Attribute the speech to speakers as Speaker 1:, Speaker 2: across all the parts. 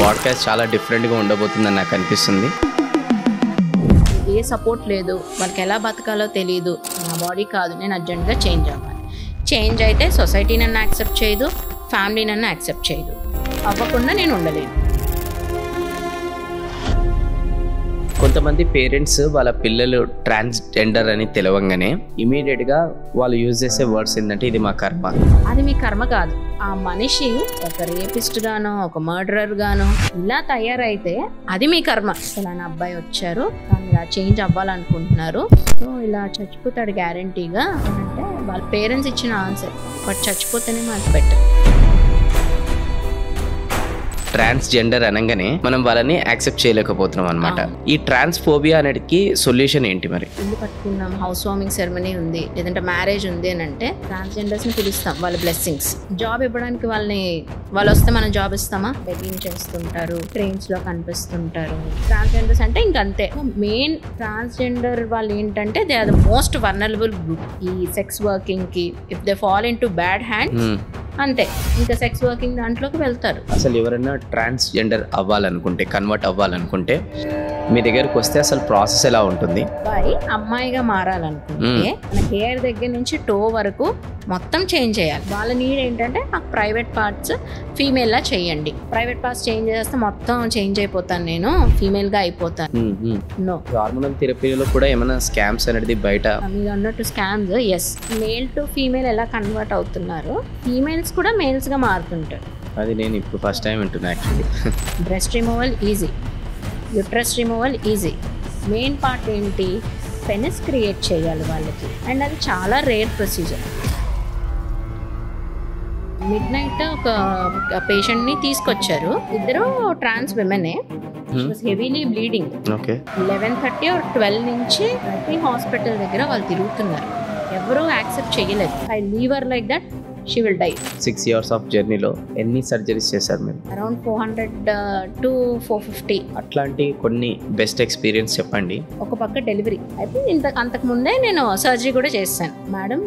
Speaker 1: Podcast చాలా డిఫరెంట్గా ఉండబోతుందని నాకు అనిపిస్తుంది.
Speaker 2: ఏ సపోర్ట్ లేదు, వాళ్ళకి ఎలా బతకాలో తెలియదు. నా బాడీ కాదు, నేను అర్జెంట్గా చేంజ్ అవ్వాలి. చేంజ్ అయితే సొసైటీ నన్ను యాక్సెప్ట్ చేయదు, ఫ్యామిలీ నన్ను యాక్సెప్ట్ చేయదు. అవ్వకుండా నేను ఉండలేను.
Speaker 1: కొంతమంది పేరెంట్స్ వాళ్ళ పిల్లలు ట్రాన్స్జెండర్ అని తెలవంగానే ఇమీడియట్గా వాళ్ళు యూజ్ చేసే వర్డ్స్ ఏంటంటే ఇది మా కర్మ.
Speaker 2: అది మీ కర్మ కాదు. ఆ మనిషి ఒక రేపిస్ట్ గానో ఒక మర్డరర్ గానో ఇలా తయారైతే అది మీ కర్మ. ఫలానా అబ్బాయి వచ్చారు, తను ఇలా చేంజ్ అవ్వాలనుకుంటున్నారు, సో ఇలా చచ్చిపోతాడు గ్యారంటీగా అంటే వాళ్ళ పేరెంట్స్ ఇచ్చిన ఆన్సర్. బట్ చచ్చిపోతేనే మనకు బెటర్.
Speaker 1: ట్రాన్స్జెండర్ అనగానే మనం వాళ్ళని యాక్సెప్ట్ చేయలేకపోతున్నాం అనమాట. ఈ ట్రాన్స్ఫోబియా అనేది సొల్యూషన్ ఏంటి మరి?
Speaker 2: ఇల్లు కట్టుకున్నాం, హౌస్ వార్మింగ్ సెరమనీ ఉంది, లేదంటే మ్యారేజ్ ఉంది అని అంటే ట్రాన్స్జెండర్స్ని పిలుస్తాం, వాళ్ళ బ్లెస్సింగ్స్. జాబ్ ఇవ్వడానికి వాళ్ళు వస్తే మనం జాబ్ ఇస్తామా? బెగ్గింగ్ చేస్తుంటారు, ట్రైన్స్లో కనిపిస్తుంటారు. ట్రాన్స్జెండర్స్ అంటే ఇంకంతే. మెయిన్ ట్రాన్స్జెండర్ వాళ్ళు ఏంటంటే they are the most vulnerable group. ఈ సెక్స్ వర్కింగ్కి if they fall into bad hands అంతే, ఇంకా సెక్స్ వర్కింగ్ దాంట్లోకి వెళ్తారు.
Speaker 1: అసలు ఎవరైనా ట్రాన్స్జెండర్ అవ్వాలనుకుంటే, కన్వర్ట్ అవ్వాలనుకుంటే మీ దగ్గరకు వస్తే అసలు ప్రాసెస్ ఎలా ఉంటుంది?
Speaker 2: అమ్మాయిగా మారాలనుకుంటే మన హెయిర్ దగ్గర నుంచి టో వరకు మొత్తం చేంజ్ చేయాలి. వాళ్ళ నీడ్ ఏంటంటే నాకు ప్రైవేట్ పార్ట్స్ ఫీమేల్ లా చేయండి. ప్రైవేట్ పార్ట్స్ చేంజ్ చేస్తే మొత్తం చేంజ్ అయిపోతాను, నేను ఫీమేల్ గా అయిపోతాను. నో.
Speaker 1: హార్మోనల్ థెరపీలో కూడా ఏమైనా స్కామ్స్ అనేది బయట
Speaker 2: మీరు అన్నట్టు scams. Yes, male to female ఎలా కన్వర్ట్ అవుతున్నారు, ఫీమేల్స్ కూడా మేల్స్ గా మారుతుంటారు.
Speaker 1: అది నేను ఇప్పుడు ఫస్ట్ టైం వింటున్నా actually.
Speaker 2: Breast removal easy, uterus removal easy. Main part ఏంటి, పెనిస్ క్రియేట్ చేయాలి వాళ్ళకి, అండ్ అది చాలా రేర్ ప్రొసీజర్. మిడ్ నైట్ ఒక పేషెంట్ని తీసుకొచ్చారు, ఇద్దరు ట్రాన్స్ విమెనే. Heavily bleeding. 11:30 or 12 నుంచి ప్రతి హాస్పిటల్ దగ్గర వాళ్ళు తిరుగుతున్నారు. ఎవరూ యాక్సెప్ట్ చేయలేదు. I leave her like that, she will die.
Speaker 1: 6 years of జర్నీలో ఎన్ని సర్జరీస్ చేశారు మీరు?
Speaker 2: Around 400 to 450.
Speaker 1: అట్లాంటి కొన్ని బెస్ట్ ఎక్స్పీరియన్స్ చెప్పండి.
Speaker 2: ఒక పక్క డెలివరీ అయితే అంతకు ముందే నేను సర్జరీ కూడా చేశాను. మేడం,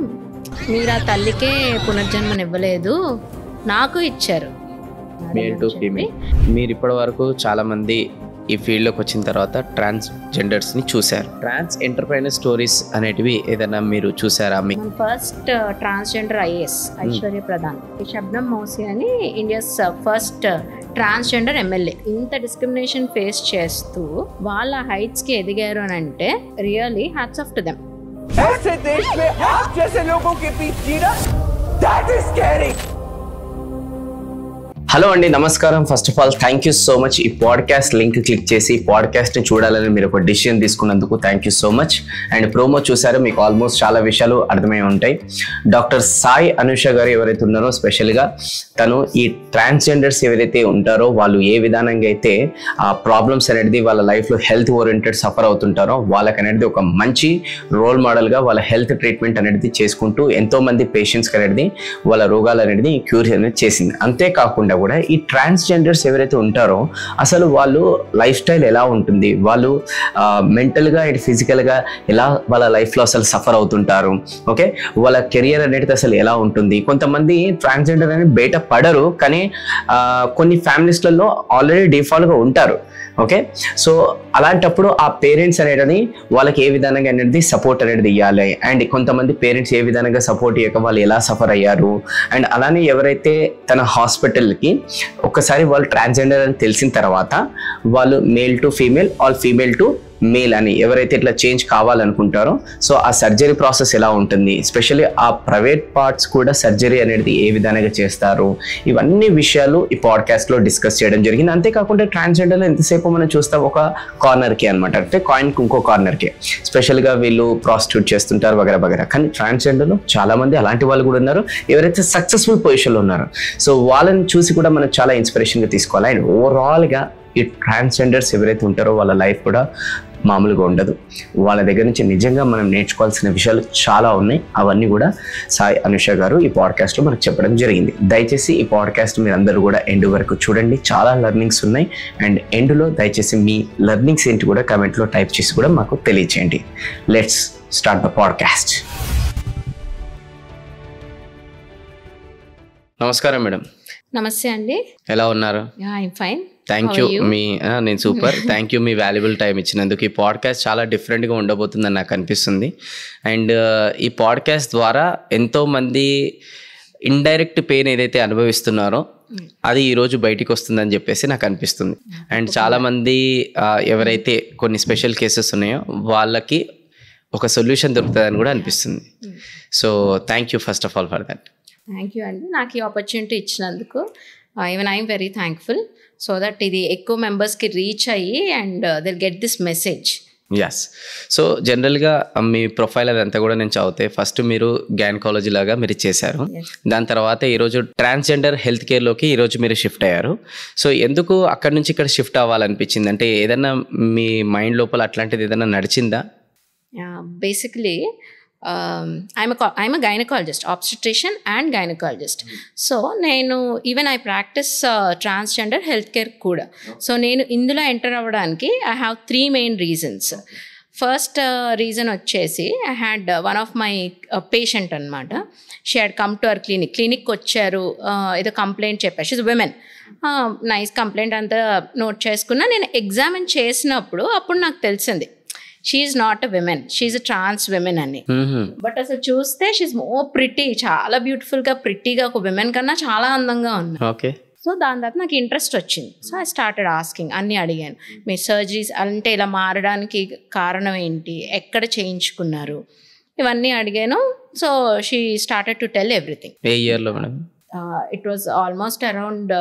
Speaker 2: మీరు ఆ తల్లికే పునర్జన్మనివ్వలేదు, నాకు ఇచ్చారు.
Speaker 1: Male to female. మీరు ఇప్పటి వరకు చాలా మంది ఈ ఫీల్డ్లోకి వచ్చిన తర్వాత ట్రాన్స్జెండర్స్ని చూశారు. ట్రాన్స్ ఎంటర్ప్రైనర్ స్టోరీస్ అనేటివి ఏదైనా మీరు చూసారా? మీకు
Speaker 2: first transgender IAS Aishwarya Pradhan, Shabnam Mausi అని ఇండియాస్ ఫస్ట్ ట్రాన్స్జెండర్ ఎమ్మెల్యే. ఇంత డిస్క్రిమినేషన్ ఫేస్ చేస్తూ వాళ్ళ హైట్స్కి ఎదిగారు అని అంటే really hats off to them.
Speaker 3: ऐसे देश में आप जैसे लोगों के बीच जीना, that is scary.
Speaker 1: హలో అండి, నమస్కారం. First of all thank you so much. ఈ పాడ్కాస్ట్ లింక్ క్లిక్ చేసి పాడ్కాస్ట్ని చూడాలని మీరు ఒక డిసిషన్ తీసుకున్నందుకు thank you so much. And promo చూసారో మీకు ఆల్మోస్ట్ చాలా విషయాలు అర్థమై ఉంటాయి. డాక్టర్ సాయి అనుష గారు ఎవరైతే ఉన్నారో స్పెషల్గా తను ఈ ట్రాన్స్జెండర్స్ ఎవరైతే ఉంటారో వాళ్ళు ఏ విధానంగా అయితే ఆ ప్రాబ్లమ్స్ అనేది వాళ్ళ లైఫ్లో హెల్త్ ఓరియంటెడ్ సఫర్ అవుతుంటారో వాళ్ళకి అనేది ఒక మంచి రోల్ మోడల్గా వాళ్ళ హెల్త్ ట్రీట్మెంట్ అనేది చేసుకుంటూ ఎంతోమంది పేషెంట్స్కి అనేది వాళ్ళ రోగాలు అనేది క్యూర్ అనేది చేసింది. అంతేకాకుండా కూడా ఈ ట్రాన్స్జెండర్స్ ఎవరైతే ఉంటారో అసలు వాళ్ళు లైఫ్ స్టైల్ ఎలా ఉంటుంది, వాళ్ళు మెంటల్గా అండ్ ఫిజికల్గా ఎలా వాళ్ళ లైఫ్లో అసలు సఫర్ అవుతుంటారు, ఓకే, వాళ్ళ కెరియర్ అనేది అసలు ఎలా ఉంటుంది. కొంతమంది ట్రాన్స్జెండర్ అనేది బయట పడరు, కానీ కొన్ని ఫ్యామిలీస్లలో ఆల్రెడీ డిఫాల్ట్గా ఉంటారు, ఓకే. సో అలాంటప్పుడు ఆ పేరెంట్స్ అనేది వాళ్ళకి ఏ విధంగా అనేది సపోర్ట్ అనేది ఇవ్వాలి. అండ్ కొంతమంది పేరెంట్స్ ఏ విధంగా సపోర్ట్ ఇవ్వక వాళ్ళు ఎలా సఫర్ అయ్యారు. అండ్ అలానే ఎవరైతే తన హాస్పిటల్కి ఒక్కసారి వాళ్ళు ట్రాన్స్జెండర్ అని తెలిసిన తర్వాత వాళ్ళు male to female or female to male అని ఎవరైతే ఇట్లా చేంజ్ కావాలనుకుంటారో సో ఆ సర్జరీ ప్రాసెస్ ఎలా ఉంటుంది, ఎస్పెషల్లీ ఆ ప్రైవేట్ పార్ట్స్ కూడా సర్జరీ అనేది ఏ విధంగా చేస్తారు, ఇవన్నీ విషయాలు ఈ పాడ్కాస్ట్లో డిస్కస్ చేయడం జరిగింది. అంతేకాకుండా ట్రాన్స్జెండర్లో ఎంతసేపు మనం చూస్తాం ఒక కార్నర్కి అనమాట, అంటే కాయిన్కి ఇంకో కార్నర్కి. స్పెషల్గా వీళ్ళు ప్రాస్టిట్యూట్ చేస్తుంటారు వగైరా వగైరా. కానీ ట్రాన్స్జెండర్లో చాలామంది అలాంటి వాళ్ళు కూడా ఉన్నారు ఎవరైతే సక్సెస్ఫుల్ పొజిషన్లో ఉన్నారు. సో వాళ్ళని చూసి కూడా మనం చాలా ఇన్స్పిరేషన్గా తీసుకోవాలి. అండ్ ఓవరాల్గా ఈ ట్రాన్స్జెండర్స్ ఎవరైతే ఉంటారో వాళ్ళ లైఫ్ కూడా మామూలుగా ఉండదు. వాళ్ళ దగ్గర నుంచి నిజంగా మనం నేర్చుకోవాల్సిన విషయాలు చాలా ఉన్నాయి. అవన్నీ కూడా సాయి అనుష గారు ఈ పాడ్కాస్ట్లో మనకు చెప్పడం జరిగింది. దయచేసి ఈ పాడ్కాస్ట్ మీరు అందరూ కూడా ఎండ్ వరకు చూడండి, చాలా లెర్నింగ్స్ ఉన్నాయి. అండ్ ఎండ్లో దయచేసి మీ లెర్నింగ్స్ ఏంటి కూడా కామెంట్లో టైప్ చేసి కూడా మాకు తెలియచేయండి. Let's start the podcast. నమస్కారం మేడం.
Speaker 2: నమస్తే అండి.
Speaker 1: ఎలా ఉన్నారు?
Speaker 2: I'm fine.
Speaker 1: థ్యాంక్ యూ నేను super. Thank you me valuable time ఇచ్చినందుకు. ఈ పాడ్కాస్ట్ చాలా డిఫరెంట్గా ఉండబోతుందని నాకు అనిపిస్తుంది. అండ్ ఈ పాడ్కాస్ట్ ద్వారా ఎంతోమంది ఇండైరెక్ట్ పెయిన్ ఏదైతే అనుభవిస్తున్నారో అది ఈరోజు బయటికి వస్తుందని చెప్పేసి నాకు అనిపిస్తుంది. అండ్ చాలామంది ఎవరైతే కొన్ని స్పెషల్ కేసెస్ ఉన్నాయో వాళ్ళకి ఒక సొల్యూషన్ దొరుకుతుందని కూడా అనిపిస్తుంది. So thank you first of all for that.
Speaker 2: Thank you అండి, నాకు ఈ ఆపర్చునిటీ ఇచ్చినందుకు. Even I'm very thankful so that ఇది ఎక్కువ మెంబర్స్కి రీచ్ అయ్యి and they'll get this message.
Speaker 1: Yes. So జనరల్గా మీ ప్రొఫైల్ అదంతా కూడా నేను చదివితే ఫస్ట్ మీరు గైనకాలజీ లాగా మీరు చేశారు. దాని తర్వాత ఈరోజు ట్రాన్స్జెండర్ హెల్త్ కేర్లోకి ఈరోజు మీరు షిఫ్ట్ అయ్యారు. సో ఎందుకు అక్కడి నుంచి ఇక్కడ షిఫ్ట్ అవ్వాలనిపించింది? అంటే ఏదన్నా మీ మైండ్ లోపల అట్లాంటిది ఏదైనా నడిచిందా?
Speaker 2: Basically I'm a gynecologist, obstetrician and gynecologist. So నేను even I practise transgender health care కూడా. సో నేను ఇందులో ఎంటర్ అవ్వడానికి I have 3 main reasons. First reason వచ్చేసి I had one of my patient అనమాట. She had come to our క్లినిక్కి వచ్చారు, ఏదో కంప్లైంట్ చెప్పారు. She's women. నైస్ కంప్లైంట్ అంతా నోట్ చేసుకున్నా. నేను ఎగ్జామిన్ చేసినప్పుడు అప్పుడు నాకు తెలిసింది she's not a women, she's a trans women అని. బట్ అసలు చూస్తే షీఈ్ మోర్ ప్రిటీ, చాలా బ్యూటిఫుల్గా ప్రిటీగా ఒక విమెన్ కన్నా చాలా అందంగా ఉంది. సో దాని తర్వాత నాకు ఇంట్రెస్ట్ వచ్చింది. సో ఐ స్టార్టెడ్ ఆస్కింగ్, అన్నీ అడిగాను. మీరు సర్జరీస్ అంటే ఇలా మారడానికి కారణం ఏంటి, ఎక్కడ చేయించుకున్నారు, ఇవన్నీ అడిగాను. So she started to tell everything.
Speaker 1: ఏ ఇయర్లో madam?
Speaker 2: It was almost around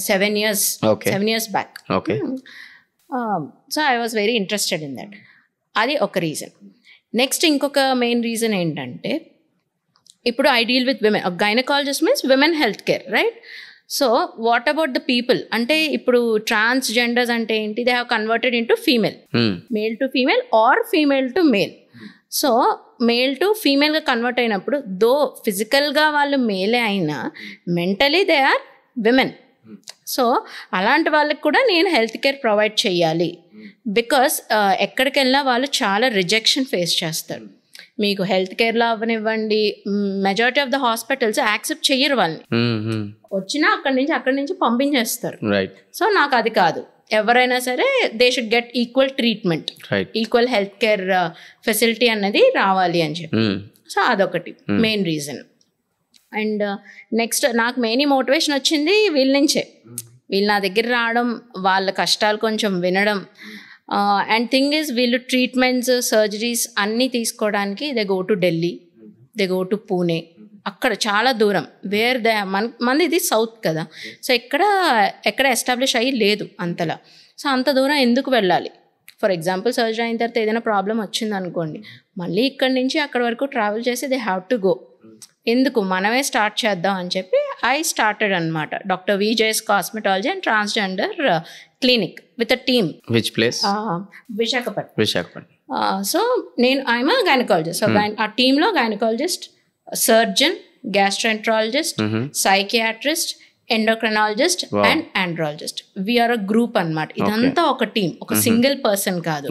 Speaker 2: 7 years back.
Speaker 1: Okay.
Speaker 2: So I was very interested in that. అది ఒక రీజన్. నెక్స్ట్ ఇంకొక మెయిన్ రీజన్ ఏంటంటే, ఇప్పుడు I deal with women. Gynaecologist means women health care, right? So what about the people అంటే, ఇప్పుడు transgenders అంటే ఏంటి? They have converted into female, male to female or female to male. So male to ఫీమేల్గా convert అయినప్పుడు though ఫిజికల్గా వాళ్ళు మేలే అయినా mentally they are women. So అలాంటి వాళ్ళకి కూడా నేను హెల్త్ కేర్ ప్రొవైడ్ చేయాలి. బికాస్ ఎక్కడికి వెళ్ళినా వాళ్ళు చాలా రిజెక్షన్ ఫేస్ చేస్తారు. మీకు హెల్త్ కేర్లో అవ్వనివ్వండి, majority of the hospitals accept చెయ్యరు వాళ్ళని. వచ్చినా అక్కడి నుంచి పంపించేస్తారు. సో నాకు అది కాదు. ఎవరైనా సరే they should get equal treatment, equal health care facility అన్నది రావాలి అని చెప్పి. సో అదొకటి మెయిన్ రీజన్. అండ్ నెక్స్ట్ నాకు మెయిన్ మోటివేషన్ వచ్చింది వీళ్ళ నుంచే. వీళ్ళు నా దగ్గర రావడం, వాళ్ళ కష్టాలు కొంచెం వినడం. అండ్ థింగ్ ఈజ్, వీళ్ళు ట్రీట్మెంట్స్, సర్జరీస్ అన్నీ తీసుకోవడానికి they go to Delhi, they go to Pune. అక్కడ చాలా దూరం, వేర్ దే మనది ఇది సౌత్ కదా. సో ఎక్కడ ఎస్టాబ్లిష్ అయ్యి లేదు అంతలా. సో అంత దూరం ఎందుకు వెళ్ళాలి? ఫర్ ఎగ్జాంపుల్ సర్జరీ అయిన తర్వాత ఏదైనా ప్రాబ్లం వచ్చింది అనుకోండి, మళ్ళీ ఇక్కడి నుంచి అక్కడి వరకు ట్రావెల్ చేసి దే హ్యావ్ టు గో. ఎందుకు, మనమే స్టార్ట్ చేద్దాం అని చెప్పి ఐ స్టార్టెడ్ అనమాట doctor Vijaya's cosmetology and transgender clinic with a team.
Speaker 1: Which place?
Speaker 2: Visakhapatnam. So నేను ఐఎమ్ అ గైనకాలజిస్ట్. సో ఆ టీంలో gynaecologist, surgeon, gastroenterologist, psychiatrist, endocrinologist and andrologist. We're a group అనమాట. ఇదంతా ఒక టీం, ఒక సింగిల్ పర్సన్ కాదు.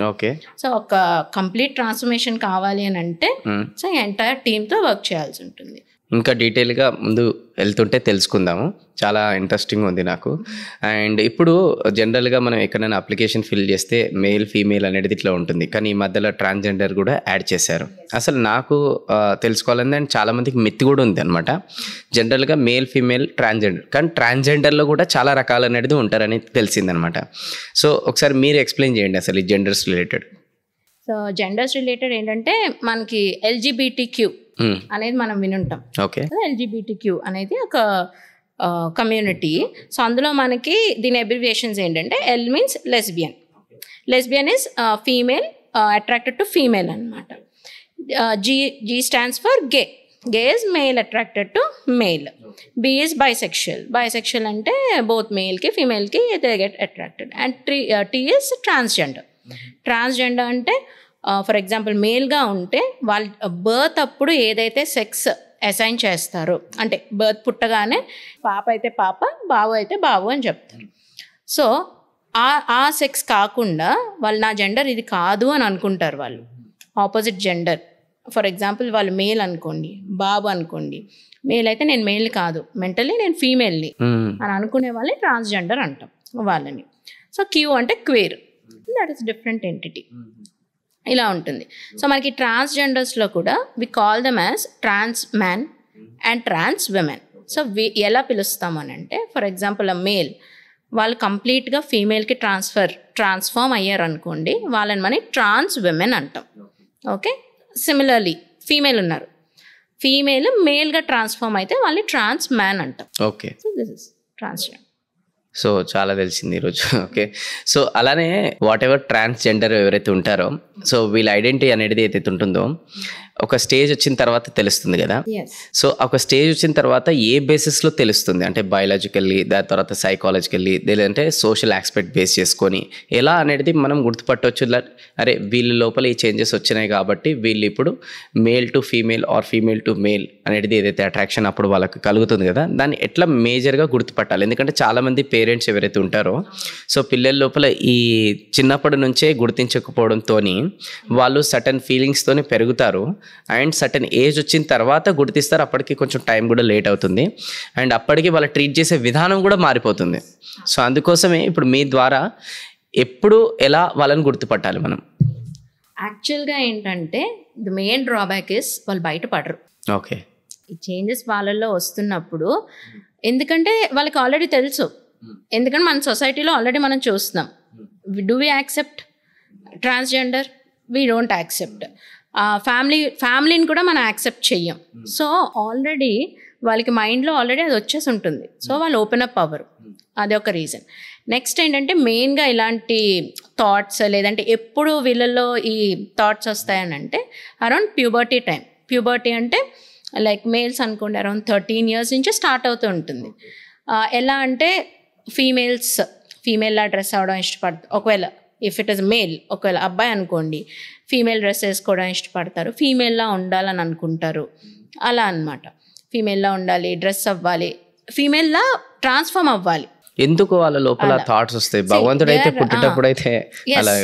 Speaker 2: సో ఒక కంప్లీట్ ట్రాన్స్ఫర్మేషన్ కావాలి అని అంటే సో ఎంటైర్ టీమ్తో వర్క్ చేయాల్సి ఉంటుంది.
Speaker 1: ఇంకా డీటెయిల్గా ముందు వెళ్తుంటే తెలుసుకుందాము. చాలా ఇంట్రెస్టింగ్ ఉంది నాకు. అండ్ ఇప్పుడు జనరల్గా మనం ఎక్కడైనా అప్లికేషన్ ఫిల్ చేస్తే మేల్ ఫీమేల్ అనేది ఇట్లా ఉంటుంది, కానీ ఈ మధ్యలో ట్రాన్స్జెండర్ కూడా యాడ్ చేశారు. అసలు నాకు తెలుసుకోవాలని అండ్ చాలామందికి మిత్ కూడా ఉంది అనమాట. జనరల్గా మేల్ ఫీమేల్ ట్రాన్స్జెండర్, కానీ ట్రాన్స్జెండర్లో కూడా చాలా రకాలు అనేది ఉంటారని తెలిసిందనమాట. సో ఒకసారి మీరు ఎక్స్ప్లెయిన్ చేయండి అసలు ఈ genders related.
Speaker 2: So genders related ఏంటంటే, మనకి LGBTQ అనేది మనం వినుంటాం. LGBTQ అనేది ఒక కమ్యూనిటీ. సో అందులో మనకి దీని అబ్రివియేషన్స్ ఏంటంటే, L means lesbian. Lesbian is female attracted to female అనమాట. G stands for gay. Gay is male attracted to male. B is bisexual. Bisexual అంటే both male కి female కి they get attracted. And T is transgender. Transgender అంటే for example మేల్గా ఉంటే వాళ్ళు birth అప్పుడు ఏదైతే sex assign చేస్తారో, అంటే బర్త్ పుట్టగానే పాప అయితే పాప, బాబు అయితే బాబు అని చెప్తారు. సో ఆ సెక్స్ కాకుండా వాళ్ళు నా జెండర్ ఇది కాదు అని అనుకుంటారు. వాళ్ళు ఆపోజిట్ జెండర్ ఫర్ ఎగ్జాంపుల్ వాళ్ళు మేల్ అనుకోండి, బాబు అనుకోండి, మేల్ అయితే నేను మేల్ కాదు, మెంటలీ నేను ఫీమేల్ని అని అనుకునే వాళ్ళని ట్రాన్స్జెండర్ అంటాం వాళ్ళని. సో క్యూ అంటే queer, that is different entity. ఇలా ఉంటుంది. సో మనకి ట్రాన్స్జెండర్స్లో కూడా we call them as trans man and trans women. So ఎలా పిలుస్తాము అని అంటే, ఫర్ ఎగ్జాంపుల్ మేల్ వాళ్ళు కంప్లీట్గా ఫీమేల్కి ట్రాన్స్ఫార్మ్ అయ్యారు అనుకోండి, వాళ్ళని మనం ట్రాన్స్ విమెన్ అంటాం. ఓకే, సిమిలర్లీ ఫీమేల్ ఉన్నారు, ఫీమేల్ మేల్గా ట్రాన్స్ఫార్మ్ అయితే వాళ్ళని ట్రాన్స్ మ్యాన్ అంటాం.
Speaker 1: Okay,
Speaker 2: so this is transgender.
Speaker 1: So చాలా తెలిసింది ఈరోజు. ఓకే, సో అలానే వాట్ ఎవర్ ట్రాన్స్జెండర్ ఎవరైతే ఉంటారో, సో వీళ్ళ ఐడెంటిటీ అనేది ఏదైతే ఉంటుందో ఒక స్టేజ్ వచ్చిన తర్వాత తెలుస్తుంది కదా. సో ఒక స్టేజ్ వచ్చిన తర్వాత ఏ బేసిస్లో తెలుస్తుంది అంటే బయాలజికల్లీ, దాని తర్వాత సైకాలజికల్లీ, లేదంటే సోషల్ ఆస్పెక్ట్ బేస్ చేసుకొని ఎలా అనేది మనం గుర్తుపట్టవచ్చు. అరే వీళ్ళ లోపల ఈ చేంజెస్ వచ్చినాయి కాబట్టి వీళ్ళు ఇప్పుడు male to female or female to male అనేది ఏదైతే అట్రాక్షన్ అప్పుడు వాళ్ళకి కలుగుతుంది కదా, దాన్ని ఎట్లా మేజర్గా గుర్తుపట్టాలి? ఎందుకంటే చాలామంది పేరెంట్స్ ఎవరైతే ఉంటారో, సో పిల్లల లోపల ఈ చిన్నప్పటి నుంచే గుర్తించకపోవడంతో వాళ్ళు సర్టన్ ఫీలింగ్స్తోనే పెరుగుతారు అండ్ సర్టన్ ఏజ్ వచ్చిన తర్వాత గుర్తిస్తారు. అప్పటికి కొంచెం టైం కూడా లేట్ అవుతుంది అండ్ అప్పటికి వాళ్ళు ట్రీట్ చేసే విధానం కూడా మారిపోతుంది. సో అందుకోసమే ఇప్పుడు మీ ద్వారా ఎప్పుడు ఎలా వాళ్ళని గుర్తుపట్టాలి మనం?
Speaker 2: యాక్చువల్గా ఏంటంటే ది మెయిన్ డ్రాబ్యాక్ ఇస్ వాళ్ళు బయటపడరు.
Speaker 1: ఓకే,
Speaker 2: ఈ చేంజెస్ వాళ్ళల్లో వస్తున్నప్పుడు, ఎందుకంటే వాళ్ళకి ఆల్రెడీ తెలుసు, ఎందుకంటే మన సొసైటీలో ఆల్రెడీ మనం చూస్తున్నాం. Do we accept transgender? We don't accept. ఫ్యామిలీని కూడా మనం యాక్సెప్ట్ చెయ్యం. సో ఆల్రెడీ వాళ్ళకి మైండ్లో ఆల్రెడీ అది వచ్చేసి ఉంటుంది. సో వాళ్ళు ఓపెన్ అప్ అవ్వరు, అది ఒక రీజన్. నెక్స్ట్ ఏంటంటే మెయిన్గా ఇలాంటి థాట్స్, లేదంటే ఎప్పుడు వీళ్ళల్లో ఈ థాట్స్ వస్తాయని అంటే అరౌండ్ ప్యూబర్టీ టైం. ప్యూబర్టీ అంటే లైక్ మేల్స్ అనుకోండి అరౌండ్ 13 years నుంచి స్టార్ట్ అవుతూ ఉంటుంది. ఎలా అంటే ఫీమేల్లా డ్రెస్ అవడం ఇష్టపడతారు. ఒకవేళ ఇఫ్ ఇట్ ఇస్ మేల్, ఒకవేళ అబ్బాయి అనుకోండి ఫీమేల్ డ్రెస్ వేసుకోవడం ఇష్టపడతారు, ఫీమేల్లా ఉండాలని అనుకుంటారు. అలా అనమాట, ఫీమేల్లా ఉండాలి, డ్రెస్ అవ్వాలి, ఫీమేల్లా ట్రాన్స్ఫార్మ్ అవ్వాలి.
Speaker 1: ఎందుకు వాళ్ళ లోపల థాట్స్ వస్తాయి? భగవంతుడు అయితే పుట్టేటప్పుడు అయితే అలా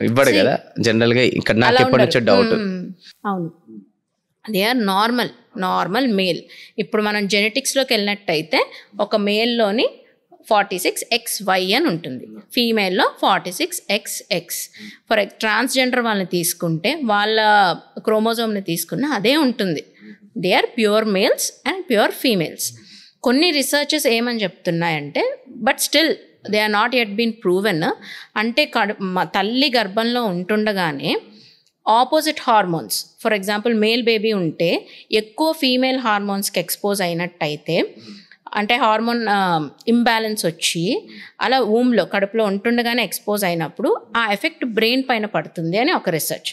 Speaker 1: ఇవ్వడు కదా జనరల్ గా. ఇక్కడ నాకు ఎప్పటి నుంచో డౌట్.
Speaker 2: అవును, దే ఆర్ నార్మల్ మేల్. ఇప్పుడు మనం జెనెటిక్స్లోకి వెళ్ళినట్టయితే ఒక మేల్లోని 46XY అని ఉంటుంది, ఫీమేల్లో 46XX. ఫర్ ట్రాన్స్జెండర్ వాళ్ళని తీసుకుంటే వాళ్ళ క్రోమోజోమ్ని తీసుకున్న అదే ఉంటుంది. They are pure males and pure females. కొన్ని రీసెర్చెస్ ఏమని చెప్తున్నాయంటే, but still they are not yet been proven. అంటే తల్లి గర్భంలో ఉంటుండగానే opposite hormones, for example male baby ఉంటే ఎక్కువ ఫీమేల్ హార్మోన్స్కి ఎక్స్పోజ్ అయినట్టయితే, అంటే హార్మోన్ ఇంబ్యాలెన్స్ వచ్చి అలా ఊమ్లో కడుపులో ఉంటుండగానే ఎక్స్పోజ్ అయినప్పుడు ఆ ఎఫెక్ట్ బ్రెయిన్ పైన పడుతుంది అని ఒక రీసెర్చ్.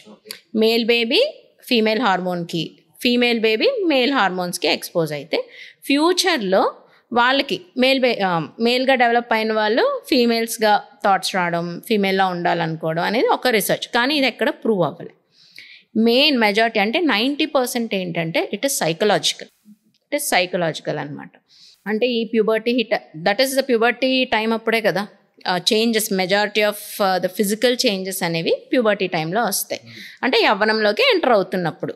Speaker 2: మేల్ బేబీ ఫీమేల్ హార్మోన్కి, ఫీమేల్ బేబీ మేల్ హార్మోన్స్కి ఎక్స్పోజ్ అయితే ఫ్యూచర్లో వాళ్ళకి మేల్గా డెవలప్ అయిన వాళ్ళు ఫీమేల్స్గా థాట్స్ రావడం, ఫీమేల్లా ఉండాలనుకోవడం అనేది ఒక రీసెర్చ్. కానీ ఇది ఎక్కడ ప్రూవ్ అవ్వలేదు. మెయిన్ మెజారిటీ అంటే 90% ఏంటంటే ఇట్ ఈస్ సైకలాజికల్ అనమాట. అంటే ఈ puberty that is the puberty time అప్పుడే కదా changes, majority of the physical changes అనేవి ప్యూబర్టీ టైంలో వస్తాయి, అంటే యవ్వనంలోకి ఎంటర్ అవుతున్నప్పుడు.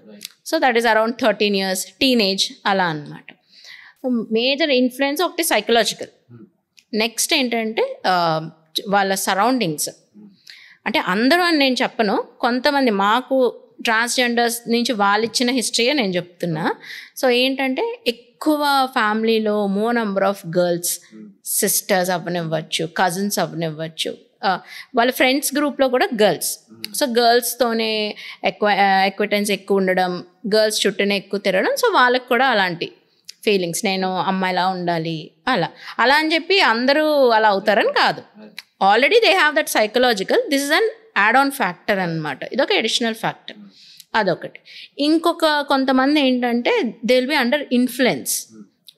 Speaker 2: So that is around 13 years, teenage అలా అనమాట. సో మేజర్ ఇన్ఫ్లుయెన్స్ ఒకటి సైకలాజికల్. నెక్స్ట్ ఏంటంటే వాళ్ళ సరౌండింగ్స్. అంటే అందరూ అని నేను చెప్పను, కొంతమంది మాకు ట్రాన్స్జెండర్స్ నుంచి వాళ్ళు ఇచ్చిన హిస్టరీయే నేను చెప్తున్నా. సో ఏంటంటే ఎక్కువ ఫ్యామిలీలో more number of girls, sisters అవ్వనివ్వచ్చు, కజిన్స్ అవ్వనివ్వచ్చు, వాళ్ళ ఫ్రెండ్స్ గ్రూప్లో కూడా గర్ల్స్. సో గర్ల్స్తోనే ఎక్విటెన్స్ ఎక్కువ ఉండడం, గర్ల్స్ చుట్టూనే ఎక్కువ తిరగడం. సో వాళ్ళకి కూడా అలాంటి ఫీలింగ్స్, నేను అమ్మాయిలా ఉండాలి అలా అని చెప్పి అందరూ అలా అవుతారని కాదు. Already they have that psychological, this is an add on factor అనమాట. ఇదొక అడిషనల్ ఫ్యాక్టర్, అదొకటి. ఇంకొక కొంతమంది ఏంటంటే they will be under influence.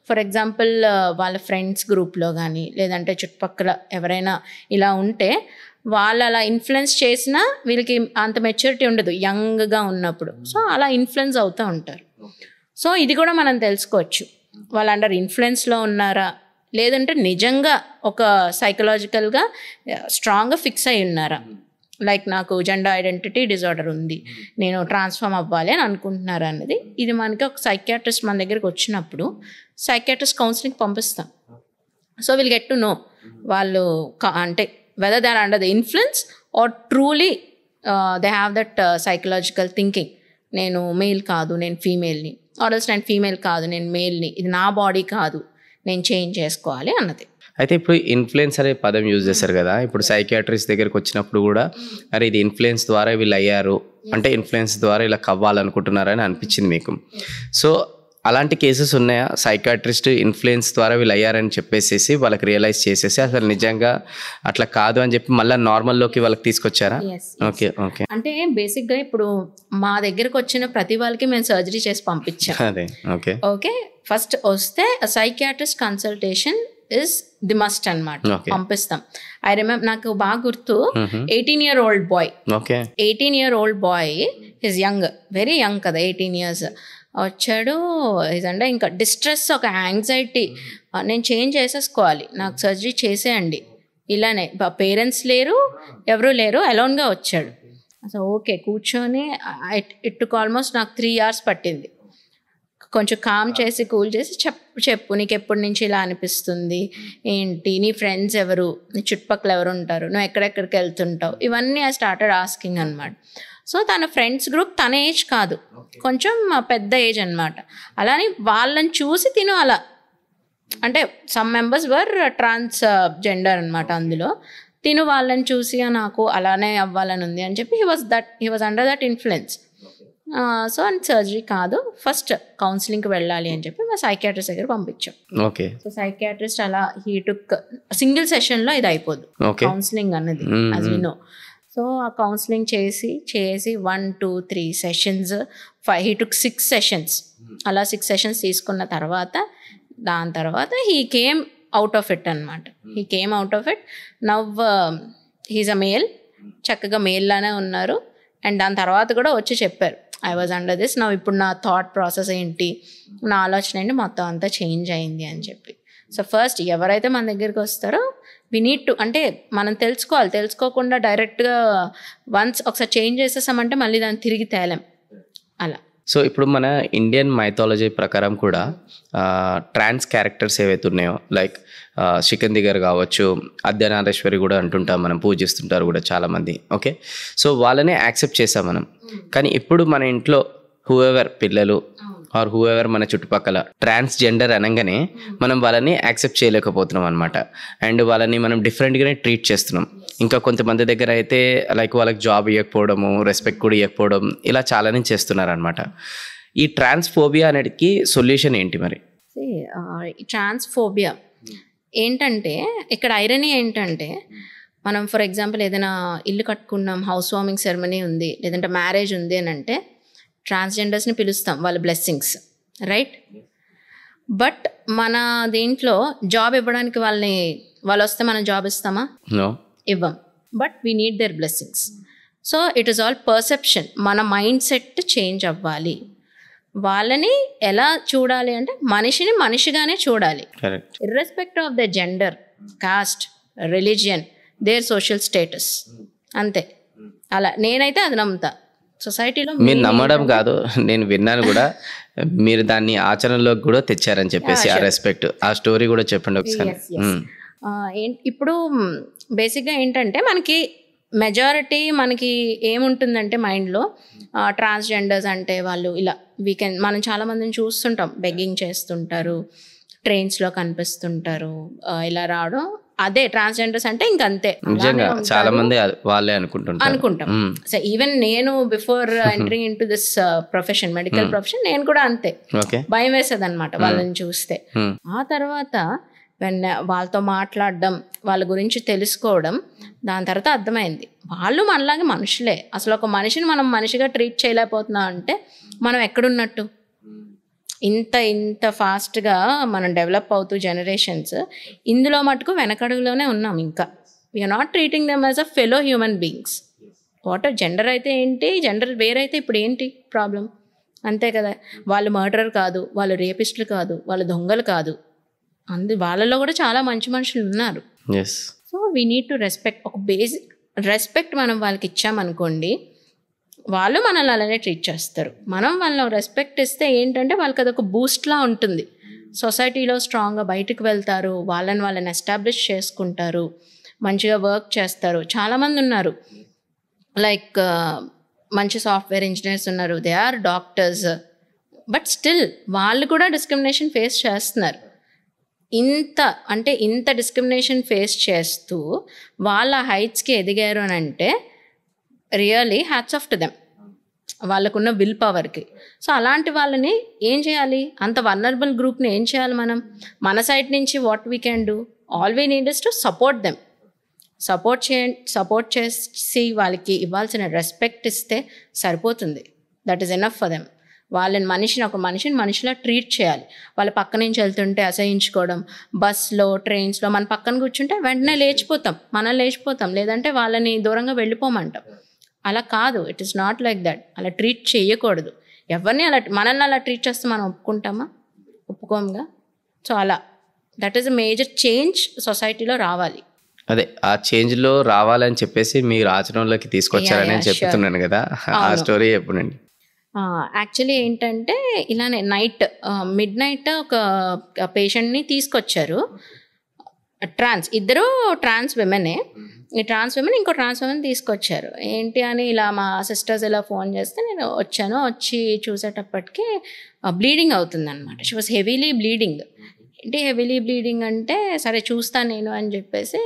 Speaker 2: For example వాళ్ళ ఫ్రెండ్స్ గ్రూప్లో కానీ లేదంటే చుట్టుపక్కల ఎవరైనా ఇలా ఉంటే వాళ్ళు అలా ఇన్ఫ్లుయెన్స్ చేసినా వీళ్ళకి అంత మెచ్యూరిటీ ఉండదు యంగ్గా ఉన్నప్పుడు. సో అలా ఇన్ఫ్లుయెన్స్ అవుతూ ఉంటారు. సో ఇది కూడా మనం తెలుసుకోవచ్చు, వాళ్ళు అండర్ ఇన్ఫ్లుయెన్స్లో ఉన్నారా లేదంటే నిజంగా ఒక సైకలాజికల్గా స్ట్రాంగ్గా ఫిక్స్ అయి ఉన్నారా లైక్ నాకు జెండర్ ఐడెంటిటీ డిజార్డర్ ఉంది, నేను ట్రాన్స్ఫార్మ్ అవ్వాలి అని అనుకుంటున్నారు అన్నది. ఇది మనకి ఒక సైకియాట్రిస్ట్ మన దగ్గరికి వచ్చినప్పుడు సైకియాట్రిస్ట్ కౌన్సిలింగ్ పంపిస్తాం. So will get to know వాళ్ళు అంటే whether they are under the influence or truly they have that psychological thinking, నేను మేల్ కాదు నేను ఫీమేల్ని, ఆర్ఎల్స్ నేను ఫీమేల్ కాదు నేను మేల్ని, ఇది నా బాడీ కాదు నేను చేంజ్ చేసుకోవాలి అన్నది.
Speaker 1: అయితే ఇప్పుడు ఇన్ఫ్లుయెన్స్ అనే పదం యూజ్ చేస్తారు కదా, ఇప్పుడు సైకియాట్రిస్ట్ దగ్గరికి వచ్చినప్పుడు కూడా అరే ఇది ఇన్ఫ్లుయెన్స్ ద్వారా వీళ్ళు అయ్యారు అంటే ఇన్ఫ్లుయెన్స్ ద్వారా ఇలా కవ్వాలనుకుంటున్నారని అనిపించింది మీకు. సో అలాంటి కేసెస్ ఉన్నాయా? సైకాట్రిస్ట్ ఇన్ఫ్లుయెన్స్ ద్వారా వీళ్ళు అయ్యారని చెప్పేసి వాళ్ళకి రియలైజ్ చేసేసి అసలు నిజంగా అట్లా కాదు అని చెప్పి మళ్ళీ నార్మల్లోకి వాళ్ళకి తీసుకొచ్చారా? Okay okay.
Speaker 2: అంటే బేసిక్గా ఇప్పుడు మా దగ్గరకు వచ్చిన ప్రతి వాళ్ళకి మేము సర్జరీ చేసి పంపించాం.
Speaker 1: అదే ఓకే
Speaker 2: ఓకే. ఫస్ట్ వస్తే psychiatrist consultation is the must అనమాట, పంపిస్తాం. ఐ రిమెంబర్, నాకు బాగా గుర్తు, 18-year-old boy, 18-year-old boy is young, very young కదా, 18 years వచ్చాడు. ఇదంటే ఇంకా డిస్ట్రెస్, ఒక యాంగ్జైటీ, నేను చేంజ్ చేసేసుకోవాలి, నాకు సర్జరీ చేసేయండి, ఇలానే పేరెంట్స్ లేరు ఎవరు లేరు, అలోన్గా వచ్చాడు. అసలు ఓకే కూర్చొని ఇట్ టుక్ ఆల్మోస్ట్ నాకు 3 hours పట్టింది. కొంచెం కామ్ చేసి కూల్ చేసి చెప్పు నీకు ఎప్పటి నుంచి ఇలా అనిపిస్తుంది, ఏంటి, నీ ఫ్రెండ్స్ ఎవరు, నీ చుట్టుపక్కల ఎవరు ఉంటారు, నువ్వు ఎక్కడెక్కడికి వెళ్తుంటావు, ఇవన్నీ ఐ స్టార్టెడ్ ఆస్కింగ్ అనమాట. సో తన ఫ్రెండ్స్ గ్రూప్ తన ఏజ్ కాదు, కొంచెం పెద్ద ఏజ్ అనమాట. అలానే వాళ్ళని చూసి తిను అలా, అంటే some members were transgender అనమాట అందులో, తిను వాళ్ళని చూసి నాకు అలానే అవ్వాలని ఉంది అని చెప్పి he was under that influence. So and surgery కాదు, ఫస్ట్ కౌన్సిలింగ్కి వెళ్ళాలి అని చెప్పి మా సైకియాట్రిస్ట్ దగ్గర పంపించాం.
Speaker 1: ఓకే.
Speaker 2: సో సైకియాట్రిస్ట్ అలా హీ టుక్ సింగిల్ సెషన్లో ఇది అయిపోదు కౌన్సిలింగ్ అన్నది, యాజ్ వి నో. సో ఆ కౌన్సిలింగ్ చేసి 1, 2, 3 sessions, 5 he took 6 sessions. అలా 6 sessions తీసుకున్న తర్వాత దాని తర్వాత he came out of it అనమాట. He came out of it. Now he's a male, చక్కగా మేల్ లానే ఉన్నారు. అండ్ దాని తర్వాత కూడా వచ్చి చెప్పారు ఐ వాజ్ అండర్ దిస్, నా ఇప్పుడు నా థాట్ ప్రాసెస్ ఏంటి, నా ఆలోచన ఏంటి, మొత్తం అంతా చేంజ్ అయింది అని చెప్పి. సో ఫస్ట్ ఎవరైతే మన దగ్గరికి వస్తారో వి నీడ్ టు, అంటే మనం తెలుసుకోవాలి, తెలుసుకోకుండా డైరెక్ట్గా వన్స్ ఒకసారి చేంజ్ చేసేసామంటే మళ్ళీ దాన్ని తిరిగి తేలేం అలా.
Speaker 1: సో ఇప్పుడు మన ఇండియన్ మైథాలజీ ప్రకారం కూడా ట్రాన్స్ క్యారెక్టర్స్ ఏవైతే ఉన్నాయో, లైక్ శిఖండి గారు కావచ్చు, అర్ధనారీశ్వరి కూడా అంటుంటాం మనం, పూజిస్తుంటారు కూడా చాలామంది. ఓకే. సో వాళ్ళనే యాక్సెప్ట్ చేసాం మనం. కానీ ఇప్పుడు మన ఇంట్లో హూఎవర్ పిల్లలు ఆర్ హూఎవర్ మన చుట్టుపక్కల ట్రాన్స్జెండర్ అనగానే మనం వాళ్ళని యాక్సెప్ట్ చేయలేకపోతున్నాం అనమాట. అండ్ వాళ్ళని మనం డిఫరెంట్గానే ట్రీట్ చేస్తున్నాం. ఇంకా కొంతమంది దగ్గర అయితే లైక్ వాళ్ళకి జాబ్ ఇవ్వకపోవడము, రెస్పెక్ట్ కూడా ఇవ్వకపోవడం, ఇలా చాలానే చేస్తున్నారు అనమాట. ఈ ట్రాన్స్ఫోబియా అనేది సొల్యూషన్ ఏంటి మరి?
Speaker 2: ట్రాన్స్ఫోబియా ఏంటంటే ఇక్కడ ఐరనీ ఏంటంటే, మనం ఫర్ ఎగ్జాంపుల్ ఏదైనా ఇల్లు కట్టుకున్నాం, హౌస్ వార్మింగ్ సెరమనీ ఉంది, లేదంటే మ్యారేజ్ ఉంది అని అంటే ట్రాన్స్జెండర్స్ని పిలుస్తాం, వాళ్ళ బ్లెస్సింగ్స్, రైట్? బట్ మన దీంట్లో జాబ్ ఇవ్వడానికి వాళ్ళు వస్తే మనం జాబ్ ఇస్తామా? ఇవ్వం. But we need their blessings. So it is all perception. మన మైండ్ సెట్ చేంజ్ అవ్వాలి. వాళ్ళని ఎలా చూడాలి అంటే మనిషిని మనిషిగానే చూడాలి, irrespective of the gender, caste, religion, their social status, అంతే. అలా నేనైతే అది నమ్ముతా. సొసైటీలో
Speaker 1: మీరు నమ్మడం కాదు, నేను విన్నాను కూడా, మీరు దాన్ని ఆచరణలోకి కూడా తెచ్చారని చెప్పేసి ఆ రెస్పెక్ట్, ఆ స్టోరీ కూడా చెప్పండి ఒకసారి.
Speaker 2: ఇప్పుడు బేసిక్గా ఏంటంటే మనకి మెజారిటీ మనకి ఏముంటుందంటే మైండ్లో ట్రాన్స్జెండర్స్ అంటే వాళ్ళు ఇలా మనం చాలామందిని చూస్తుంటాం, బెగ్గింగ్ చేస్తుంటారు, ట్రైన్స్లో కనిపిస్తుంటారు, ఇలా రావడం, అదే ట్రాన్స్జెండర్స్ అంటే ఇంకంతే.
Speaker 1: చాలా మంది వాళ్ళే అనుకుంటాం.
Speaker 2: సో ఈవెన్ నేను before entering in to this profession, medical profession, నేను కూడా అంతే భయం వేసేది అనమాట వాళ్ళని చూస్తే. ఆ తర్వాత వాళ్ళతో మాట్లాడడం, వాళ్ళ గురించి తెలుసుకోవడం, దాని తర్వాత అర్థమైంది వాళ్ళు మనలాగే మనుషులే. అసలు ఒక మనిషిని మనం మనిషిగా ట్రీట్ చేయలేకపోతున్నాం అంటే మనం ఎక్కడున్నట్టు? ఇంత ఫాస్ట్గా మనం డెవలప్ అవుతూ జనరేషన్స్, ఇందులో మటుకు వెనకడుగులోనే ఉన్నాం. ఇంకా we're not treating them as a fellow human beings. Whatever gender అయితే ఏంటి, జెండర్ వేరైతే ఇప్పుడు ఏంటి ప్రాబ్లం? అంతే కదా. వాళ్ళు మర్డరర్ కాదు, వాళ్ళు రేపిస్టులు కాదు, వాళ్ళు దొంగలు కాదు, వాళ్ళలో కూడా చాలా మంచి మనుషులు ఉన్నారు. So we need to respect. ఒక బేసిక్ రెస్పెక్ట్ మనం వాళ్ళకి ఇచ్చామనుకోండి, వాళ్ళు మనల్ని అలానే ట్రీట్ చేస్తారు. మనం వాళ్ళకి రెస్పెక్ట్ ఇస్తే ఏంటంటే వాళ్ళకి అదొక బూస్ట్లా ఉంటుంది. సొసైటీలో స్ట్రాంగ్గా బయటకు వెళ్తారు, వాళ్ళని ఎస్టాబ్లిష్ చేసుకుంటారు, మంచిగా వర్క్ చేస్తారు. చాలామంది ఉన్నారు, లైక్ మంచి సాఫ్ట్వేర్ ఇంజనీర్స్ ఉన్నారు, they are doctors, but still వాళ్ళు కూడా డిస్క్రిమినేషన్ ఫేస్ చేస్తున్నారు. ఇంత డిస్క్రిమినేషన్ ఫేస్ చేస్తూ వాళ్ళ హైట్స్కి ఎదిగారు అని అంటే really hats off to them, వాళ్ళకున్న విల్ పవర్కి. సో అలాంటి వాళ్ళని ఏం చేయాలి, అంత వల్నరబుల్ గ్రూప్ని ఏం చేయాలి మనం? మన సైడ్ నుంచి what we can do, all we need is to support them. Support చేసి వాళ్ళకి ఇవ్వాల్సిన రెస్పెక్ట్ ఇస్తే సరిపోతుంది. That is enough for them. ఒక మనిషిని మనిషిలా ట్రీట్ చేయాలి. వాళ్ళ పక్క నుంచి వెళ్తుంటే అసహించుకోవడం, బస్లో ట్రైన్స్లో మన పక్కన కూర్చుంటే వెంటనే లేచిపోతాం, లేదంటే వాళ్ళని దూరంగా వెళ్ళిపోమంటాం. అలా కాదు, it is not like that. అలా ట్రీట్ చేయకూడదు ఎవరిని. మనల్ని అలా ట్రీట్ చేస్తే మనం ఒప్పుకోముగా. సో అలా that is a major change సొసైటీలో రావాలి.
Speaker 1: అదే ఆ చేంజ్లో రావాలని చెప్పేసి మీరు ఆచరణలోకి తీసుకొచ్చారని చెప్తున్నాను కదా, ఆ స్టోరీ ఎప్పుడండి?
Speaker 2: యాక్చువల్లీ ఏంటంటే ఇలానే మిడ్ నైట్ ఒక పేషెంట్ని తీసుకొచ్చారు. ఇద్దరు ట్రాన్స్ విమెనే. ఈ ట్రాన్స్ విమెన్ ఇంకో ట్రాన్స్ విమెన్ తీసుకొచ్చారు. ఏంటి అని ఇలా మా సిస్టర్స్ ఇలా ఫోన్ చేస్తే నేను వచ్చి చూసేటప్పటికి బ్లీడింగ్ అవుతుందన్నమాట. She was heavily bleeding. ఏంటి హెవీలీ బ్లీడింగ్ అంటే సరే చూస్తాను నేను అని చెప్పేసి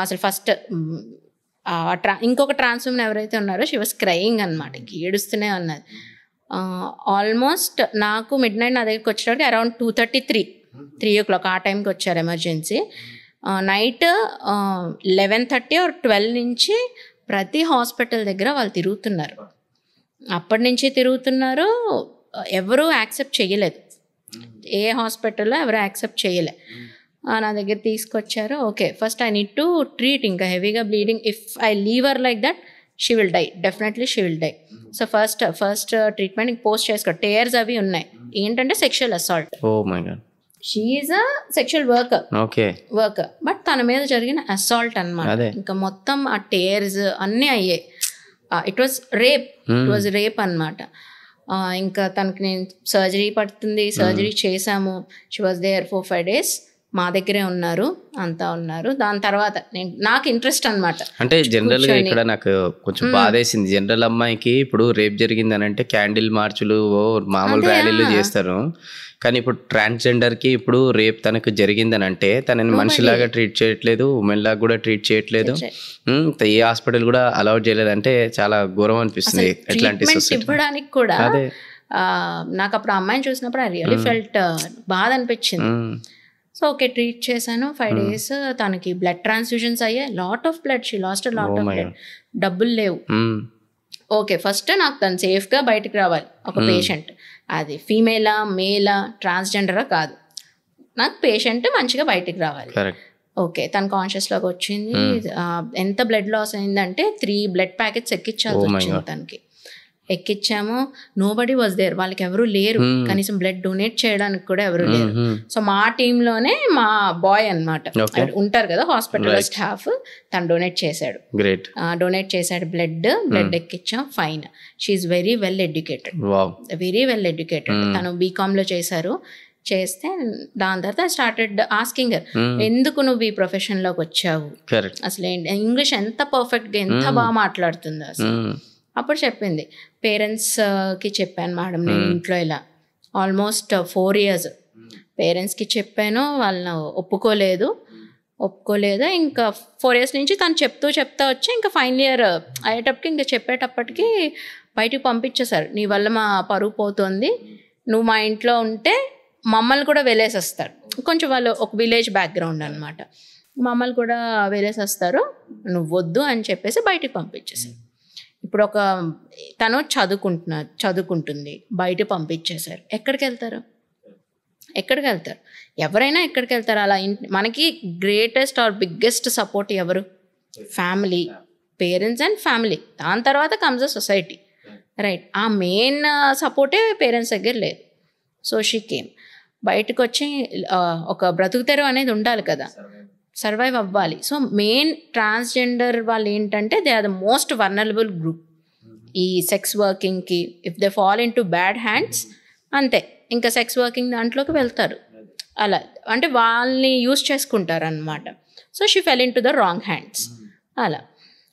Speaker 2: అసలు ఫస్ట్ ఇంకొక ట్రాన్స్ విమెన్ ఎవరైతే ఉన్నారో షీ వాస్ క్రయింగ్ అనమాట, ఏడుస్తూనే ఉన్నది. ఆల్మోస్ట్ నాకు మిడ్ నైట్ నా దగ్గరికి వచ్చేటప్పటికి అరౌండ్ 2:33, 3 o'clock ఆ టైంకి వచ్చారు ఎమర్జెన్సీ. నైట్ 11:30 or 12 నుంచి ప్రతి హాస్పిటల్ దగ్గర వాళ్ళు తిరుగుతున్నారు. అప్పటి నుంచి తిరుగుతున్నారు, ఎవరూ యాక్సెప్ట్ చేయలేదు. ఏ హాస్పిటల్లో ఎవరు యాక్సెప్ట్ చేయలే. నా దగ్గర తీసుకొచ్చారు. Okay, first I need to treat, ఇంకా హెవీగా bleeding, if I leave her like that she will die, definitely she will die. So first treatment post చేసుకో, టేర్స్ అవి ఉన్నాయి. ఏంటంటే sexual assault.
Speaker 1: Oh my god.
Speaker 2: She is a sexual worker, but తన మీద జరిగిన assault అన్నమాట. ఇంకా మొత్తం ఆ టేర్స్ అన్నీ అయ్యాయి. ఇట్ వాజ్ రేప్ అన్నమాట. ఇంకా తనకి నేను సర్జరీ చేశాము. షీ వాజ్ దేర్ 4-5 days మా దగ్గరే ఉన్నారు. దాని తర్వాత నాకు ఇంట్రెస్ట్ అనమాట.
Speaker 1: అంటే జనరల్గా ఇక్కడ నాకు కొంచెం బాధేసింది. జనరల్ అమ్మాయికి ఇప్పుడు రేప్ జరిగింది అని అంటే క్యాండిల్ మార్చులు, మామూలు ర్యాలీలు చేస్తారు. కానీ ఇప్పుడు ట్రాన్స్జెండర్కి ఇప్పుడు రేప్ తనకు జరిగిందని అంటే తనని మనిషిలాగా ట్రీట్ చేయట్లేదు, ఉమెన్ లాగా కూడా ట్రీట్ చేయట్లేదు, ఏ హాస్పిటల్ కూడా అలౌ చేయలేదు. అంటే చాలా ఘోరం అనిపిస్తుంది. ఎట్లాంటి
Speaker 2: ఇవ్వడానికి కూడా నాకు అప్పుడు అమ్మాయిని చూసినప్పుడు ఐ రియల్లీ ఫెల్ట్ బాధ అనిపించింది. సో ఓకే, ట్రీట్ చేశాను 5 days. తనకి బ్లడ్ ట్రాన్స్ఫ్యూజన్స్ అయ్యాయి, lot of blood, she lost lot of blood. డబ్బులు లేవు. ఓకే, ఫస్ట్ నాకు తను సేఫ్గా బయటకు రావాలి. ఒక పేషెంట్, అది ఫీమేలా మేలా ట్రాన్స్జెండరా కాదు, నాకు పేషెంట్ మంచిగా బయటకు రావాలి. ఓకే, తను కాన్షియస్లోకి వచ్చింది. ఎంత బ్లడ్ లాస్ అయిందంటే 3 blood packets ఎక్కించాల్సి వచ్చింది తనకి. ఎక్కిచ్చాము. నోబడీ వాజ్ దేర్, వాళ్ళకి ఎవరు లేరు, కనీసం బ్లడ్ డొనేట్ చేయడానికి కూడా ఎవరు లేరు. సో మా టీంలోనే మా బాయ్ అన్నమాట ఉంటారు కదా హాస్పిటల్ స్టాఫ్, తను డొనేట్ చేశాడు. బ్లడ్ ఎక్కిచ్చాం. Fine, she's very well educated. తను బీకామ్లో చేశారు. చేస్తే దాని తర్వాత స్టార్టెడ్ ఆస్కింగ్ హర్, ఎందుకు నువ్వు ఈ ప్రొఫెషన్లోకి వచ్చావు, అసలు ఇంగ్లీష్ ఎంత పర్ఫెక్ట్గా ఎంత బాగా మాట్లాడుతుందో అసలు. అప్పుడు చెప్పింది, పేరెంట్స్కి చెప్పాను మేడం, నేను ఇంట్లో ఇలా ఆల్మోస్ట్ 4 years పేరెంట్స్కి చెప్పాను, వాళ్ళని ఒప్పుకోలేదు. ఇంకా 4 years నుంచి తను చెప్తా వచ్చి ఇంకా ఫైనల్ ఇయర్ అయ్యేటప్పటికి ఇంకా చెప్పేటప్పటికి బయటికి పంపించేశారు. నీ వల్ల మా పరువు పోతుంది, నువ్వు మా ఇంట్లో ఉంటే మమ్మల్ని కూడా వెలేసేస్తారు. కొంచెం వాళ్ళు ఒక విలేజ్ బ్యాక్గ్రౌండ్ అనమాట, మమ్మల్ని కూడా వెలేసేస్తారు, నువ్వు వద్దు అని చెప్పేసి బయటికి పంపించేశారు. ఇప్పుడు తను చదువుకుంటుంది, బయట పంపించేశారు. ఎక్కడికి వెళ్తారు? ఎవరైనా ఎక్కడికి వెళ్తారు? అలా మనకి గ్రేటెస్ట్ ఆర్ బిగ్గెస్ట్ సపోర్ట్ ఎవరు? Family, parents and family. దాని తర్వాత కమ్స్ అ సొసైటీ, రైట్? ఆ మెయిన్ సపోర్టే పేరెంట్స్ దగ్గర లేదు. So she came. బయటకు వచ్చి ఒక బ్రతుకుతెరు అనేది ఉండాలి కదా. సర్వైవ్ అవ్వాలి. సో మెయిన్ ట్రాన్స్జెండర్ వాళ్ళు ఏంటంటే they are the most vulnerable group ఈ సెక్స్ వర్కింగ్కి. If they fall into bad hands అంతే, ఇంకా సెక్స్ వర్కింగ్ దాంట్లోకి వెళ్తారు. అలా అంటే వాళ్ళని యూజ్ చేసుకుంటారు అనమాట. So she fell in to the wrong hands. అలా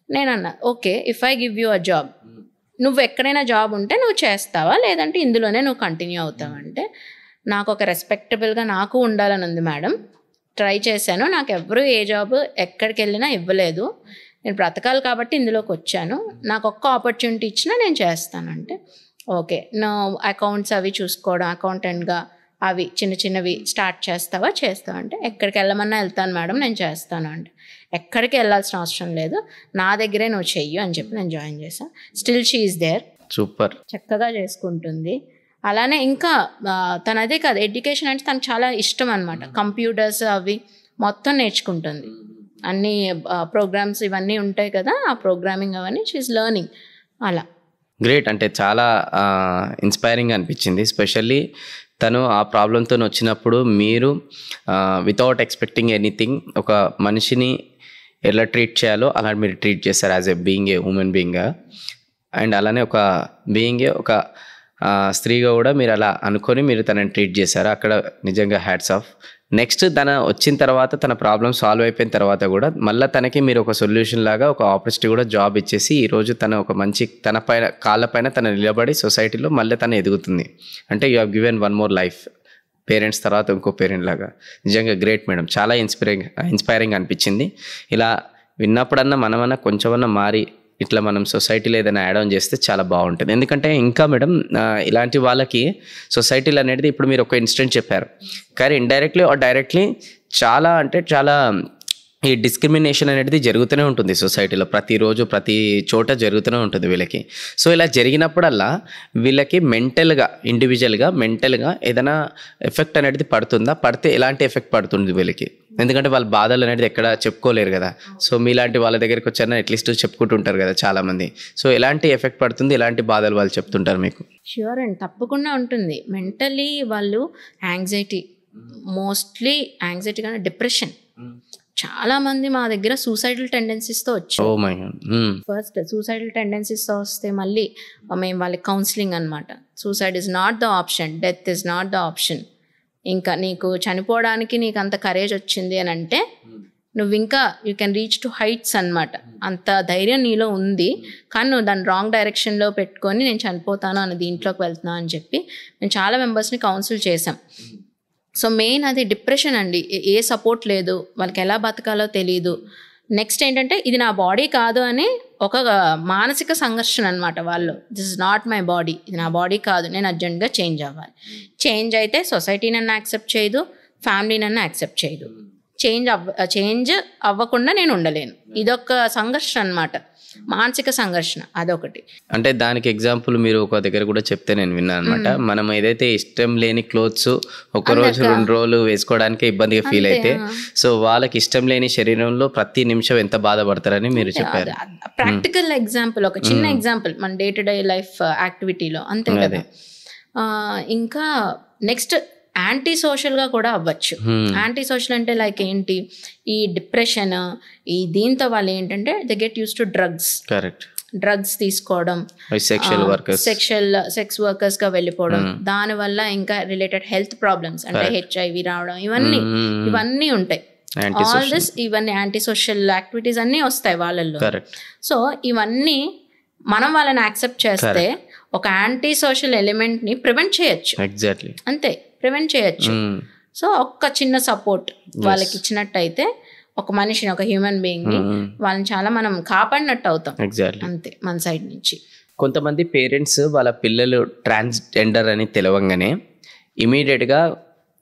Speaker 2: నేనన్నా okay, if I give you a job, నువ్వు ఎక్కడైనా జాబ్ ఉంటే నువ్వు చేస్తావా, లేదంటే ఇందులోనే నువ్వు కంటిన్యూ అవుతావా అంటే, నాకు ఒక రెస్పెక్టబుల్గా నాకు ఉండాలని ఉంది మేడం. ట్రై చేశాను, నాకు ఎవరు ఏ జాబ్ ఎక్కడికి వెళ్ళినా ఇవ్వలేదు. నేను బ్రతకాలి కాబట్టి ఇందులోకి వచ్చాను, నాకు ఒక్క ఆపర్చునిటీ ఇచ్చినా నేను చేస్తానంటే ఓకే, నా అకౌంట్స్ అవి చూసుకోవడం, అకౌంటెంట్గా అవి చిన్న చిన్నవి స్టార్ట్ చేస్తావా అంటే, ఎక్కడికి వెళ్ళమన్నా వెళ్తాను మేడం, నేను చేస్తాను అంటే, ఎక్కడికి వెళ్ళాల్సిన అవసరం లేదు, నా దగ్గరే నువ్వు చెయ్యు అని చెప్పి నేను జాయిన్ చేశాను. Still she is there.
Speaker 1: Super,
Speaker 2: చక్కగా చేసుకుంటుంది. అలానే ఇంకా తనదే కాదు, ఎడ్యుకేషన్ అంటే తనకు చాలా ఇష్టం అనమాట. కంప్యూటర్స్ అవి మొత్తం నేర్చుకుంటుంది. అన్ని ప్రోగ్రామ్స్ ఇవన్నీ ఉంటాయి కదా, ఆ ప్రోగ్రామింగ్ అవన్నీ షీఈస్ లెర్నింగ్. అలా
Speaker 1: గ్రేట్. అంటే చాలా ఇన్స్పైరింగ్ అనిపించింది. ఎస్పెషల్లీ తను ఆ ప్రాబ్లంతో వచ్చినప్పుడు మీరు వితౌట్ ఎక్స్పెక్టింగ్ ఎనీథింగ్ ఒక మనిషిని ఎలా ట్రీట్ చేయాలో అలా మీరు ట్రీట్ చేశారు as a being a human బీయింగ్గా. అండ్ అలానే ఒక బీయింగ్ ఏ ఒక స్త్రీగా కూడా మీరు అలా అనుకొని మీరు తనని ట్రీట్ చేశారు. అక్కడ నిజంగా హ్యాట్స్ ఆఫ్. నెక్స్ట్ తన వచ్చిన తర్వాత తన ప్రాబ్లమ్ సాల్వ్ అయిపోయిన తర్వాత కూడా మళ్ళీ తనకి మీరు ఒక సొల్యూషన్ లాగా ఒక ఆపర్చునిటీ కూడా జాబ్ ఇచ్చేసి ఈరోజు తన ఒక మంచి తన పైన కాళ్ళపైన తను నిలబడి సొసైటీలో మళ్ళీ తను ఎదుగుతుంది. అంటే you have given one more life, parents తర్వాత ఇంకో పేరెంట్ లాగా. నిజంగా గ్రేట్ మేడం, చాలా ఇన్స్పైరింగ్ అనిపించింది. ఇలా విన్నప్పుడన్నా మనమన్నా కొంచెమన్నా మారి ఇట్లా మనం సొసైటీలో ఏదైనా యాడ్ ఆన్ చేస్తే చాలా బాగుంటుంది. ఎందుకంటే ఇంకా మేడం ఇలాంటి వాళ్ళకి సొసైటీలు అనేది ఇప్పుడు మీరు ఒక ఇన్సిడెంట్ చెప్పారు, కానీ ఇండైరెక్ట్లీ ఆర్ డైరెక్ట్లీ చాలా అంటే చాలా ఈ డిస్క్రిమినేషన్ అనేది జరుగుతూనే ఉంటుంది సొసైటీలో. ప్రతిరోజు ప్రతి చోట జరుగుతూనే ఉంటుంది వీళ్ళకి. సో ఇలా జరిగినప్పుడల్లా వీళ్ళకి మెంటల్గా ఇండివిజువల్గా మెంటల్గా ఏదైనా ఎఫెక్ట్ అనేది పడుతుందా, పడితే ఎలాంటి ఎఫెక్ట్ పడుతుంది వీళ్ళకి? ఎందుకంటే వాళ్ళ బాధలు అనేది ఎక్కడ చెప్పుకోలేరు కదా. సో మీలాంటి వాళ్ళ దగ్గరికి వచ్చారన్నా అట్లీస్ట్ చెప్పుకుంటుంటారు కదా చాలామంది. సో ఎలాంటి ఎఫెక్ట్ పడుతుంది, ఎలాంటి బాధలు వాళ్ళు చెప్తుంటారు మీకు?
Speaker 2: ష్యూర్ అండి, తప్పకుండా ఉంటుంది. మెంటలీ వాళ్ళు యాంగ్జైటీ, మోస్ట్లీ యాంగ్జైటీ కానీ డిప్రెషన్. చాలా మంది మా దగ్గర సూసైడల్ టెండెన్సీస్తో వచ్చారు. ఫస్ట్ సూసైడల్ టెండెన్సీస్తో వస్తే మళ్ళీ మేము వాళ్ళకి కౌన్సిలింగ్ అనమాట. Suicide is not the option, death is not the option. ఇంకా నీకు చనిపోవడానికి నీకు అంత కరేజ్ వచ్చింది అని అంటే నువ్వు ఇంకా you can reach to heights అనమాట. అంత ధైర్యం నీలో ఉంది, కానీ నువ్వు దాన్ని రాంగ్ డైరెక్షన్లో పెట్టుకొని నేను చనిపోతాను అని దీంట్లోకి వెళ్తున్నాను అని చెప్పి మేము చాలా మెంబర్స్ని కౌన్సిల్ చేసాం. సో మెయిన్ అది డిప్రెషన్ అండి, ఏ సపోర్ట్ లేదు, వాళ్ళకి ఎలా బతకాలో తెలియదు. నెక్స్ట్ ఏంటంటే ఇది నా బాడీ కాదు అని ఒక మానసిక సంఘర్షణ అనమాట వాళ్ళు. This is not my body, ఇది నా బాడీ కాదు, నేను అర్జెంట్గా చేంజ్ అవ్వాలి. చేంజ్ అయితే సొసైటీ నన్ను యాక్సెప్ట్ చేయదు, ఫ్యామిలీ నన్ను యాక్సెప్ట్ చేయదు. చేంజ్ అవ్వకుండా నేను ఉండలేను. ఇదొక సంఘర్షణ అనమాట, మానసిక సంఘర్షణ, అదొకటి.
Speaker 1: అంటే దానికి ఎగ్జాంపుల్ మీరు ఒక దగ్గర కూడా చెప్తే నేను విన్నాను అనమాట. మనం ఏదైతే ఇష్టం లేని క్లోత్స్ ఒక రోజు 2 రోజులు వేసుకోవడానికి ఇబ్బందిగా ఫీల్ అయితే, సో వాళ్ళకి ఇష్టం లేని శరీరంలో ప్రతి నిమిషం ఎంత బాధపడతారని మీరు చెప్పారు.
Speaker 2: ప్రాక్టికల్ ఎగ్జాంపుల్, ఒక చిన్న ఎగ్జాంపుల్ మన డే టు డే లైఫ్ యాక్టివిటీలో, అంతే కదా. ఇంకా నెక్స్ట్ యాంటీ సోషల్గా కూడా అవ్వచ్చు. యాంటీ సోషల్ అంటే లైక్ ఏంటి, ఈ డిప్రెషన్ ఈ దీంతో వాళ్ళు ఏంటంటే they get use to drugs.
Speaker 1: Correct.
Speaker 2: Drugs తీసుకోవడం, సెక్స్ వర్కర్స్ గా వెళ్ళిపోవడం, దానివల్ల ఇంకా రిలేటెడ్ హెల్త్ ప్రాబ్లమ్స్ అంటే HIV రావడం, ఇవన్నీ ఉంటాయి. ఆల్ దిస్ ఇవన్నీ యాంటీ సోషల్ యాక్టివిటీస్ అన్నీ వస్తాయి వాళ్ళల్లో. సో ఇవన్నీ మనం వాళ్ళని యాక్సెప్ట్ చేస్తే ఒక యాంటీ సోషల్ ఎలిమెంట్ ని ప్రివెంట్ చేయొచ్చు.
Speaker 1: ఎగ్జాక్ట్లీ,
Speaker 2: అంతే, ప్రివెంట్ చేయొచ్చు. సో ఒక్క చిన్న సపోర్ట్ వాళ్ళకి ఇచ్చినట్టయితే ఒక మనిషిని, ఒక హ్యూమన్ బీయింగ్ ని వాళ్ళని చాలా మనం కాపాడినట్టు అవుతాం.
Speaker 1: ఎగ్జాక్ట్లీ,
Speaker 2: అంతే మన సైడ్ నుంచి.
Speaker 1: కొంతమంది పేరెంట్స్ వాళ్ళ పిల్లలు ట్రాన్స్జెండర్ అని తెలవంగానే ఇమీడియట్గా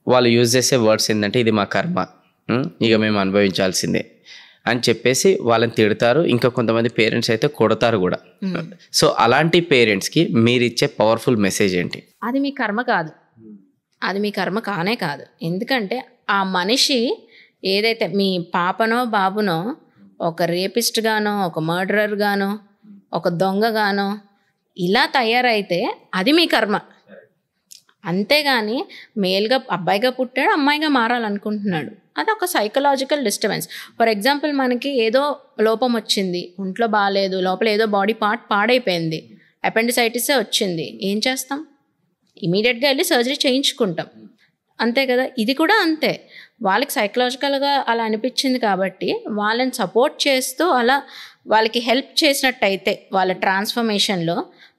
Speaker 1: వాళ్ళు యూజ్ చేసే వర్డ్స్ ఏంటంటే ఇది మా కర్మ, ఇక మేము అనుభవించాల్సిందే అని చెప్పేసి వాళ్ళని తిడతారు. ఇంకా కొంతమంది పేరెంట్స్ అయితే కొడతారు కూడా. సో అలాంటి పేరెంట్స్కి మీరు ఇచ్చే పవర్ఫుల్ మెసేజ్ ఏంటి?
Speaker 2: అది మీ కర్మ కాదు, అది మీ కర్మ కానే కాదు. ఎందుకంటే ఆ మనిషి ఏదైతే మీ పాపనో బాబునో ఒక రేపిస్ట్ గానో, ఒక మర్డరర్ గానో, ఒక దొంగ గానో ఇలా తయారైతే అది మీ కర్మ. అంతేగాని మేల్గా అబ్బాయిగా పుట్టాడు అమ్మాయిగా మారాలనుకుంటున్నాడు. అది ఒక సైకలాజికల్ డిస్టర్బెన్స్. ఫర్ ఎగ్జాంపుల్ మనకి ఏదో లోపం వచ్చింది, ఒంట్లో బాగాలేదు, లోపల ఏదో బాడీ పార్ట్ పాడైపోయింది, అపెండిసైటిసే వచ్చింది, ఏం చేస్తాం? ఇమీడియట్గా వెళ్ళి సర్జరీ చేయించుకుంటాం, అంతే కదా. ఇది కూడా అంతే, వాళ్ళకి సైకలాజికల్గా అలా అనిపించింది కాబట్టి వాళ్ళని సపోర్ట్ చేస్తూ అలా వాళ్ళకి హెల్ప్ చేసినట్టయితే వాళ్ళ ట్రాన్స్ఫర్మేషన్లో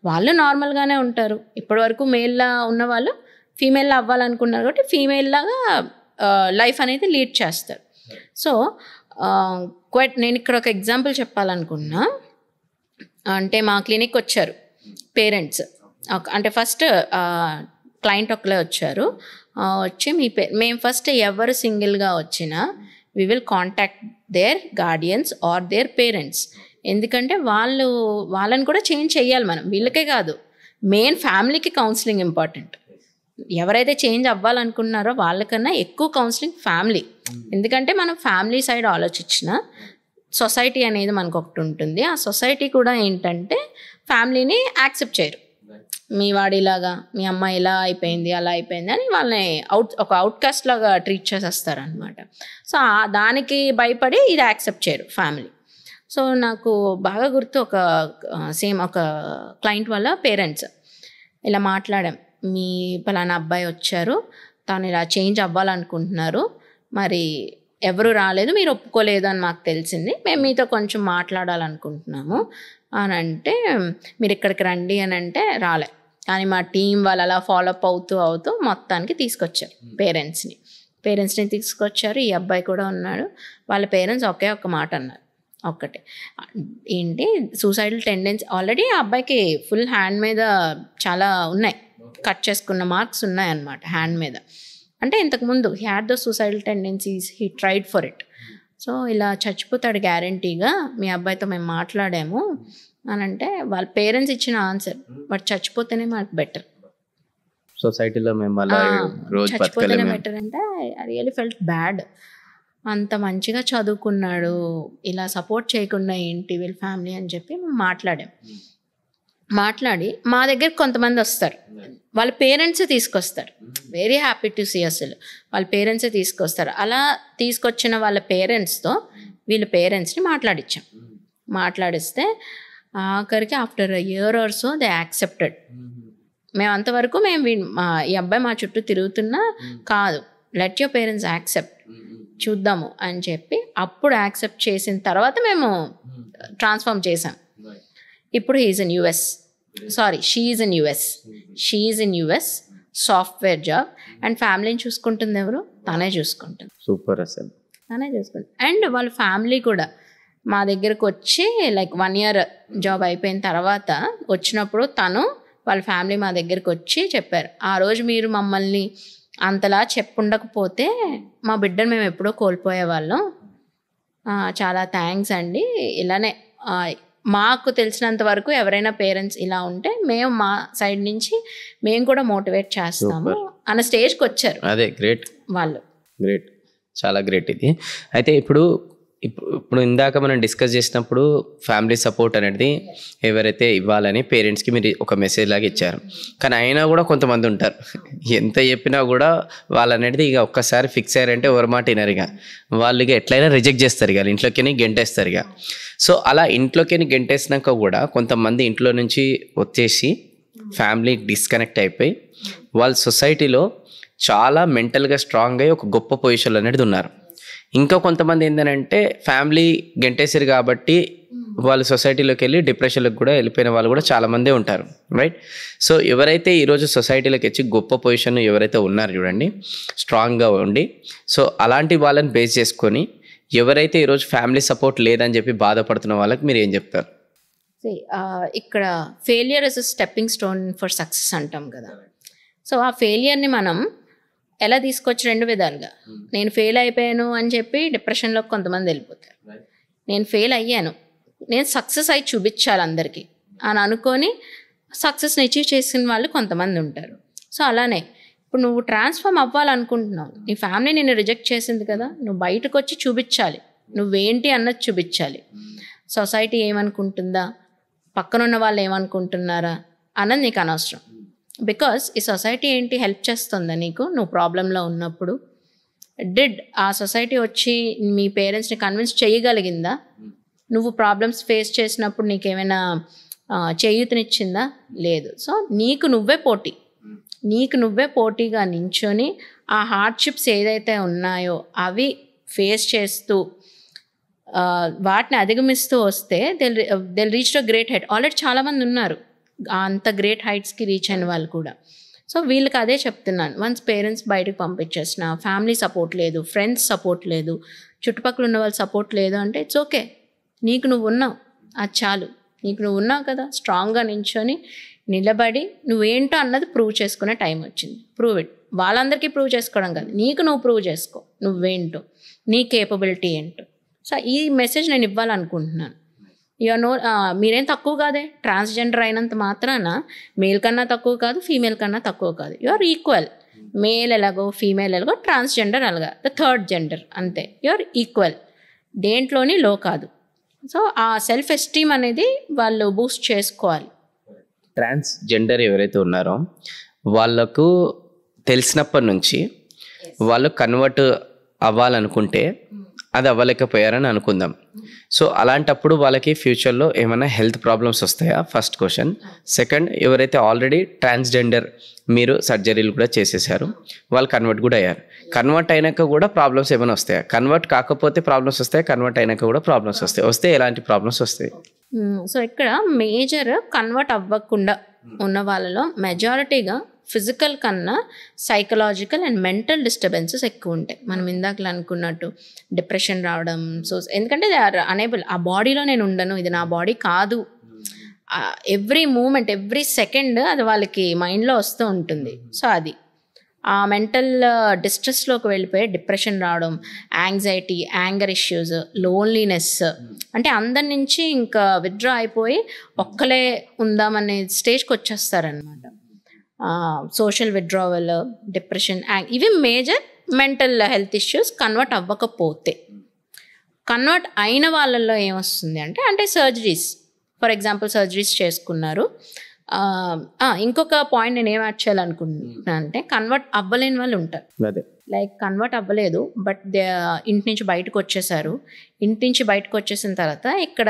Speaker 2: వాళ్ళు నార్మల్గానే ఉంటారు. ఇప్పటివరకు మేల్లా ఉన్న వాళ్ళు ఫీమేల్లా అవ్వాలనుకున్నారు కాబట్టి ఫీమేల్లాగా లైఫ్ అనేది లీడ్ చేస్తారు. సో నేను ఇక్కడ ఒక ఎగ్జాంపుల్ చెప్పాలనుకున్నా. అంటే మా క్లినిక్ వచ్చారు పేరెంట్స్, అంటే ఫస్ట్ క్లయింట్ ఒకలే వచ్చారు. వచ్చి మేము ఫస్ట్ ఎవరు సింగిల్గా వచ్చినా we will contact their guardians or their parents. ఎందుకంటే వాళ్ళని కూడా చేంజ్ చేయాలి మనం, వీళ్ళకే కాదు, మెయిన్ ఫ్యామిలీకి కౌన్సిలింగ్ ఇంపార్టెంట్. ఎవరైతే చేంజ్ అవ్వాలనుకున్నారో వాళ్ళకన్నా ఎక్కువ కౌన్సిలింగ్ ఫ్యామిలీ. ఎందుకంటే మనం ఫ్యామిలీ సైడ్ ఆలోచించిన సొసైటీ అనేది మనకు ఒకటి ఉంటుంది. ఆ సొసైటీ కూడా ఏంటంటే ఫ్యామిలీని యాక్సెప్ట్ చేయరు. మీ వాడిలాగా, మీ అమ్మాయి ఇలా అయిపోయింది అలా అయిపోయింది అని వాళ్ళని ఒక అవుట్కాస్ట్ లాగా ట్రీట్ చేసేస్తారు అనమాట. సో దానికి భయపడి ఇది యాక్సెప్ట్ చేయరు ఫ్యామిలీ. సో నాకు బాగా గుర్తు, ఒక క్లయింట్ వాళ్ళ పేరెంట్స్ ఇలా మాట్లాడాం, మీ పలానా అబ్బాయి వచ్చారు, తను ఇలా చేంజ్ అవ్వాలనుకుంటున్నారు, మరి ఎవరు రాలేదు, మీరు ఒప్పుకోలేదు అని మాకు తెలిసింది, మేము మీతో కొంచెం మాట్లాడాలనుకుంటున్నాము అని అంటే, మీరు ఇక్కడికి రండి అని అంటే రాలే. కానీ మా టీం వాళ్ళు అలా ఫాలోఅప్ అవుతూ మొత్తానికి తీసుకొచ్చారు పేరెంట్స్ని తీసుకొచ్చారు. ఈ అబ్బాయి కూడా ఉన్నాడు. వాళ్ళ పేరెంట్స్ ఒకే ఒక్క మాట అన్నారు, ఒక్కటే ఏంటి, సూసైడల్ టెండెన్సీ. ఆల్రెడీ ఆ అబ్బాయికి ఫుల్ హ్యాండ్ మీద చాలా ఉన్నాయి, కట్ చేసుకున్న మార్క్స్ ఉన్నాయన్నమాట హ్యాండ్ మీద. అంటే ఇంతకుముందు he had the suicidal tendencies, he tried for it. So ఇలా చచ్చిపోతాడు గ్యారంటీగా, మీ అబ్బాయితో మేము మాట్లాడాము అని అంటే వాళ్ళ పేరెంట్స్ ఇచ్చిన ఆన్సర్, బట్ చచ్చిపోతేనే మనకు బెటర్,
Speaker 1: సొసైటీలో మేము
Speaker 2: చచ్చిపోతేనే బెటర్ అంటే ఐ రియలీ ఫెల్ట్ బ్యాడ్. అంత మంచిగా చదువుకున్నాడు, ఇలా సపోర్ట్ చేయకుండా ఏంటి వీళ్ళ ఫ్యామిలీ అని చెప్పి మేము మాట్లాడి మా దగ్గర కొంతమంది వస్తారు, వాళ్ళ పేరెంట్సే తీసుకొస్తారు. వెరీ హ్యాపీ టు సీ, అసలు వాళ్ళ పేరెంట్సే తీసుకొస్తారు. అలా తీసుకొచ్చిన వాళ్ళ పేరెంట్స్తో వీళ్ళ పేరెంట్స్ని మాట్లాడిస్తే ఆఖరికి after a year are so they accepted. మేము అంతవరకు ఈ అబ్బాయి మా చుట్టూ తిరుగుతున్నా కాదు, లెట్ యువర్ పేరెంట్స్ యాక్సెప్ట్, చూద్దాము అని చెప్పి అప్పుడు యాక్సెప్ట్ చేసిన తర్వాత మేము ట్రాన్స్ఫార్మ్ చేసాం. ఇప్పుడు she is in US software job, and ఫ్యామిలీని చూసుకుంటుంది ఎవరు, తనే చూసుకుంటుంది.
Speaker 1: సూపర్, అసలు
Speaker 2: తనే చూసుకుంటుంది. అండ్ వాళ్ళ ఫ్యామిలీ కూడా మా దగ్గరకు వచ్చి లైక్ 1 year జాబ్ అయిపోయిన తర్వాత వచ్చినప్పుడు వాళ్ళ ఫ్యామిలీ మా దగ్గరకు వచ్చి చెప్పారు, ఆ రోజు మీరు మమ్మల్ని అంతలా చెప్పుండకపోతే మా బిడ్డను మేము ఎప్పుడో కోల్పోయేవాళ్ళం, చాలా థ్యాంక్స్ అండి. ఇలానే మాకు తెలిసినంత వరకు ఎవరైనా పేరెంట్స్ ఇలా ఉంటే మేము మా సైడ్ నుంచి మేము కూడా మోటివేట్ చేస్తాము అన్న స్టేజ్కి వచ్చారు.
Speaker 1: అదే గ్రేట్,
Speaker 2: వాళ్ళు
Speaker 1: గ్రేట్, చాలా గ్రేట్ ఇది. అయితే ఇప్పుడు ఇందాక మనం డిస్కస్ చేసినప్పుడు ఫ్యామిలీ సపోర్ట్ అనేది ఎవరైతే ఇవ్వాలని పేరెంట్స్కి మీరు ఒక మెసేజ్ లాగా ఇచ్చారు. కానీ అయినా కూడా కొంతమంది ఉంటారు, ఎంత చెప్పినా కూడా వాళ్ళు అనేది ఇక ఒక్కసారి ఫిక్స్ అయ్యారంటే ఎవరి మాట వినరు, ఇక వాళ్ళు ఇక ఎట్లయినా రిజెక్ట్ చేస్తారు, ఇక ఇంట్లోకి గెంటేస్తారు ఇక. సో అలా ఇంట్లోకి గెంటేసినాక కూడా కొంతమంది ఇంట్లో నుంచి వచ్చేసి ఫ్యామిలీ డిస్కనెక్ట్ అయిపోయి వాళ్ళ సొసైటీలో చాలా మెంటల్గా స్ట్రాంగ్ అయ్యి ఒక గొప్ప పొజిషన్లో అనేది ఉన్నారు. ఇంకా కొంతమంది ఏంటంటే ఫ్యామిలీ గెంటేసారు కాబట్టి వాళ్ళు సొసైటీలోకి వెళ్ళి డిప్రెషన్లోకి కూడా వెళ్ళిపోయిన వాళ్ళు కూడా చాలామందే ఉంటారు, రైట్? సో ఎవరైతే ఈరోజు సొసైటీలోకి వచ్చి గొప్ప పొజిషన్ ఎవరైతే ఉన్నారో చూడండి, స్ట్రాంగ్గా ఉండి, సో అలాంటి వాళ్ళని బేస్ చేసుకొని ఎవరైతే ఈరోజు ఫ్యామిలీ సపోర్ట్ లేదని చెప్పి బాధపడుతున్న వాళ్ళకి మీరు ఏం చెప్తారు?
Speaker 2: ఇక్కడ failure is a stepping stone for success అంటాం కదా. సో ఆ ఫెయిలియర్ని మనం ఎలా తీసుకొచ్చి 2 విధాలుగా, నేను ఫెయిల్ అయిపోయాను అని చెప్పి డిప్రెషన్లోకి కొంతమంది వెళ్ళిపోతారు, నేను ఫెయిల్ అయ్యాను, నేను సక్సెస్ అయి చూపించాలి అందరికీ అని అనుకొని సక్సెస్ని అచీవ్ చేసిన వాళ్ళు కొంతమంది ఉంటారు. సో అలానే ఇప్పుడు నువ్వు ట్రాన్స్ఫార్మ్ అవ్వాలనుకుంటున్నావు, నీ ఫ్యామిలీ నిన్ను రిజెక్ట్ చేసింది కదా, నువ్వు బయటకు వచ్చి చూపించాలి, నువ్వేంటి అన్నది చూపించాలి. సొసైటీ ఏమనుకుంటుందా, పక్కనున్న వాళ్ళు ఏమనుకుంటున్నారా అన్నది నీకు అనవసరం. బికాస్ ఈ సొసైటీ ఏంటి హెల్ప్ చేస్తుందా నీకు నువ్వు ప్రాబ్లంలో ఉన్నప్పుడు? ఆ సొసైటీ వచ్చి మీ పేరెంట్స్ని కన్విన్స్ చేయగలిగిందా? నువ్వు ప్రాబ్లమ్స్ ఫేస్ చేసినప్పుడు నీకేమైనా చేయూతనిచ్చిందా? లేదు. సో నీకు నువ్వే పోటీగా నించొని ఆ హార్డ్షిప్స్ ఏదైతే ఉన్నాయో అవి ఫేస్ చేస్తూ వాటిని అధిగమిస్తూ వస్తే they'll reach to great height. Already చాలామంది ఉన్నారు అంత గ్రేట్ హైట్స్కి రీచ్ అయిన వాళ్ళు కూడా. సో వీళ్ళకి అదే చెప్తున్నాను, వన్స్ పేరెంట్స్ బయటకు పంపించేసిన, ఫ్యామిలీ సపోర్ట్ లేదు, ఫ్రెండ్స్ సపోర్ట్ లేదు, చుట్టుపక్కల ఉన్న వాళ్ళ సపోర్ట్ లేదు అంటే ఇట్స్ ఓకే. నీకు నువ్వు ఉన్నావు, అది చాలు. నీకు నువ్వు ఉన్నావు కదా, స్ట్రాంగ్గా నించొని నిలబడి నువ్వేంటో అన్నది ప్రూవ్ చేసుకునే టైం వచ్చింది. Prove it. వాళ్ళందరికీ ప్రూవ్ చేసుకోవడం కాదు, నీకు నువ్వు ప్రూవ్ చేసుకో నువ్వేంటో, నీ కేపబిలిటీ ఏంటో. సో ఈ మెసేజ్ నేను ఇవ్వాలనుకుంటున్నాను. మీరేం తక్కువ కాదే, ట్రాన్స్జెండర్ అయినంత మాత్రాన మేల్ కన్నా తక్కువ కాదు, ఫీమేల్ కన్నా తక్కువ కాదు. You are equal. మేల్ ఎలాగో, ఫీమేల్ ఎలాగో, ట్రాన్స్జెండర్ అలాగా ద థర్డ్ జెండర్, అంతే. యు ఆర్ ఈక్వల్, దేంట్లోని లో కాదు. సో ఆ సెల్ఫ్ ఎస్టీమ్ అనేది వాళ్ళు బూస్ట్ చేసుకోవాలి.
Speaker 1: ట్రాన్స్జెండర్ ఎవరైతే ఉన్నారో వాళ్ళకు తెలిసినప్పటి నుంచి వాళ్ళు కన్వర్ట్ అవ్వాలనుకుంటే అది అవ్వలేకపోయారని అనుకుందాం. సో అలాంటప్పుడు వాళ్ళకి ఫ్యూచర్లో ఏమైనా హెల్త్ ప్రాబ్లమ్స్ వస్తాయా? First question. సెకండ్, ఎవరైతే ఆల్రెడీ ట్రాన్స్జెండర్ మీరు సర్జరీలు కూడా చేసేసారు, వాళ్ళు కన్వర్ట్ కూడా అయ్యారు, కన్వర్ట్ అయినాక కూడా ప్రాబ్లమ్స్ ఏమైనా వస్తాయా? కన్వర్ట్ కాకపోతే ప్రాబ్లమ్స్ వస్తాయి, కన్వర్ట్ అయినాక కూడా ప్రాబ్లమ్స్ వస్తాయి, వస్తే ఎలాంటి ప్రాబ్లమ్స్ వస్తాయి?
Speaker 2: సో ఇక్కడ మేజర్ కన్వర్ట్ అవ్వకుండా ఉన్న వాళ్ళలో మెజారిటీగా ఫిజికల్ కన్నా సైకలాజికల్ అండ్ మెంటల్ డిస్టర్బెన్సెస్ ఎక్కువ ఉంటాయి. మనం ఇందాకలా అనుకున్నట్టు డిప్రెషన్ రావడం. సో ఎందుకంటే దే ఆర్ అనేబుల్, ఆ బాడీలో నేను ఉండను, ఇది నా బాడీ కాదు, ఎవ్రీ మూమెంట్ ఎవ్రీ సెకండ్ అది వాళ్ళకి మైండ్లో వస్తూ ఉంటుంది. సో అది ఆ మెంటల్ డిస్ట్రెస్లోకి వెళ్ళిపోయి డిప్రెషన్ రావడం, యాంగ్జైటీ, యాంగర్ ఇష్యూస్, లోన్లీనెస్, అంటే అందరి నుంచి ఇంకా విత్డ్రా అయిపోయి ఒక్కలే ఉందామనే స్టేజ్కి వచ్చేస్తారనమాట. సోషల్ విత్డ్రావల్, డిప్రెషన్, ఇవి major mental health issues. Convert అవ్వకపోతే, కన్వర్ట్ అయిన వాళ్ళల్లో ఏమొస్తుంది అంటే సర్జరీస్, ఫర్ ఎగ్జాంపుల్ సర్జరీస్ చేసుకున్నారు. ఇంకొక పాయింట్ నేను ఏం యాడ్ చేయాలనుకుంటున్నాను అంటే, కన్వర్ట్ అవ్వలేని వాళ్ళు ఉంటారు. లైక్ కన్వర్ట్ అవ్వలేదు బట్ ఇంటి నుంచి బయటకు వచ్చేసారు. ఇంటి నుంచి బయటకు వచ్చేసిన తర్వాత ఇక్కడ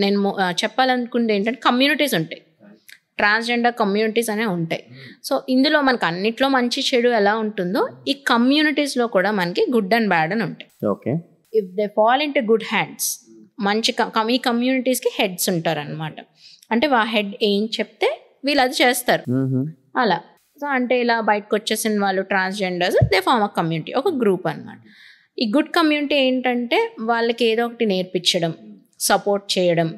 Speaker 2: నేను చెప్పాలనుకుంటే ఏంటంటే కమ్యూనిటీస్ ఉంటాయి, ట్రాన్స్జెండర్ కమ్యూనిటీస్ అనేవి ఉంటాయి. సో ఇందులో మనకు అన్నిట్లో మంచి చెడు ఎలా ఉంటుందో ఈ కమ్యూనిటీస్లో కూడా మనకి గుడ్ అండ్ బ్యాడ్ అని ఉంటాయి.
Speaker 1: Okay,
Speaker 2: if they fall in to good hands, మంచి ఈ కమ్యూనిటీస్కి హెడ్స్ ఉంటారు అనమాట. అంటే ఆ హెడ్ ఏం చెప్తే వీళ్ళు అది చేస్తారు అలా. సో అంటే ఇలా బయటకు వచ్చేసిన వాళ్ళు transgenders, they form a community, ఒక గ్రూప్ అనమాట. ఈ గుడ్ కమ్యూనిటీ ఏంటంటే వాళ్ళకి ఏదో ఒకటి నేర్పించడం, సపోర్ట్ చేయడం,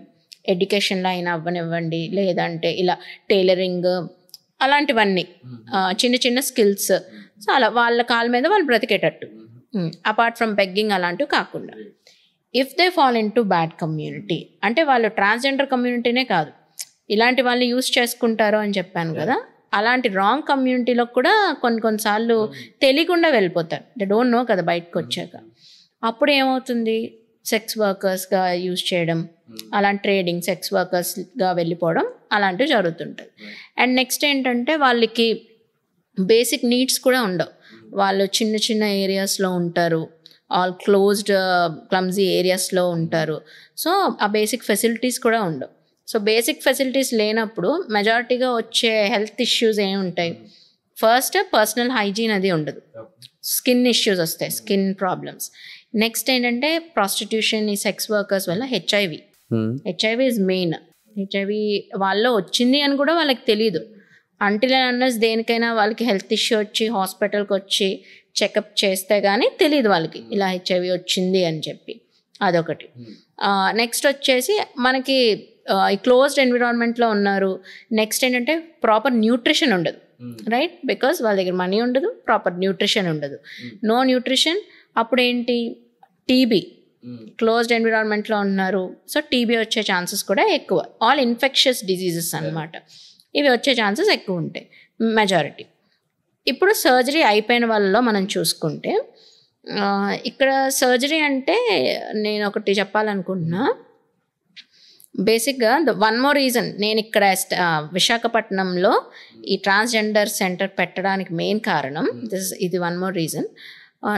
Speaker 2: ఎడ్యుకేషన్లో అయినా అవ్వనివ్వండి, లేదంటే ఇలా టైలరింగ్ అలాంటివన్నీ చిన్న చిన్న స్కిల్స్. సో అలా వాళ్ళ కాళ్ళ మీద వాళ్ళు బ్రతికేటట్టు, అపార్ట్ ఫ్రమ్ బెగ్గింగ్ అలాంటివి కాకుండా. If they fall into bad community, అంటే వాళ్ళు ట్రాన్స్జెండర్ కమ్యూనిటీనే కాదు, ఇలాంటి వాళ్ళు యూస్ చేసుకుంటారు అని చెప్పాను కదా, అలాంటి రాంగ్ కమ్యూనిటీలో కూడా కొన్నిసార్లు తెలియకుండా వెళ్ళిపోతారు. దే డోంట్ నో కదా బయటకు వచ్చాక. అప్పుడు ఏమవుతుంది, సెక్స్ వర్కర్స్గా యూజ్ చేయడం, అలాంటి ట్రేడింగ్, సెక్స్ వర్కర్స్గా వెళ్ళిపోవడం అలాంటివి జరుగుతుంటుంది. అండ్ నెక్స్ట్ ఏంటంటే వాళ్ళకి బేసిక్ నీడ్స్ కూడా ఉండవు. వాళ్ళు చిన్న చిన్న ఏరియాస్లో ఉంటారు, ఆల్ క్లోజ్డ్ క్లమ్జీ ఏరియాస్లో ఉంటారు. సో ఆ బేసిక్ ఫెసిలిటీస్ కూడా ఉండవు. సో బేసిక్ ఫెసిలిటీస్ లేనప్పుడు మెజారిటీగా వచ్చే హెల్త్ ఇష్యూస్ ఏమి ఉంటాయి? ఫస్ట్ పర్సనల్ హైజీన్ అది ఉండదు, స్కిన్ ఇష్యూస్ వస్తాయి, స్కిన్ ప్రాబ్లమ్స్. నెక్స్ట్ ఏంటంటే ప్రాస్టిట్యూషన్, ఈ సెక్స్ వర్కర్స్ వల్ల హెచ్ఐవి ఇస్ మెయిన్. హెచ్ఐవి వాళ్ళలో వచ్చింది అని కూడా వాళ్ళకి తెలియదు. అంటిల్ అండ్ అన్లెస్ దేనికైనా వాళ్ళకి హెల్త్ ఇష్యూ వచ్చి హాస్పిటల్కి వచ్చి చెకప్ చేస్తే కానీ తెలియదు వాళ్ళకి ఇలా హెచ్ఐవి వచ్చింది అని చెప్పి. అదొకటి. నెక్స్ట్ వచ్చేసి మనకి ఈ క్లోజ్డ్ ఎన్విరాన్మెంట్లో ఉన్నారు. నెక్స్ట్ ఏంటంటే ప్రాపర్ న్యూట్రిషన్ ఉండదు, రైట్? బికాస్ వాళ్ళ దగ్గర మనీ ఉండదు, ప్రాపర్ న్యూట్రిషన్ ఉండదు. నో న్యూట్రిషన్, అప్పుడు ఏంటి, టీబీ. క్లోజ్డ్ ఎన్విరాన్మెంట్లో ఉన్నారు, సో టీబీ వచ్చే ఛాన్సెస్ కూడా ఎక్కువ. ఆల్ ఇన్ఫెక్షస్ డిజీజెస్ అన్నమాట, ఇవి వచ్చే ఛాన్సెస్ ఎక్కువ ఉంటాయి మెజారిటీ. ఇప్పుడు సర్జరీ అయిపోయిన వాళ్ళలో మనం చూసుకుంటే, ఇక్కడ సర్జరీ అంటే నేను ఒకటి చెప్పాలనుకుంటున్నా, బేసిక్గా వన్ మోర్ రీజన్ నేను ఇక్కడ విశాఖపట్నంలో ఈ ట్రాన్స్జెండర్ సెంటర్ పెట్టడానికి మెయిన్ కారణం ఇది వన్ మోర్ రీజన్.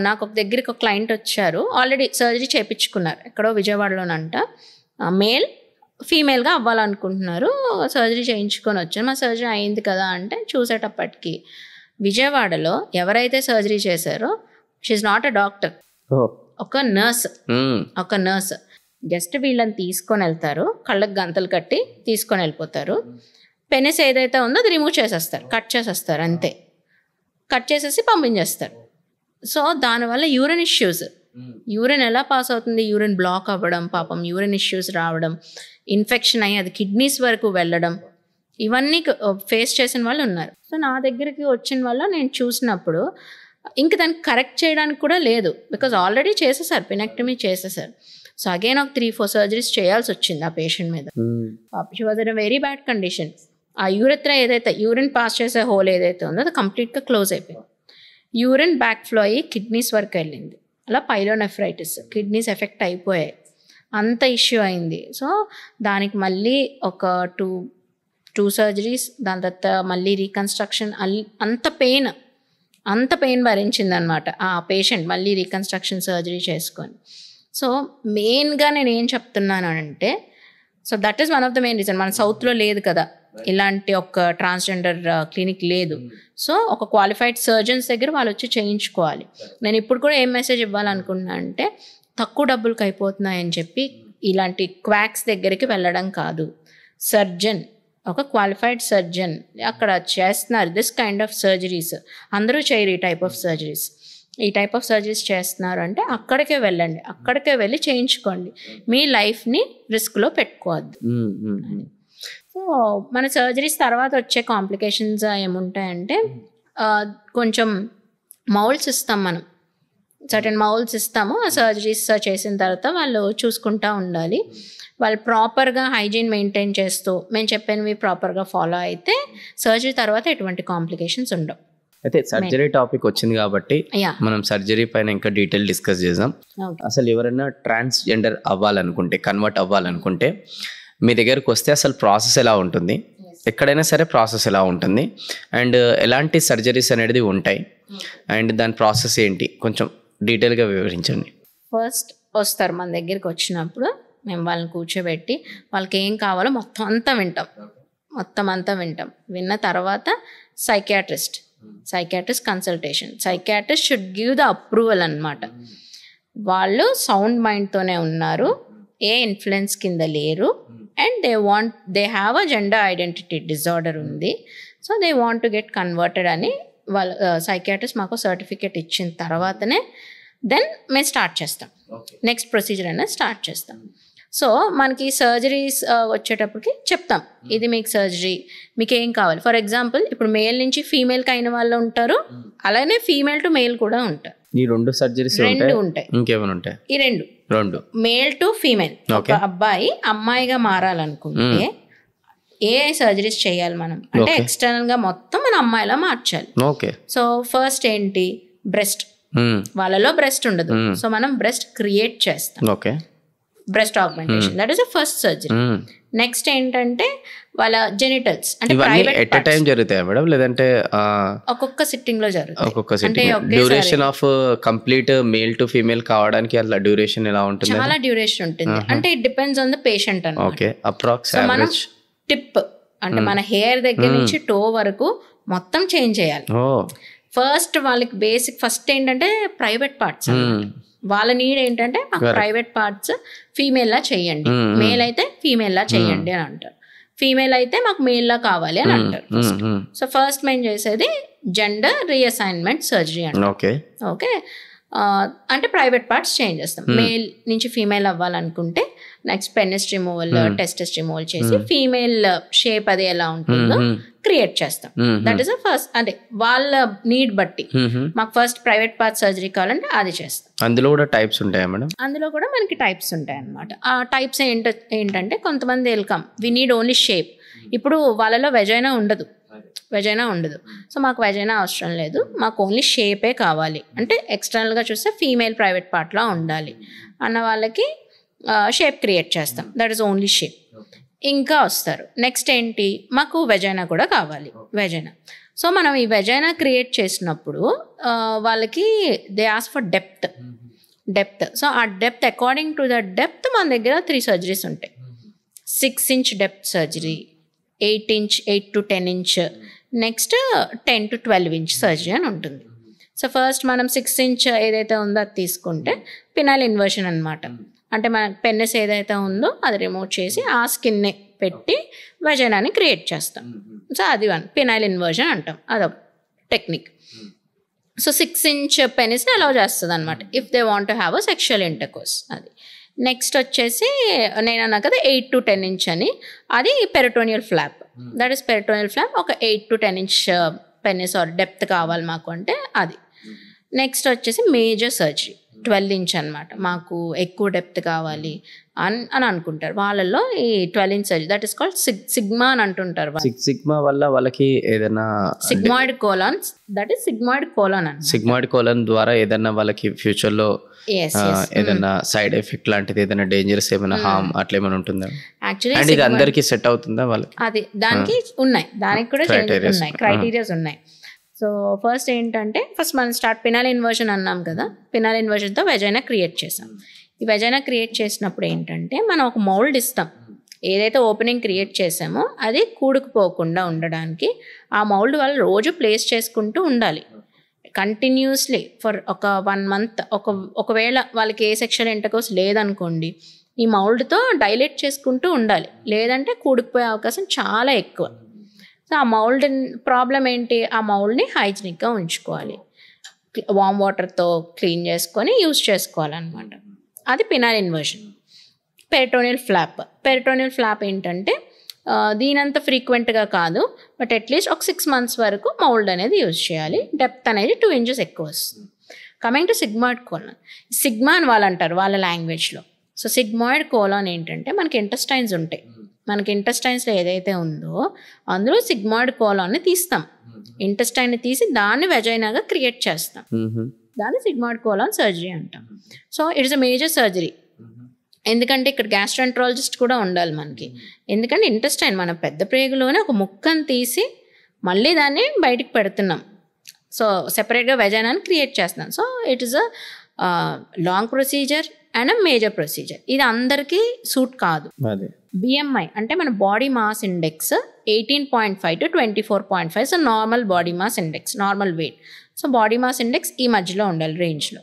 Speaker 2: నాకు ఒక దగ్గరికి ఒక క్లయింట్ వచ్చారు, ఆల్రెడీ సర్జరీ చేయించుకున్నారు ఎక్కడో విజయవాడలోనంట. మేల్ ఫీమేల్గా అవ్వాలనుకుంటున్నారు, సర్జరీ చేయించుకొని వచ్చాను. మా సర్జరీ అయింది కదా అంటే చూసేటప్పటికి విజయవాడలో ఎవరైతే సర్జరీ చేశారో షీఈ్ నాట్ అ డాక్టర్, ఒక నర్స్. జస్ట్ వీళ్ళని తీసుకొని వెళ్తారు, కళ్ళకు గంతలు కట్టి తీసుకొని వెళ్ళిపోతారు. పెనిస్ ఏదైతే ఉందో అది రిమూవ్ చేసేస్తారు, కట్ చేసేస్తారు, అంతే. కట్ చేసేసి పంపించేస్తారు. సో దానివల్ల యూరిన్ ఇష్యూస్, యూరిన్ ఎలా పాస్ అవుతుంది, యూరిన్ బ్లాక్ అవ్వడం, పాపం యూరిన్ ఇష్యూస్ రావడం, ఇన్ఫెక్షన్ అయ్యి అది కిడ్నీస్ వరకు వెళ్ళడం, ఇవన్నీ ఫేస్ చేసిన వాళ్ళు ఉన్నారు. సో నా దగ్గరికి వచ్చిన వల్ల నేను చూసినప్పుడు ఇంక దాన్ని కరెక్ట్ చేయడానికి కూడా లేదు, బికాజ్ ఆల్రెడీ చేసేసారు, పినెక్టమీ చేసేసారు. సో అగైన్ ఒక 3-4 సర్జరీస్ చేయాల్సి వచ్చింది ఆ పేషెంట్ మీద. She was in a very bad condition. ఆ యూరెత్రా ఏదైతే యూరిన్ పాస్ చేసే హోల్ ఏదైతే ఉందో అది కంప్లీట్గా క్లోజ్ అయిపోయింది. యూరిన్ బ్యాక్ ఫ్లో అయ్యి కిడ్నీస్ వరకు వెళ్ళింది. అలా పైలోనెఫ్రైటిస్, కిడ్నీస్ ఎఫెక్ట్ అయిపోయాయి, అంత ఇష్యూ అయింది. సో దానికి మళ్ళీ ఒక టూ సర్జరీస్, దాని తర్వాత మళ్ళీ రీకన్స్ట్రక్షన్, అంత పెయిన్ భరించింది అనమాట ఆ పేషెంట్ మళ్ళీ రీకన్స్ట్రక్షన్ సర్జరీ చేసుకొని. సో మెయిన్గా నేను ఏం చెప్తున్నాను అంటే, so that is one of the main reason. మన సౌత్లో లేదు కదా ఇలాంటి ఒక ట్రాన్స్జెండర్ క్లినిక్ లేదు. సో ఒక క్వాలిఫైడ్ సర్జన్స్ దగ్గర వాళ్ళు వచ్చి చేయించుకోవాలి. నేను ఇప్పుడు కూడా ఏం మెసేజ్ ఇవ్వాలనుకుంటున్నా అంటే, తక్కువ డబ్బులకి అయిపోతున్నాయని చెప్పి ఇలాంటి క్వాక్స్ దగ్గరికి వెళ్ళడం కాదు. సర్జన్, ఒక క్వాలిఫైడ్ సర్జన్ అక్కడ చేస్తున్నారు దిస్ కైండ్ ఆఫ్ సర్జరీస్. అందరూ చేయరు ఈ టైప్ ఆఫ్ సర్జరీస్ చేస్తున్నారు అంటే అక్కడికే వెళ్ళండి, అక్కడికే వెళ్ళి చేయించుకోండి, మీ లైఫ్ని రిస్క్లో పెట్టుకోవద్దు. సో మన సర్జరీస్ తర్వాత వచ్చే కాంప్లికేషన్స్ ఏముంటాయంటే, కొంచెం మౌల్డ్స్ ఇస్తాం మనం, సర్టెన్ మౌల్డ్స్ ఇస్తాము. ఆ సర్జరీస్ చేసిన తర్వాత వాళ్ళు చూసుకుంటూ ఉండాలి. వాళ్ళు ప్రాపర్గా హైజీన్ మెయింటైన్ చేస్తూ మేము చెప్పినవి ప్రాపర్గా ఫాలో అయితే సర్జరీ తర్వాత ఎటువంటి కాంప్లికేషన్స్ ఉండవు.
Speaker 1: అయితే సర్జరీ టాపిక్ వచ్చింది కాబట్టి మనం సర్జరీ పైన ఇంకా డీటెయిల్ డిస్కస్ చేద్దాం. అసలు ఎవరైనా ట్రాన్స్జెండర్ అవ్వాలనుకుంటే, కన్వర్ట్ అవ్వాలనుకుంటే మీ దగ్గరకు వస్తే అసలు ప్రాసెస్ ఎలా ఉంటుంది, ఎక్కడైనా సరే ప్రాసెస్ ఎలా ఉంటుంది, అండ్ ఎలాంటి సర్జరీస్ అనేది ఉంటాయి, అండ్ దాని ప్రాసెస్ ఏంటి కొంచెం డీటెయిల్గా వివరించండి.
Speaker 2: ఫస్ట్ వస్తారు మన దగ్గరికి వచ్చినప్పుడు మేము వాళ్ళని కూర్చోబెట్టి వాళ్ళకి ఏం కావాలో మొత్తం అంతా వింటాం. విన్న తర్వాత psychiatrist consultation. Psychiatrist should give the approval అన్నమాట. వాళ్ళు సౌండ్ మైండ్తోనే ఉన్నారు, ఏ ఇన్ఫ్లుయెన్స్ కింద లేరు, and they have a gender identity disorder ఉంది, so they want to get converted అని వాళ్ళు సైకియాట్రిస్ట్ మాకు సర్టిఫికేట్ ఇచ్చిన తర్వాతనే దెన్ మేము స్టార్ట్ చేస్తాం, నెక్స్ట్ ప్రొసీజర్ అనేది స్టార్ట్ చేస్తాం. సో మనకి సర్జరీస్ వచ్చేటప్పటికి చెప్తాం, ఇది మీకు సర్జరీ, మీకు ఏం కావాలి. ఫర్ ఎగ్జాంపుల్ ఇప్పుడు మేల్ నుంచి ఫీమేల్కి అయిన వాళ్ళు ఉంటారు, అలానే ఫీమేల్ టు మేల్ కూడా ఉంటారు.
Speaker 1: ఈ 2 సర్జరీస్
Speaker 2: ఉంటాయి.
Speaker 1: ఇంకేమైనా ఉంటాయి?
Speaker 2: ఈ 2 మేల్ టు ఫీమేల్. ఒక అబ్బాయి అమ్మాయిగా మారాలనుకుంటే ఏ సర్జరీస్ చేయాలి మనం అంటే, ఎక్స్టర్నల్ గా మొత్తం మన అమ్మాయిలా మార్చాలి. సో ఫస్ట్ ఏంటి, బ్రెస్ట్. వాళ్ళలో బ్రెస్ట్ ఉండదు, సో మనం బ్రెస్ట్ క్రియేట్ చేస్తాం, breast augmentation, that is the first surgery. Next ఏంటంటే వాళ్ళ జెనిటల్స్, అంటే ప్రైవేట్
Speaker 1: ఎట్ టైం జరుగుతాయా మేడం, లేదంటే
Speaker 2: ఒక్కొక్క సిట్టింగ్ లో జరుగుతాయి.
Speaker 1: అంటే duration of complete male to female కావడానికి అట్లా డ్యూరేషన్ ఎలా ఉంటుంది?
Speaker 2: చాలా డ్యూరేషన్ ఉంటుంది, అంటే it depends on the patient అన్నమాట. మనం టిప్ అంటే మన హెయిర్ దగ్గర నుంచి టో వరకు మొత్తం చేంజ్ చేయాలి. ఫస్ట్ వాళ్ళకి బేసిక్ ఫస్ట్ ఏంటంటే ప్రైవేట్ పార్ట్స్, వాళ్ళ నీడ్ ఏంటంటే మాకు ప్రైవేట్ పార్ట్స్ ఫీమేల్ లా చెయ్యండి, మేల్ అయితే ఫీమేల్ లా చెయ్యండి అని అంటారు, ఫీమేల్ అయితే మాకు మేల్ లా కావాలి అని అంటారు. సో ఫస్ట్ మేము చేసేది జెండర్ రీఅసైన్మెంట్ సర్జరీ అంటారు. ఓకే, అంటే ప్రైవేట్ పార్ట్స్ చేంజ్ చేస్తాం. మేల్ నుంచి ఫీమేల్ అవ్వాలనుకుంటే next penis removal, testis removal చేసి ఫీమేల్ షేప్ అది ఎలా ఉంటుందో క్రియేట్ చేస్తాం. దట్ ఈస్ ఫస్ట్, అంటే వాళ్ళ నీడ్ బట్టి మాకు ఫస్ట్ ప్రైవేట్ పార్ట్ సర్జరీ కావాలంటే అది చేస్తాం.
Speaker 1: అందులో కూడా టైప్స్ ఉంటాయా మేడం?
Speaker 2: అందులో కూడా మనకి టైప్స్ ఉంటాయి అన్నమాట. ఆ టైప్స్ ఏంటంటే కొంతమంది welcome we need only shape. ఇప్పుడు వాళ్ళలో వెజైనా ఉండదు, సో మాకు వెజైనా అవసరం లేదు, మాకు ఓన్లీ షేపే కావాలి, అంటే ఎక్స్టర్నల్గా చూస్తే ఫీమేల్ ప్రైవేట్ పార్ట్లా ఉండాలి అన్న వాళ్ళకి షేప్ క్రియేట్ చేస్తాం. That is only shape. ఇంకా వస్తారు. నెక్స్ట్ ఏంటి, మాకు వెజైనా కూడా కావాలి, వెజైనా. సో మనం ఈ వెజైనా క్రియేట్ చేసినప్పుడు వాళ్ళకి they ask for depth. So ఆ depth, according to the depth మన దగ్గర 3 సర్జరీస్ ఉంటాయి. 6 inch depth surgery, 8 to 10 inch, next 10 to 12 inch surgery అని ఉంటుంది. సో ఫస్ట్ మనం 6 inch ఏదైతే ఉందో అది తీసుకుంటే పినాల్ ఇన్వర్షన్ అనమాట. అంటే మన పెన్నెస్ ఏదైతే ఉందో అది రిమూవ్ చేసి ఆ స్కిన్ని పెట్టి వెజైనాని క్రియేట్ చేస్తాం. సో అది పినాల్ ఇన్వర్షన్ అంటాం, అదొక టెక్నిక్. సో 6 inch పెనిస్ని అలౌ చేస్తుంది అనమాట if they want to have a sexual intercourse. అది నెక్స్ట్ వచ్చేసి నేను అన్నా కదా 8 to 10 inch అని, అది peritoneal flap. That is peritoneal flap. ఒక 8 to 10 inch penis or depth కావాలి మాకు అంటే అది. నెక్స్ట్ వచ్చేసి మేజర్ సర్జరీ 12 inch అనమాట, మాకు ఎక్కువ డెప్త్ కావాలి అని అనుకుంటారు. వాళ్ళల్లో ఈ 12 inch surgery that is called sigma అని అంటుంటారు.
Speaker 1: సిగ్మా వల్ల వాళ్ళకి ఏదైనా
Speaker 2: sigmoid colon, that is sigmoid colon అని.
Speaker 1: సిగ్మాయిడ్ కోలాన్ ద్వారా ఏదైనా వాళ్ళకి ఫ్యూచర్ లో ఏదైనా సైడ్ ఎఫెక్ట్ లాంటిది, ఏదైనా డేంజరస్ ఏమైనా హార్మ్ అట్లా ఏమైనా ఉంటుందా? యాక్చువల్లీ ఇది అందరికి సెట్ అవుతుందా వాళ్ళకి?
Speaker 2: అది దానికి ఉన్నాయి, దానికి కూడా ఉన్నాయి క్రైటీరియాస్ ఉన్నాయి. సో ఫస్ట్ ఏంటంటే, ఫస్ట్ మనం స్టార్ట్ పినాల్ ఇన్వర్షన్ అన్నాం కదా, పినాల్ ఇన్వర్షన్తో వెజైనా క్రియేట్ చేసాం. ఈ వెజైనా క్రియేట్ చేసినప్పుడు ఏంటంటే మనం ఒక మౌల్డ్ ఇస్తాం. ఏదైతే ఓపెనింగ్ క్రియేట్ చేసామో అది కూడుకుపోకుండా ఉండడానికి ఆ మౌల్డ్ వాళ్ళు రోజు ప్లేస్ చేసుకుంటూ ఉండాలి కంటిన్యూస్లీ ఫర్ ఒక 1 month. ఒకవేళ వాళ్ళకి ఏ సెక్షువల్ ఇంటర్కోర్స్ లేదనుకోండి, ఈ మౌల్డ్తో డైలేట్ చేసుకుంటూ ఉండాలి, లేదంటే కూడుకుపోయే అవకాశం చాలా ఎక్కువ. సో ఆ మౌల్డ్ ప్రాబ్లం ఏంటి, ఆ మౌల్డ్ని హైజీనిక్గా ఉంచుకోవాలి, వామ్ వాటర్తో క్లీన్ చేసుకొని యూజ్ చేసుకోవాలన్నమాట. అది పినాల్ ఇన్వర్షన్. పెరిటోనియల్ ఫ్లాప్ ఏంటంటే దీనంత ఫ్రీక్వెంట్గా కాదు, బట్ అట్లీస్ట్ ఒక 6 months వరకు మౌల్డ్ అనేది యూజ్ చేయాలి. డెప్త్ అనేది 2 inches ఎక్కువ వస్తుంది. Coming to sigmoid colon, sigma అని వాళ్ళు అంటారు వాళ్ళ లాంగ్వేజ్లో. సో సిగ్మాయిడ్ కోలాన్ ఏంటంటే మనకి ఇంటెస్టైన్స్ ఉంటాయి, మనకి ఇంటెస్టైన్స్లో ఏదైతే ఉందో అందులో సిగ్మాయిడ్ కోలాన్ని తీస్తాం. ఇంటెస్టైన్ని తీసి దాన్ని వెజైనాగా క్రియేట్ చేస్తాం, దాన్ని సిగ్మాయిడ్ కోలాన్ సర్జరీ అంటాం. So it's a major surgery. ఎందుకంటే ఇక్కడ గ్యాస్ట్రోఎంట్రాలజిస్ట్ కూడా ఉండాలి మనకి, ఎందుకంటే ఇంటెస్టైన్ మన పెద్ద ప్రేగులోనే ఒక ముక్కను తీసి మళ్ళీ దాన్ని బయటికి పెడుతున్నాం. సో సెపరేట్గా వెజైనాని క్రియేట్ చేస్తున్నాం. So it is a long procedure and a major procedure. ఇది అందరికీ సూట్ కాదు. బిఎంఐ అంటే మన body mass index 18.5 to 24.5. So normal body mass index, normal weight. So body mass index ఈ మధ్యలో ఉండాలి రేంజ్లో.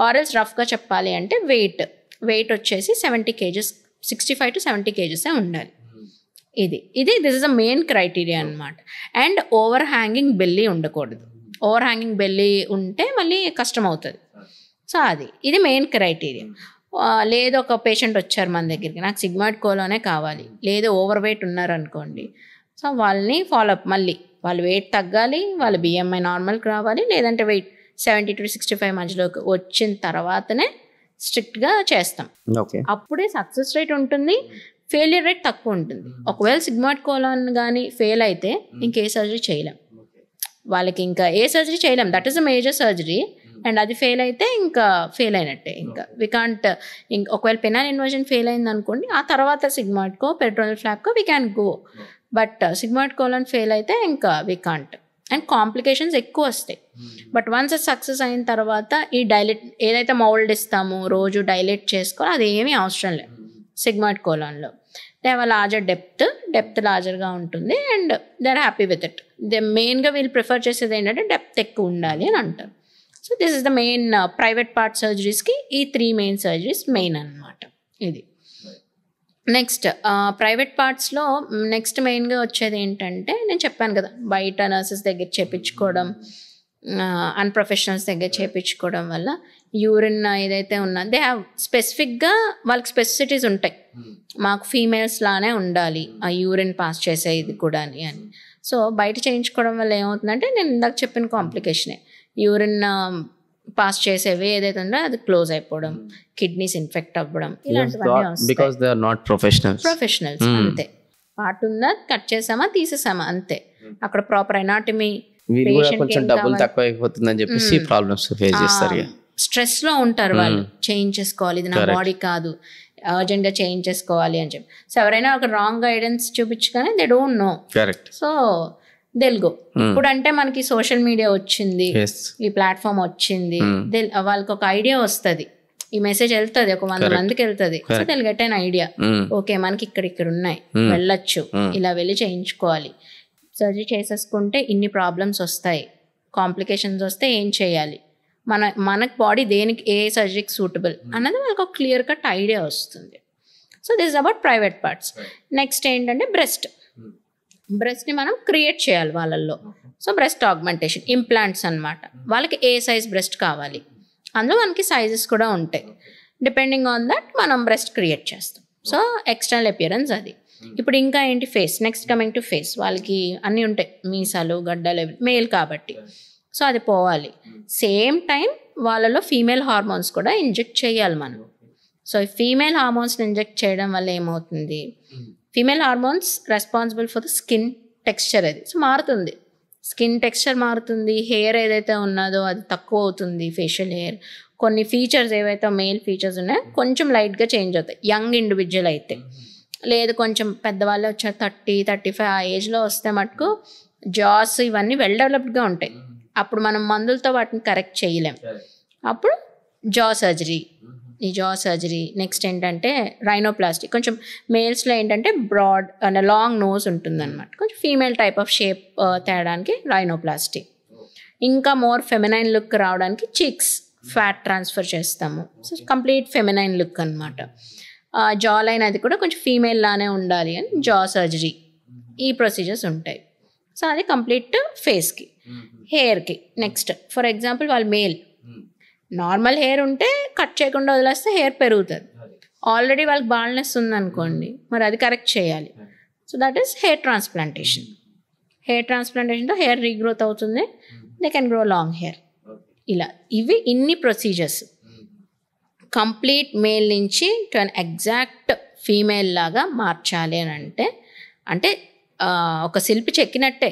Speaker 2: ఆర్ఎల్స్ రఫ్గా చెప్పాలి అంటే వెయిట్ వచ్చేసి 70 kgs, 65 to 70 kgs ఉండాలి. This is a main criteria అనమాట. అండ్ ఓవర్ హ్యాంగింగ్ బెల్లీ ఉండకూడదు. ఓవర్ హ్యాంగింగ్ బెల్లీ ఉంటే మళ్ళీ కష్టం అవుతుంది. సో ఇది మెయిన్ క్రైటీరియా. లేదు ఒక పేషెంట్ వచ్చారు మన దగ్గరికి, నాకు సిగ్మాయిడ్ కోలానే కావాలి, లేదు ఓవర్ వెయిట్ ఉన్నారనుకోండి, సో వాళ్ళని ఫాలోఅప్, మళ్ళీ వాళ్ళు వెయిట్ తగ్గాలి, వాళ్ళ బిఎంఐ నార్మల్కి రావాలి, లేదంటే వెయిట్ 70 to 65 మధ్యలోకి వచ్చిన తర్వాతనే స్ట్రిక్ట్గా చేస్తాం. అప్పుడే సక్సెస్ రేట్ ఉంటుంది, ఫెయిలియర్ రేట్ తక్కువ ఉంటుంది. ఒకవేళ సిగ్మాయిడ్ కోలాన్ కానీ ఫెయిల్ అయితే ఇంకే సర్జరీ చేయలేం వాళ్ళకి, ఇంకా ఏ సర్జరీ చేయలేం. That is a major surgery. And అది ఫెయిల్ అయితే ఇంకా ఫెయిల్ అయినట్టే. ఇంకా వి కాంట్, ఒకవేళ పినాల్ ఇన్వర్షన్ ఫెయిల్ అయింది అనుకోండి, ఆ తర్వాత సిగ్మాయిడ్కో పెరిటోనియల్ ఫ్లాప్కో we can go. But sigmoid colon fail అయితే ఇంకా వీ కాంట్. అండ్ కాంప్లికేషన్స్ ఎక్కువ వస్తాయి. బట్ వన్స్ సక్సెస్ అయిన తర్వాత ఈ డైలేట్ ఏదైతే మౌల్డ్ ఇస్తామో రోజు డైలేట్ చేసుకోవాలి, అది ఏమీ అవసరం లేదు సిగ్మాయిడ్ కోలాన్లో. దే హ్యావ్ లార్జర్ డెప్త్ లార్జర్గా ఉంటుంది and they are happy with it. They మెయిన్గా వీళ్ళు ప్రిఫర్ చేసేది ఏంటంటే డెప్త్ ఎక్కువ ఉండాలి అని అంటారు. So this is the main private part సర్జరీస్కి ఈ 3 main సర్జరీస్ మెయిన్ అనమాట. ఇది నెక్స్ట్ ప్రైవేట్ పార్ట్స్లో నెక్స్ట్ మెయిన్గా వచ్చేది ఏంటంటే, నేను చెప్పాను కదా బయట నర్సెస్ దగ్గర చేయించుకోవడం, అన్ప్రొఫెషనల్స్ దగ్గర చేయించుకోవడం వల్ల యూరిన్ ఏదైతే ఉన్నా దే హ్యావ్ స్పెసిఫిక్గా వాళ్ళకి స్పెసిసిటీస్ ఉంటాయి. మాకు ఫీమేల్స్ లానే ఉండాలి ఆ యూరిన్ పాస్ చేసే ఇది కూడా అని. సో బయట చేయించుకోవడం వల్ల ఏమవుతుందంటే, నేను ఇందాక చెప్పిన కాంప్లికేషనే, యూరిన్ పాస్ చేసేవి ఏదైతే ఉందో అది క్లోజ్ అయిపోవడం, కిడ్నీస్ ఇన్ఫెక్ట్ అవ్వడం, ఇలాంటివన్నీ ప్రొఫెషనల్స్ అంతే. పార్ట్ ఉందా, కట్ చేసామా, తీసేసామా అంతే. అక్కడ ప్రాపర్ ఎనాటమీ,
Speaker 1: స్ట్రెస్
Speaker 2: లో ఉంటారు వాళ్ళు, చేంజ్ చేసుకోవాలి, ఇది నా బాడీ కాదు, అర్జెంట్గా చేంజ్ చేసుకోవాలి అని చెప్పి. సో ఎవరైనా ఒక రాంగ్ గైడెన్స్ చూపించగానే they don't know.
Speaker 1: Correct.
Speaker 2: So Telugu ఇప్పుడు అంటే మనకి సోషల్ మీడియా వచ్చింది, ఈ ప్లాట్ఫామ్ వచ్చింది, వాళ్ళకి ఒక ఐడియా వస్తుంది, ఈ మెసేజ్ వెళ్తుంది, ఒక 100 మందికి వెళ్తుంది. సో తెలు గెట్ అన్ ఐడియా, ఓకే మనకి ఇక్కడ ఉన్నాయి, వెళ్ళొచ్చు, ఇలా వెళ్ళి చేయించుకోవాలి. సర్జరీ చేసేసుకుంటే ఇన్ని ప్రాబ్లమ్స్ వస్తాయి, కాంప్లికేషన్స్ వస్తే ఏం చేయాలి, మనకు బాడీ దేనికి ఏ సర్జరీకి సూటబుల్ అన్నది వాళ్ళకి ఒక క్లియర్ కట్ ఐడియా వస్తుంది. So this is about private parts. Next ఏంటంటే బ్రెస్ట్ని మనం క్రియేట్ చేయాలి వాళ్ళల్లో. సో బ్రెస్ట్ ఆగ్మెంటేషన్, ఇంప్లాంట్స్ అనమాట. వాళ్ళకి ఏ సైజ్ బ్రెస్ట్ కావాలి, అందులో మనకి సైజెస్ కూడా ఉంటాయి. డిపెండింగ్ ఆన్ దట్ మనం బ్రెస్ట్ క్రియేట్ చేస్తాం. సో ఎక్స్టర్నల్ అపియరెన్స్ అది. ఇప్పుడు ఇంకా ఏంటి, face. Next coming to face, వాళ్ళకి అన్నీ ఉంటాయి, మీసాలు, గడ్డలు, మేల్ కాబట్టి. సో అది పోవాలి. సేమ్ టైం వాళ్ళలో ఫీమేల్ హార్మోన్స్ కూడా ఇంజెక్ట్ చేయాలి మనం. సో ఈ ఫీమేల్ హార్మోన్స్ని ఇంజెక్ట్ చేయడం వల్ల ఏమవుతుంది, female hormones responsible for the skin texture. అది సో మారుతుంది, స్కిన్ టెక్స్చర్ మారుతుంది, హెయిర్ ఏదైతే ఉన్నదో అది తక్కువ అవుతుంది, ఫేషియల్ హెయిర్. కొన్ని ఫీచర్స్ ఏవైతే మేల్ ఫీచర్స్ ఉన్నాయో కొంచెం లైట్గా చేంజ్ అవుతాయి యంగ్ ఇండివిజువల్ అయితే. లేదు కొంచెం పెద్దవాళ్ళు వచ్చారు 30-35 ఆ ఏజ్లో వస్తే మటుకు జాస్ ఇవన్నీ వెల్ డెవలప్డ్గా ఉంటాయి. అప్పుడు మనం మందులతో వాటిని కరెక్ట్ చేయలేం. అప్పుడు జా సర్జరీ, ఈ జా సర్జరీ. నెక్స్ట్ ఏంటంటే రైనోప్లాస్టీ. కొంచెం మేల్స్లో ఏంటంటే బ్రాడ్ అండ్ లాంగ్ నోస్ ఉంటుందన్నమాట, కొంచెం ఫీమేల్ టైప్ ఆఫ్ షేప్ తేయడానికి రైనోప్లాస్టీ. ఇంకా మోర్ ఫెమినైన్ లుక్ రావడానికి చీక్స్ ఫ్యాట్ ట్రాన్స్ఫర్ చేస్తాము. సో కంప్లీట్ ఫెమినైన్ లుక్ అనమాట. జా లైన్ అది కూడా కొంచెం ఫీమేల్ లానే ఉండాలి అని జా సర్జరీ. ఈ ప్రొసీజర్స్ ఉంటాయి. సో అది కంప్లీట్ ఫేస్కి. హెయిర్కి నెక్స్ట్, ఫర్ ఎగ్జాంపుల్ వాళ్ళు మేల్, నార్మల్ హెయిర్ ఉంటే కట్ చేయకుండా వదిలేస్తే హెయిర్ పెరుగుతుంది. ఆల్రెడీ వాళ్ళకి బాల్నెస్ ఉందనుకోండి, మరి అది కరెక్ట్ చేయాలి. So that is hair transplantation. Hair ట్రాన్స్ప్లాంటేషన్తో హెయిర్ రీగ్రోత్ అవుతుంది, they can grow long hair. ఇలా ఇన్ని ప్రొసీజర్స్ కంప్లీట్ మేల్ నుంచి టు అన్ ఎగ్జాక్ట్ ఫీమేల్ లాగా మార్చాలి అని అంటే ఒక శిల్పి చెక్కినట్టే,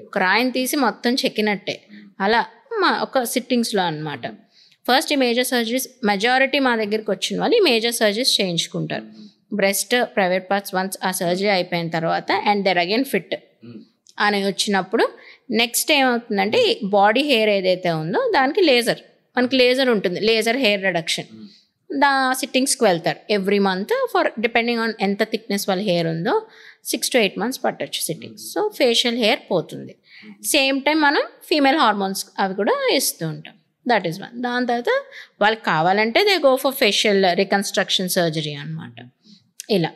Speaker 2: ఒక రాయిని తీసి మొత్తం చెక్కినట్టే, అలా ఒక సిట్టింగ్స్లో అనమాట. ఫస్ట్ ఈ మేజర్ సర్జరీస్, మెజారిటీ మా దగ్గరికి వచ్చిన వాళ్ళు ఈ మేజర్ సర్జరీస్ చేయించుకుంటారు. బ్రెస్ట్, ప్రైవేట్ పార్ట్స్ వన్స్ ఆ సర్జరీ అయిపోయిన తర్వాత అండ్ దెర్ అగైన్ ఫిట్ అని వచ్చినప్పుడు నెక్స్ట్ ఏమవుతుందంటే బాడీ హెయిర్ ఏదైతే ఉందో దానికి మనకి లేజర్ ఉంటుంది, లేజర్ హెయిర్ రిడక్షన్. సిట్టింగ్స్కి వెళ్తారు every month for depending on ఎంత థిక్నెస్ వాళ్ళ హెయిర్ ఉందో 6 to 8 months పట్టచ్చు సిట్టింగ్స్. సో ఫేషియల్ హెయిర్ పోతుంది. సేమ్ టైం మనం ఫీమేల్ హార్మోన్స్ అవి కూడా ఇస్తూ ఉంటాం. That is one. దాని తర్వాత వాళ్ళకి కావాలంటే they go for facial reconstruction surgery అనమాట. ఇలా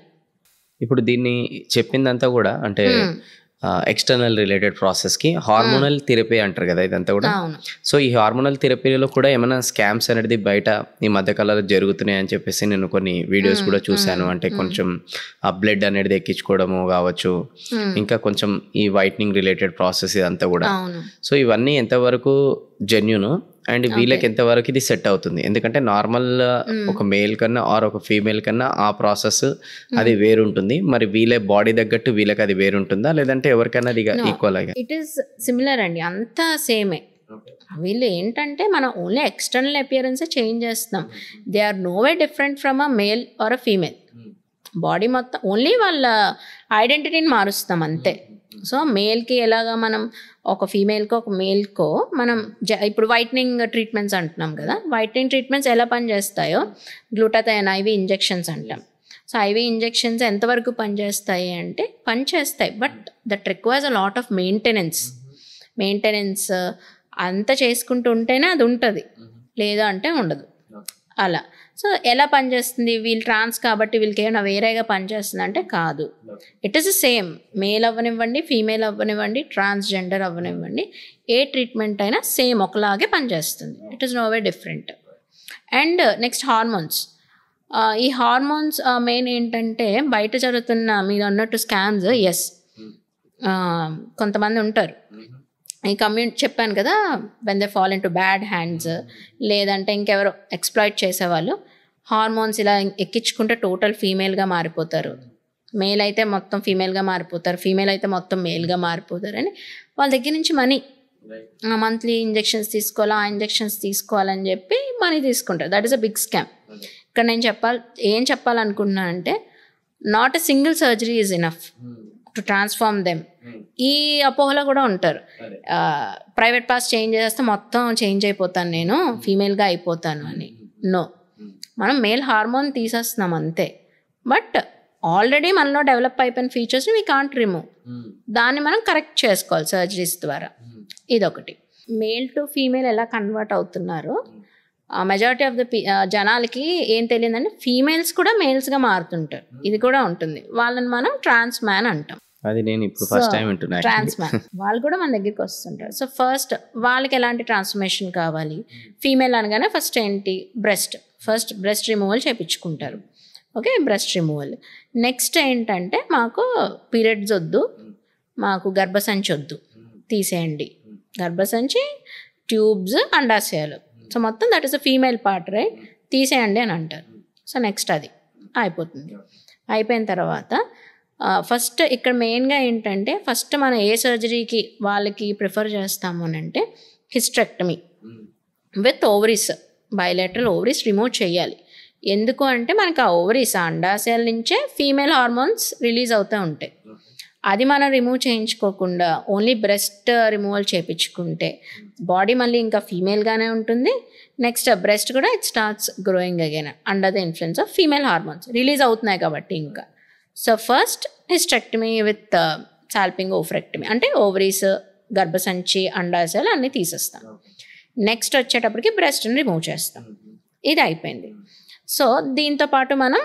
Speaker 1: ఇప్పుడు దీన్ని చెప్పిందంతా కూడా అంటే ఎక్స్టర్నల్ రిలేటెడ్ ప్రాసెస్కి హార్మోనల్ థెరపీ అంటారు కదా ఇదంతా కూడా. సో ఈ హార్మోనల్ థెరపీలో కూడా ఏమైనా స్కామ్స్ అనేది బయట ఈ మధ్యకాలంలో జరుగుతున్నాయి అని చెప్పేసి నేను కొన్ని వీడియోస్ కూడా చూశాను. అంటే కొంచెం ఆ బ్లడ్ అనేది ఎక్కించుకోవడము కావచ్చు, ఇంకా కొంచెం ఈ వైట్నింగ్ రిలేటెడ్ ప్రాసెస్ ఇదంతా కూడా. సో ఇవన్నీ ఎంతవరకు జెన్యూన్ అండ్ వీళ్ళకి ఎంతవరకు ఇది సెట్ అవుతుంది? ఎందుకంటే నార్మల్ ఒక మేల్ కన్నా ఆర్ ఒక ఫీమేల్ కన్నా ఆ ప్రాసెస్ అది వేరుంటుంది. మరి వీళ్ళ బాడీ తగ్గట్టు వీళ్ళకి అది వేరుంటుందా, లేదంటే ఎవరికైనా అది ఈక్వల్?
Speaker 2: ఇట్ ఈస్ సిమిలర్ అండి, అంతా సేమే. వీళ్ళు ఏంటంటే మనం ఓన్లీ ఎక్స్టర్నల్ అపియరెన్సే చేంజ్ చేస్తున్నాం. They are no way different from a male or a female. Body మొత్తం ఓన్లీ వాళ్ళ ఐడెంటిటీని మారుస్తాం అంతే. సో మేల్కి ఎలాగా మనం ఒక ఫీమేల్కో ఒక మేల్కో మనం ఇప్పుడు వైట్నింగ్ ట్రీట్మెంట్స్ అంటున్నాం కదా, వైట్నింగ్ ట్రీట్మెంట్స్ ఎలా పనిచేస్తాయో గ్లూటాథయోన్ ఐవీ ఇంజెక్షన్స్ అంటాం. సో ఐవీ ఇంజెక్షన్స్ ఎంతవరకు పనిచేస్తాయి అంటే పనిచేస్తాయి, but that requires a lot of maintenance అంతా చేసుకుంటూ ఉంటేనే అది ఉంటుంది, లేదా అంటే ఉండదు అలా. సో ఎలా పనిచేస్తుంది, వీళ్ళు ట్రాన్స్ కాబట్టి వీళ్ళకి ఏమైనా వేరేగా పనిచేస్తుంది అంటే కాదు. It is the same. Male అవ్వనివ్వండి, ఫీమేల్ అవ్వనివ్వండి, ట్రాన్స్జెండర్ అవ్వనివ్వండి, ఏ ట్రీట్మెంట్ అయినా సేమ్ ఒకలాగే పనిచేస్తుంది. It is no way different. And next hormones. ఈ హార్మోన్స్ మెయిన్ ఏంటంటే బయట జరుగుతున్న మీరు అన్నట్టు స్కామ్స్, ఎస్ కొంతమంది ఉంటారు ఈ చెప్పాను కదా, when they fall into bad hands, లేదంటే ఇంకెవరో ఎక్స్ప్లాయిట్ చేసేవాళ్ళు హార్మోన్స్ ఇలా ఎక్కించుకుంటే టోటల్ ఫీమేల్గా మారిపోతారు, మేల్ అయితే మొత్తం ఫీమేల్గా మారిపోతారు, ఫీమేల్ అయితే మొత్తం మేల్గా మారిపోతారు అని వాళ్ళ దగ్గర నుంచి మనీ, మంత్లీ ఇంజెక్షన్స్ తీసుకోవాలా, ఆ ఇంజెక్షన్స్ తీసుకోవాలని చెప్పి మనీ తీసుకుంటారు. That is a big scam. ఇక్కడ నేను ఏం చెప్పాలనుకుంటున్నా అంటే not a single surgery is enough to transform them. ఈ అపోహలో కూడా ఉంటారు, ప్రైవేట్ పార్ట్స్ చేంజ్ చేస్తే మొత్తం చేంజ్ అయిపోతాను, నేను ఫీమేల్గా అయిపోతాను అని. నో, మనం మేల్ హార్మోన్ తీసేస్తున్నాం అంతే, బట్ ఆల్రెడీ మనలో డెవలప్ అయిపోయిన ఫీచర్స్ని వీ కాంట్ రిమూవ్. దాన్ని మనం కరెక్ట్ చేసుకోవాలి సర్జరీస్ ద్వారా. ఇదొకటి. మేల్ టు ఫీమేల్ ఎలా కన్వర్ట్ అవుతున్నారు, మెజారిటీ ఆఫ్ ద జనాలకి ఏం తెలియదంటే ఫీమేల్స్ కూడా మేల్స్గా మారుతుంటారు. ఇది కూడా ఉంటుంది. వాళ్ళని మనం ట్రాన్స్ మ్యాన్ అంటాం.
Speaker 1: అది నేను ఇప్పుడు ఫస్ట్ టైం వింటున్నా.
Speaker 2: ట్రాన్స్ మ్యాన్ వాళ్ళు కూడా మన దగ్గరికి వస్తుంటారు. సో ఫస్ట్ వాళ్ళకి ఎలాంటి ట్రాన్స్ఫర్మేషన్ కావాలి, ఫీమేల్ అనగానే ఫస్ట్ ఏంటి, ఫస్ట్ బ్రెస్ట్ రిమూవల్ చేయించుకుంటారు. Okay, breast removal. నెక్స్ట్ ఏంటంటే మాకు పీరియడ్స్ వద్దు, మాకు గర్భసంచి వద్దు, తీసేయండి. గర్భసంచి, ట్యూబ్స్, అండాశయాలు, సో మొత్తం that is a female part, right, తీసేయండి అని అంటారు. సో నెక్స్ట్ అది అయిపోతుంది. అయిపోయిన తర్వాత ఫస్ట్ ఇక్కడ మెయిన్గా ఏంటంటే ఫస్ట్ మనం ఏ సర్జరీకి వాళ్ళకి ప్రిఫర్ చేస్తాము అని అంటే hysterectomy with ovaries, bilateral ovaries remove చేయాలి. ఎందుకు అంటే మనకి ఆ ఓవరీస్, ఆ అండాశయాల నుంచే ఫీమేల్ హార్మోన్స్ రిలీజ్ అవుతూ ఉంటాయి. అది మనం రిమూవ్ చేయించుకోకుండా ఓన్లీ బ్రెస్ట్ రిమూవల్ చేయించుకుంటే బాడీ మళ్ళీ ఇంకా ఫీమేల్గానే ఉంటుంది. నెక్స్ట్ బ్రెస్ట్ కూడా it starts growing again under the influence of female hormones release అవుతున్నాయి కాబట్టి ఇంకా. సో ఫస్ట్ హిస్టెక్టమీ విత్ సాల్పింగ్ ఓవరెక్టమీ, అంటే ఓవరీస్, గర్భసంచి, అండాశయాలు అన్నీ తీసేస్తాం. నెక్స్ట్ వచ్చేటప్పటికి బ్రెస్ట్ని రిమూవ్ చేస్తాం. ఇది అయిపోయింది. సో దీంతో పాటు మనం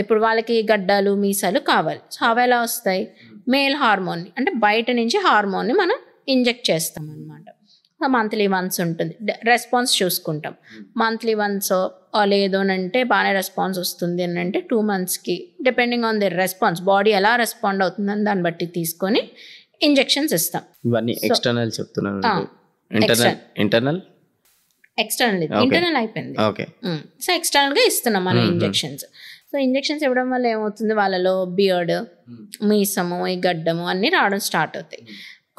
Speaker 2: ఇప్పుడు వాళ్ళకి గడ్డాలు, మీసాలు కావాలి. సో అవి ఎలా వస్తాయి, మేల్ హార్మోన్ని అంటే బయట నుంచి హార్మోన్ని మనం ఇంజెక్ట్ చేస్తాం అనమాట. మంత్లీ వన్స్ ఉంటుంది, రెస్పాన్స్ చూసుకుంటాం. మంత్లీ వన్స్ లేదు అని అంటే బాగానే రెస్పాన్స్ వస్తుంది అని అంటే 2 monthsకి depending on the response, body ఎలా రెస్పాండ్ అవుతుందని దాన్ని బట్టి తీసుకొని ఇంజెక్షన్స్ ఇస్తాం.
Speaker 1: ఇవన్నీ ఎక్స్టర్నల్ చెప్తున్నాను. ఇంటర్నల్ అయిపోయింది. సో ఎక్స్టర్నల్గా
Speaker 2: ఇస్తున్నాం మనం ఇంజెక్షన్స్. సో ఇంజెక్షన్స్ ఇవ్వడం వల్ల ఏమవుతుంది, వాళ్ళలో బియర్డ్, మీసము, ఈ గడ్డము అన్నీ రావడం స్టార్ట్ అవుతాయి.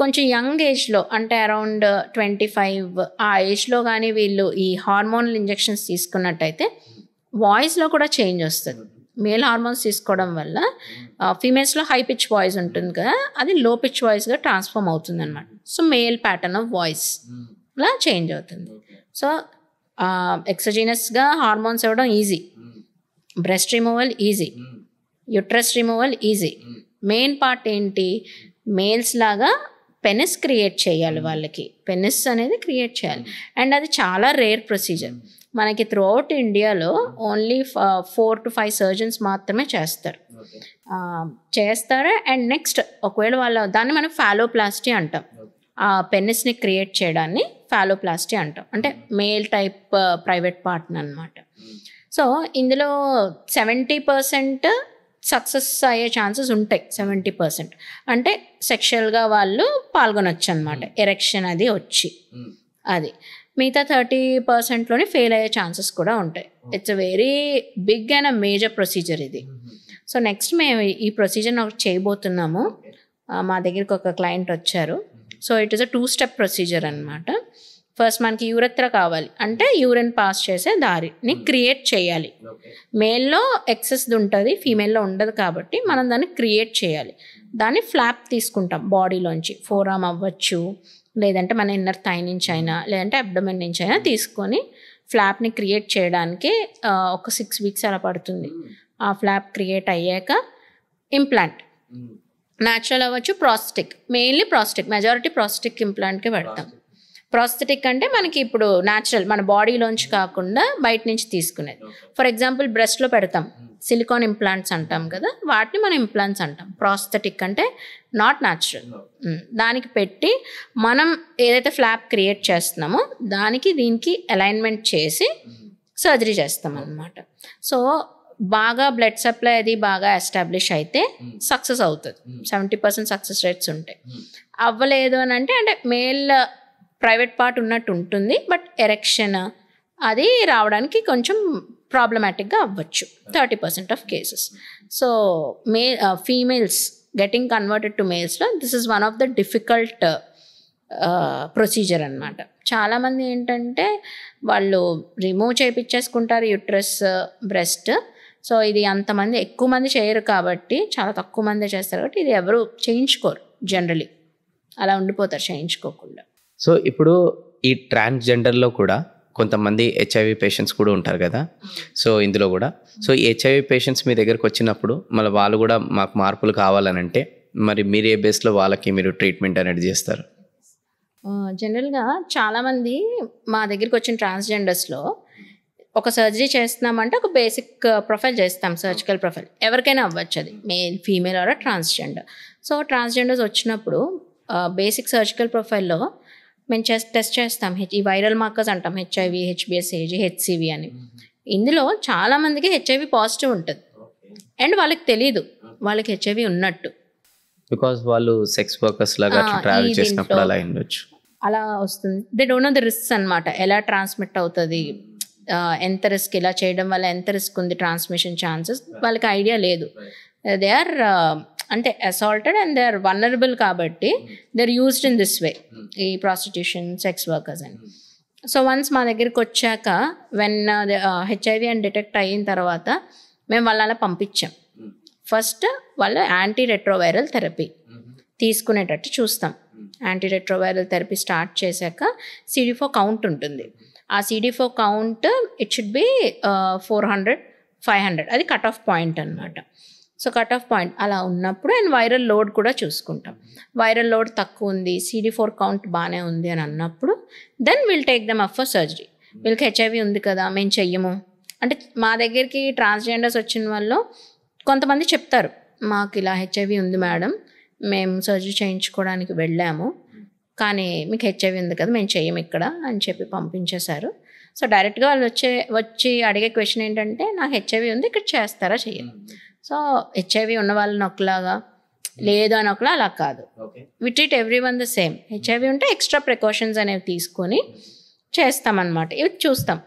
Speaker 2: కొంచెం యంగ్ ఏజ్లో అంటే అరౌండ్ 25 ఆ ఏజ్లో కానీ వీళ్ళు ఈ హార్మోనల్ ఇంజెక్షన్స్ తీసుకున్నట్టయితే వాయిస్లో కూడా చేంజ్ వస్తుంది. మేల్ హార్మోన్స్ తీసుకోవడం వల్ల ఫీమేల్స్లో హై పిచ్ వాయిస్ ఉంటుంది కదా, అది లో పిచ్ వాయిస్గా ట్రాన్స్ఫార్మ్ అవుతుంది అనమాట. So male pattern of voice law change అవుతుంది. సో ఎక్సోజీనస్గా హార్మోన్స్ ఇవ్వడం easy, breast removal easy, uterus removal easy. Main part ఏంటి, మేల్స్ లాగా పెనిస్ క్రియేట్ చేయాలి. వాళ్ళకి పెనిస్ అనేది క్రియేట్ చేయాలి. అండ్ అది చాలా రేర్ ప్రొసీజర్. మనకి త్రూ అవుట్ ఇండియాలో ఓన్లీ 4 to 5 సర్జన్స్ మాత్రమే చేస్తారు. అండ్ నెక్స్ట్ ఒకవేళ దాన్ని మనం ఫాలోప్లాస్టీ అంటాం. ఆ పెనిస్ని క్రియేట్ చేయడాన్ని ఫాలోప్లాస్టీ అంటాం. అంటే మేల్ టైప్ ప్రైవేట్ పార్ట్ని అనమాట. సో ఇందులో 70% సక్సెస్ అయ్యే ఛాన్సెస్ ఉంటాయి. 70% అంటే సెక్షువల్గా వాళ్ళు పాల్గొనొచ్చు అనమాట, ఎరెక్షన్ అది వచ్చి. అది మిగతా 30%లోనే ఫెయిల్ అయ్యే ఛాన్సెస్ కూడా ఉంటాయి. It's a very big and a major procedure ఇది. సో నెక్స్ట్ మేము ఈ ప్రొసీజర్ ఒకటి చేయబోతున్నాము. మా దగ్గరికి ఒక క్లయింట్ వచ్చారు. So it is a 2-step procedure అనమాట. ఫస్ట్ మనకి యూరెత్ర కావాలి, అంటే యూరిన్ పాస్ చేసే దారిని క్రియేట్ చేయాలి. మేల్లో ఎక్సెస్ది ఉంటుంది, ఫీమేల్లో ఉండదు కాబట్టి మనం దాన్ని క్రియేట్ చేయాలి. దాన్ని ఫ్లాప్ తీసుకుంటాం బాడీలోంచి, ఫోరామ్ అవ్వచ్చు, లేదంటే మన ఇన్నర్ థై నుంచి అయినా, లేదంటే అబ్డోమెన్ నుంచి అయినా తీసుకొని ఫ్లాప్ని క్రియేట్ చేయడానికి ఒక 6 weeks అలా పడుతుంది. ఆ ఫ్లాప్ క్రియేట్ అయ్యాక ఇంప్లాంట్ న్యాచురల్ అవ్వచ్చు, prosthetic, mainly prosthetic, majority prosthetic ఇంప్లాంట్కి పెడతాం. ప్రాస్థెటిక్ అంటే మనకి ఇప్పుడు న్యాచురల్ మన బాడీలోంచి కాకుండా బయట నుంచి తీసుకునేది. ఫర్ ఎగ్జాంపుల్ బ్రెస్ట్లో పెడతాం, సిలికాన్ ఇంప్లాంట్స్ అంటాం కదా, వాటిని మనం ఇంప్లాంట్స్ అంటాం. ప్రాస్థెటిక్ అంటే నాట్ న్యాచురల్. దానికి పెట్టి మనం ఏదైతే ఫ్లాప్ క్రియేట్ చేస్తున్నామో దానికి దీనికి అలైన్మెంట్ చేసి సర్జరీ చేస్తాం అన్నమాట. సో బాగా బ్లడ్ సప్లై అది బాగా ఎస్టాబ్లిష్ అయితే సక్సెస్ అవుతుంది. 70% సక్సెస్ రేట్స్ ఉంటాయి. అవ్వలేదు అని అంటే మేల్ ప్రైవేట్ పార్ట్ ఉన్నట్టు ఉంటుంది, బట్ ఎరెక్షన్ అది రావడానికి కొంచెం ప్రాబ్లమాటిక్గా అవ్వచ్చు 30% of cases. So females getting converted to మేల్స్లో this is one of the difficult procedure అనమాట. చాలామంది ఏంటంటే వాళ్ళు రిమూవ్ చేయించేసుకుంటారు యూట్రస్, బ్రెస్ట్. సో ఇది అంతమంది ఎక్కువ మంది చేయరు కాబట్టి, చాలా తక్కువ మందే చేస్తారు కాబట్టి ఇది ఎవరు చేయించుకోరు జనరలీ, అలా ఉండిపోతారు చేయించుకోకుండా.
Speaker 1: సో ఇప్పుడు ఈ ట్రాన్స్జెండర్లో కూడా కొంతమంది హెచ్ఐవి పేషెంట్స్ కూడా ఉంటారు కదా, సో ఇందులో కూడా సో ఈ హెచ్ఐవి పేషెంట్స్ మీ దగ్గరకు వచ్చినప్పుడు మళ్ళీ వాళ్ళు కూడా మాకు మార్పులు కావాలనంటే మరి మీరు ఏ బేస్లో వాళ్ళకి మీరు ట్రీట్మెంట్ అనేది చేస్తారు?
Speaker 2: జనరల్గా చాలామంది మా దగ్గరికి వచ్చిన ట్రాన్స్జెండర్స్లో ఒక సర్జరీ చేస్తున్నామంటే ఒక బేసిక్ ప్రొఫైల్ చేస్తాం, సర్జికల్ ప్రొఫైల్. ఎవరికైనా అవ్వచ్చు, అది male, female or transgender. So transgenders వచ్చినప్పుడు బేసిక్ సర్జికల్ ప్రొఫైల్లో మేము టెస్ట్ చేస్తాం. ఈ వైరల్ మార్కర్స్ అంటాం, హెచ్ఐవి, హెచ్బిఎస్ఏజీ, హెచ్సివి అని. ఇందులో చాలామందికి హెచ్ఐవి పాజిటివ్ ఉంటుంది అండ్ వాళ్ళకి తెలీదు వాళ్ళకి హెచ్ఐవి ఉన్నట్టు.
Speaker 1: బికాస్ వాళ్ళు సెక్స్ వర్కర్స్ లాగా ట్రావెల్ చేసినప్పుడు అలా ఉండొచ్చు,
Speaker 2: అలా వస్తుంది. They don't know the risks అనమాట, ఎలా ట్రాన్స్మిట్ అవుతుంది, ఎంత రిస్క్, ఇలా చేయడం వల్ల ఎంత రిస్క్ ఉంది, ట్రాన్స్మిషన్ ఛాన్సెస్ వాళ్ళకి ఐడియా లేదు. దే ఆర్ అంటే assaulted and they are vulnerable కాబట్టి they are used in this way, ఈ ప్రాస్టిట్యూషన్, సెక్స్ వర్కర్స్ అని. సో వన్స్ మా దగ్గరికి వచ్చాక వెన్ హెచ్ఐవి అని డిటెక్ట్ అయిన తర్వాత మేము వాళ్ళని అలా పంపించాం. ఫస్ట్ వాళ్ళు యాంటీ రెట్రోవైరల్ థెరపీ తీసుకునేటట్టు చూస్తాం. యాంటీ రెట్రోవైరల్ థెరపీ స్టార్ట్ చేశాక CD4 కౌంట్ ఉంటుంది. ఆ CD4 count it should be 400, 500, అది కట్ ఆఫ్ పాయింట్ అనమాట. సో కట్ ఆఫ్ పాయింట్ అలా ఉన్నప్పుడు అండ్ వైరల్ లోడ్ కూడా చూసుకుంటాం. వైరల్ లోడ్ తక్కువ ఉంది, CD4 కౌంట్ బాగానే ఉంది అని అన్నప్పుడు then will take them up for surgery. వీళ్ళకి హెచ్ఐవి ఉంది కదా, మేము చెయ్యము అంటే, మా దగ్గరికి ట్రాన్స్జెండర్స్ వచ్చిన వాళ్ళు కొంతమంది చెప్తారు, మాకు ఇలా హెచ్ఐవి ఉంది మేడం, మేము సర్జరీ చేయించుకోవడానికి వెళ్ళాము, కానీ మీకు హెచ్ఐవి ఉంది కదా, మేము చెయ్యము ఇక్కడ అని చెప్పి పంపించేశారు. సో డైరెక్ట్గా వాళ్ళు వచ్చి అడిగే క్వశ్చన్ ఏంటంటే, నాకు హెచ్ఐవి ఉంది, ఇక్కడ చేస్తారా చెయ్యరు. సో హెచ్ఐవి ఉన్న వాళ్ళని ఒకలాగా, లేదు అని ఒకలా, అలా కాదు. We treat every one the same. HIV ఉంటే ఎక్స్ట్రా ప్రికాషన్స్ అనేవి తీసుకొని చేస్తామన్నమాట. ఇవి చూస్తాం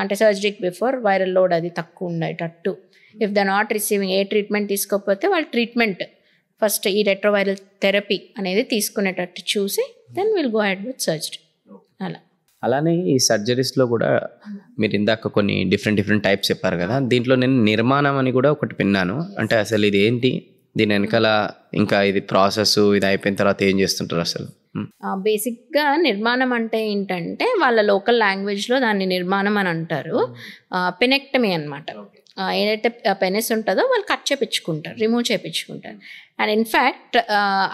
Speaker 2: అంటే సర్జరీకి బిఫోర్ వైరల్ లోడ్ అది తక్కువ ఉండేటట్టు. ఇఫ్ ద నాట్ రిసీవింగ్, ఏ ట్రీట్మెంట్ తీసుకోకపోతే వాళ్ళు ట్రీట్మెంట్ ఫస్ట్ ఈ రెట్రోవైరల్ థెరపీ అనేది తీసుకునేటట్టు చూసి then will go head with surgery. అలా
Speaker 1: అలానే ఈ సర్జరీస్లో కూడా మీరు ఇందాక కొన్ని డిఫరెంట్ టైప్స్ చెప్పారు కదా, దీంట్లో నేను నిర్మాణం అని కూడా ఒకటి విన్నాను. అంటే అసలు ఇది ఏంటి, దీని వెనకాల ఇంకా ఇది ప్రాసెస్, ఇది అయిపోయిన తర్వాత ఏం చేస్తుంటారు అసలు?
Speaker 2: బేసిక్గా నిర్మాణం అంటే ఏంటంటే వాళ్ళ లోకల్ లాంగ్వేజ్లో దాన్ని నిర్మాణం అని అంటారు. పెనెక్టమీ అనమాట. ఏదైతే పెనిస్ ఉంటుందో వాళ్ళు కట్ చేయించుకుంటారు, రిమూవ్ చేయించుకుంటారు. అండ్ ఇన్ఫ్యాక్ట్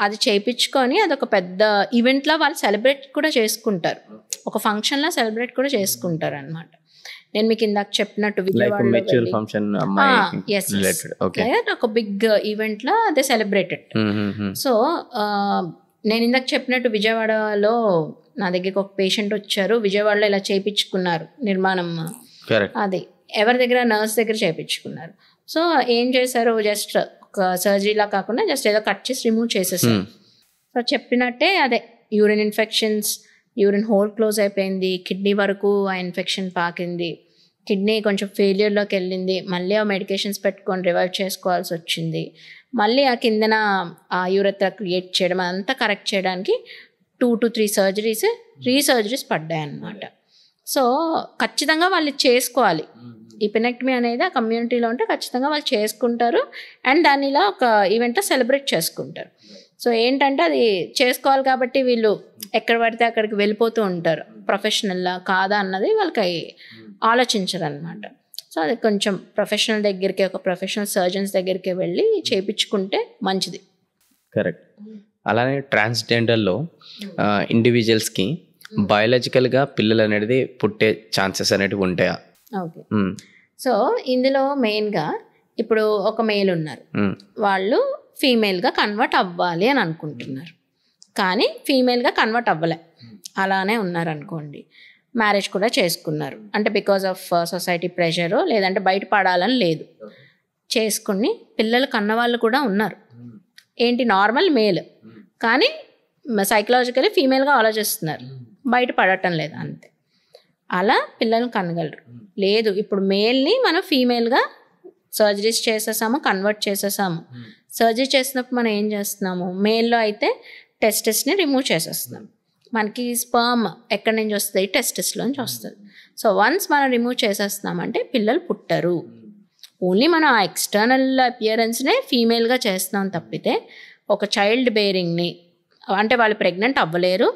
Speaker 2: అది చేయించుకొని అదొక పెద్ద ఈవెంట్లో వాళ్ళు సెలబ్రేట్ కూడా చేసుకుంటారు, ఒక ఫంక్షన్లో సెలబ్రేట్ కూడా చేసుకుంటారు అనమాట. నేను మీకు ఇందాక చెప్పినట్టు విజయవాడలో ఒక బిగ్ ఈవెంట్లో అదే సెలబ్రేటెడ్. సో నేను ఇందాక చెప్పినట్టు విజయవాడలో నా దగ్గరికి ఒక పేషెంట్ వచ్చారు, విజయవాడలో ఇలా చేయించుకున్నారు నిర్మాణం. అది ఎవరి దగ్గర, నర్స్ దగ్గర చేయించుకున్నారు. సో ఏం చేశారు, జస్ట్ ఒక సర్జరీలా కాకుండా జస్ట్ ఏదో కట్ చేసి రిమూవ్ చేసేసారు. సో చెప్పినట్టే అదే urine infections, urine whole close అయిపోయింది, కిడ్నీ వరకు ఆ ఇన్ఫెక్షన్ పాకింది, కిడ్నీ కొంచెం ఫెయిల్యూర్లోకి వెళ్ళింది, మళ్ళీ ఆ మెడికేషన్స్ పెట్టుకొని రివైవ్ చేసుకోవాల్సి వచ్చింది, మళ్ళీ ఆ కిందన ఆ యూరెత్రా క్రియేట్ చేయడం అదంతా కరెక్ట్ చేయడానికి 2 to 3 సర్జరీస్, రీసర్జరీస్ పడ్డాయి అన్నమాట. సో ఖచ్చితంగా వాళ్ళు చేసుకోవాలి. ఈ పెనెక్టమీ అనేది ఆ కమ్యూనిటీలో ఉంటే ఖచ్చితంగా వాళ్ళు చేసుకుంటారు అండ్ దాన్ని ఇలా ఒక ఈవెంట్లో సెలబ్రేట్ చేసుకుంటారు. సో ఏంటంటే అది చేసుకోవాలి కాబట్టి వీళ్ళు ఎక్కడ పడితే అక్కడికి వెళ్ళిపోతూ ఉంటారు, ప్రొఫెషనల్లా కాదా అన్నది వాళ్ళకి ఆలోచించరు అనమాట. సో అది కొంచెం ప్రొఫెషనల్ దగ్గరికి, ఒక ప్రొఫెషనల్ సర్జన్స్ దగ్గరికి వెళ్ళి చేయించుకుంటే మంచిది.
Speaker 1: కరెక్ట్. అలానే ట్రాన్స్జెండర్లో ఇండివిజువల్స్కి బయాలజికల్గా పిల్లలు అనేది పుట్టే ఛాన్సెస్ అనేటివి ఉంటాయా?
Speaker 2: ఓకే. సో ఇందులో మెయిన్గా ఇప్పుడు ఒక మేల్ ఉన్నారు, వాళ్ళు ఫీమేల్గా కన్వర్ట్ అవ్వాలి అని అనుకుంటున్నారు, కానీ ఫీమేల్గా కన్వర్ట్ అవ్వలే, అలానే ఉన్నారనుకోండి. మ్యారేజ్ కూడా చేసుకున్నారు, అంటే బికాజ్ ఆఫ్ సొసైటీ ప్రెషరు, లేదంటే బయట పడాలని లేదు, చేసుకుని పిల్లలు కన్నవాళ్ళు కూడా ఉన్నారు. ఏంటి, నార్మల్ మేల్ కానీ సైకలాజికలీ ఫీమేల్గా ఆలోచిస్తున్నారు, బయట పడటం లేదు, అంతే. అలా పిల్లల్ని కనగలరు. లేదు, ఇప్పుడు మేల్ని మనం ఫీమేల్గా సర్జరీస్ చేసేసాము, కన్వర్ట్ చేసేసాము. సర్జరీ చేసినప్పుడు మనం ఏం చేస్తున్నాము, మేల్లో అయితే టెస్టిస్ని రిమూవ్ చేసేస్తున్నాం, మనకి స్పర్మ్ ఎక్కడి నుంచి వస్తుంది, టెస్టిస్లోంచి వస్తుంది. సో వన్స్ మనం రిమూవ్ చేసేస్తున్నామంటే పిల్లలు పుట్టరు. ఓన్లీ మనం ఆ ఎక్స్టర్నల్ అపియరెన్స్నే ఫీమేల్గా చేస్తున్నాం తప్పితే ఒక చైల్డ్ బేరింగ్ని అంటే వాళ్ళు ప్రెగ్నెంట్ అవ్వలేరు,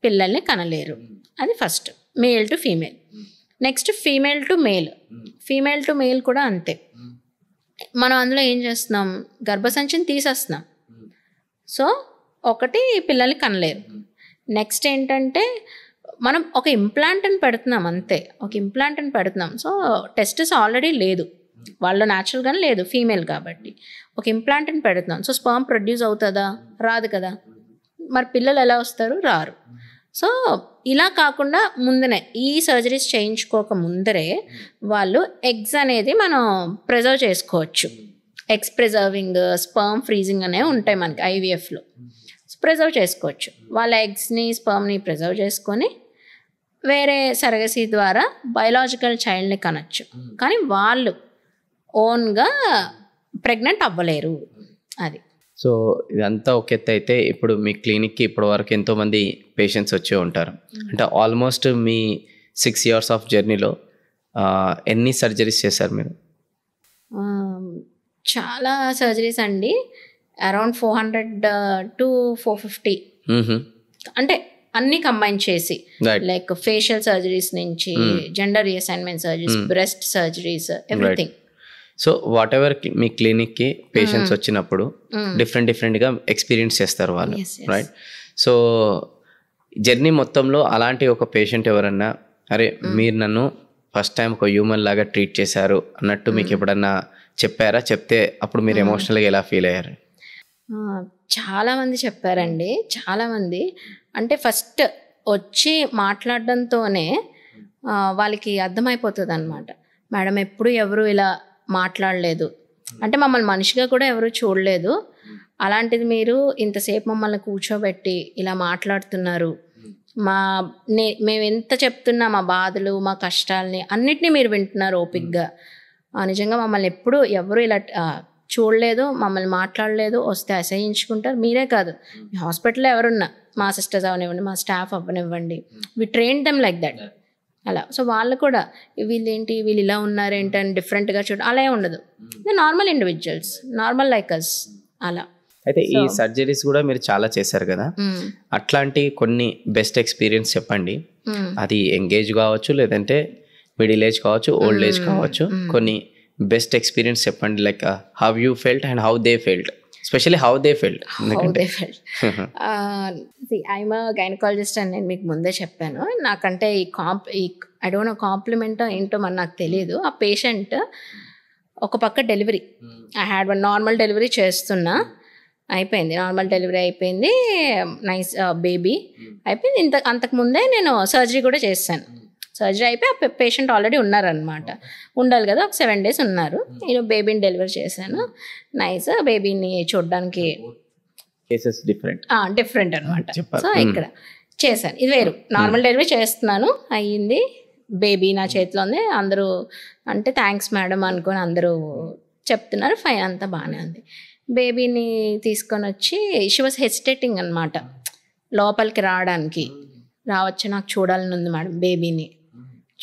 Speaker 2: పిల్లల్ని కనలేరు. అది first male to female. Next female to male. Female to male కూడా అంతే. మనం అందులో ఏం చేస్తున్నాం, గర్భసంచిని తీసేస్తున్నాం. సో ఒకటి పిల్లల్ని కనలేరు. నెక్స్ట్ ఏంటంటే మనం ఒక ఇంప్లాంట్ని పెడుతున్నాం అంతే, ఒక ఇంప్లాంట్ని పెడుతున్నాం. సో టెస్టిస్ ఆల్రెడీ లేదు, వాళ్ళు న్యాచురల్గానే లేదు ఫీమేల్ కాబట్టి ఒక ఇంప్లాంట్ని పెడుతున్నాం. సో స్పర్మ్ ప్రొడ్యూస్ అవుతుందా, రాదు కదా. మరి పిల్లలు ఎలా వస్తారు, రారు. సో ఇలా కాకుండా ముందనే ఈ సర్జరీస్ చేయించుకోక ముందరే వాళ్ళు ఎగ్స్ అనేది మనం ప్రిజర్వ్ చేసుకోవచ్చు. ఎగ్స్ ప్రిజర్వింగ్, స్పర్మ్ ఫ్రీజింగ్ అనేవి ఉంటాయి మనకి ఐవీఎఫ్లో. ప్రిజర్వ్ చేసుకోవచ్చు. వాళ్ళ ఎగ్స్ని స్పర్మ్ని ప్రిజర్వ్ చేసుకొని వేరే సరగసి ద్వారా బయలాజికల్ చైల్డ్ని కనొచ్చు. కానీ వాళ్ళు ఓన్గా ప్రెగ్నెంట్ అవ్వలేరు. అది.
Speaker 1: సో ఇదంతా ఒక ఎత్తు అయితే ఇప్పుడు మీ క్లినిక్కి ఇప్పటి వరకు ఎంతోమంది పేషెంట్స్ వచ్చే ఉంటారు. అంటే ఆల్మోస్ట్ మీ 6 years ఆఫ్ జర్నీలో ఎన్ని సర్జరీస్ చేశారు మీరు?
Speaker 2: చాలా సర్జరీస్ అండి, అరౌండ్ 400 to 450. అంటే అన్నీ కంబైన్ చేసి లైక్ ఫేషియల్ సర్జరీస్ నుంచి gender reassignment surgeries, breast surgeries, everything.
Speaker 1: So whatever మీ క్లినిక్కి పేషెంట్స్ వచ్చినప్పుడు డిఫరెంట్గా ఎక్స్పీరియన్స్ చేస్తారు వాళ్ళు, రైట్? సో జర్నీ మొత్తంలో అలాంటి ఒక పేషెంట్ ఎవరన్నా అరే మీరు నన్ను ఫస్ట్ టైం ఒక హ్యూమన్ లాగా ట్రీట్ చేశారు అన్నట్టు మీకు ఎప్పుడన్నా చెప్పారా? చెప్తే అప్పుడు మీరు ఎమోషనల్గా ఎలా ఫీల్ అయ్యారు?
Speaker 2: చాలామంది చెప్పారండి, చాలామంది. అంటే ఫస్ట్ వచ్చి మాట్లాడడంతోనే వాళ్ళకి అర్థమైపోతుంది అనమాట, మేడం ఎప్పుడు ఎవరు ఇలా మాట్లాడలేదు, అంటే మమ్మల్ని మనిషిగా కూడా ఎవరు చూడలేదు, అలాంటిది మీరు ఇంతసేపు మమ్మల్ని కూర్చోబెట్టి ఇలా మాట్లాడుతున్నారు, మేము ఎంత చెప్తున్నా మా బాధలు మా కష్టాలని అన్నిటినీ మీరు వింటున్నారు ఓపిక్గా, నిజంగా మమ్మల్ని ఎప్పుడు ఎవరు ఇలా చూడలేదు, మమ్మల్ని మాట్లాడలేదు, వస్తే అసహించుకుంటారు. మీరే కాదు, మీ హాస్పిటల్లో ఎవరున్నా, మా సిస్టర్స్ అవనివ్వండి, మా స్టాఫ్ అవ్వనివ్వండి, we train them like that. అలా. సో వాళ్ళు కూడా వీళ్ళేంటి వీళ్ళు ఇలా ఉన్నారేంటి అని డిఫరెంట్గా చూడడం అలా ఉండదు. Normal individuals, normal like us అలా.
Speaker 1: అయితే ఈ సర్జరీస్ కూడా మీరు చాలా చేశారు కదా, అట్లాంటి కొన్ని బెస్ట్ ఎక్స్పీరియన్స్ చెప్పండి. అది యంగేజ్ కావచ్చు, లేదంటే మిడిల్ ఏజ్ కావచ్చు, ఓల్డ్ ఏజ్ కావచ్చు. కొన్ని బెస్ట్ ఎక్స్పీరియన్స్ చెప్పండి, like how you felt and how they felt, especially how they felt.
Speaker 2: I'm gynaecologist అని నేను మీకు ముందే చెప్పాను. నాకంటే ఈ ఐ డోంట్ నో కాంప్లిమెంట్ ఏంటో మరి నాకు తెలియదు. ఆ పేషెంట్ ఒక పక్క delivery, I had one normal delivery చేస్తున్నా, అయిపోయింది, నార్మల్ డెలివరీ అయిపోయింది, నైస్ బేబీ అయిపోయింది. అంతకుముందే నేను సర్జరీ కూడా చేశాను. సర్జరీ అయిపోయి ఆ పేషెంట్ ఆల్రెడీ ఉన్నారనమాట, ఉండాలి కదా, ఒక 7 days ఉన్నారు. నేను బేబీని డెలివరీ చేశాను. నైస్, బేబీని చూడడానికి డిఫరెంట్ అనమాట. సో ఇక్కడ చేశాను, ఇది వేరు. నార్మల్ డెలివరీ చేస్తున్నాను, అయ్యింది, బేబీ నా చేతిలో ఉంది, అందరూ అంటే థ్యాంక్స్ మేడం అనుకొని అందరూ చెప్తున్నారు, ఫైన్, అంతా బాగానే ఉంది. బేబీని తీసుకొని వచ్చి షీ వాజ్ హెసిటేటింగ్ అనమాట లోపలికి రావడానికి. రావచ్చా, నాకు చూడాలని ఉంది మేడం, బేబీని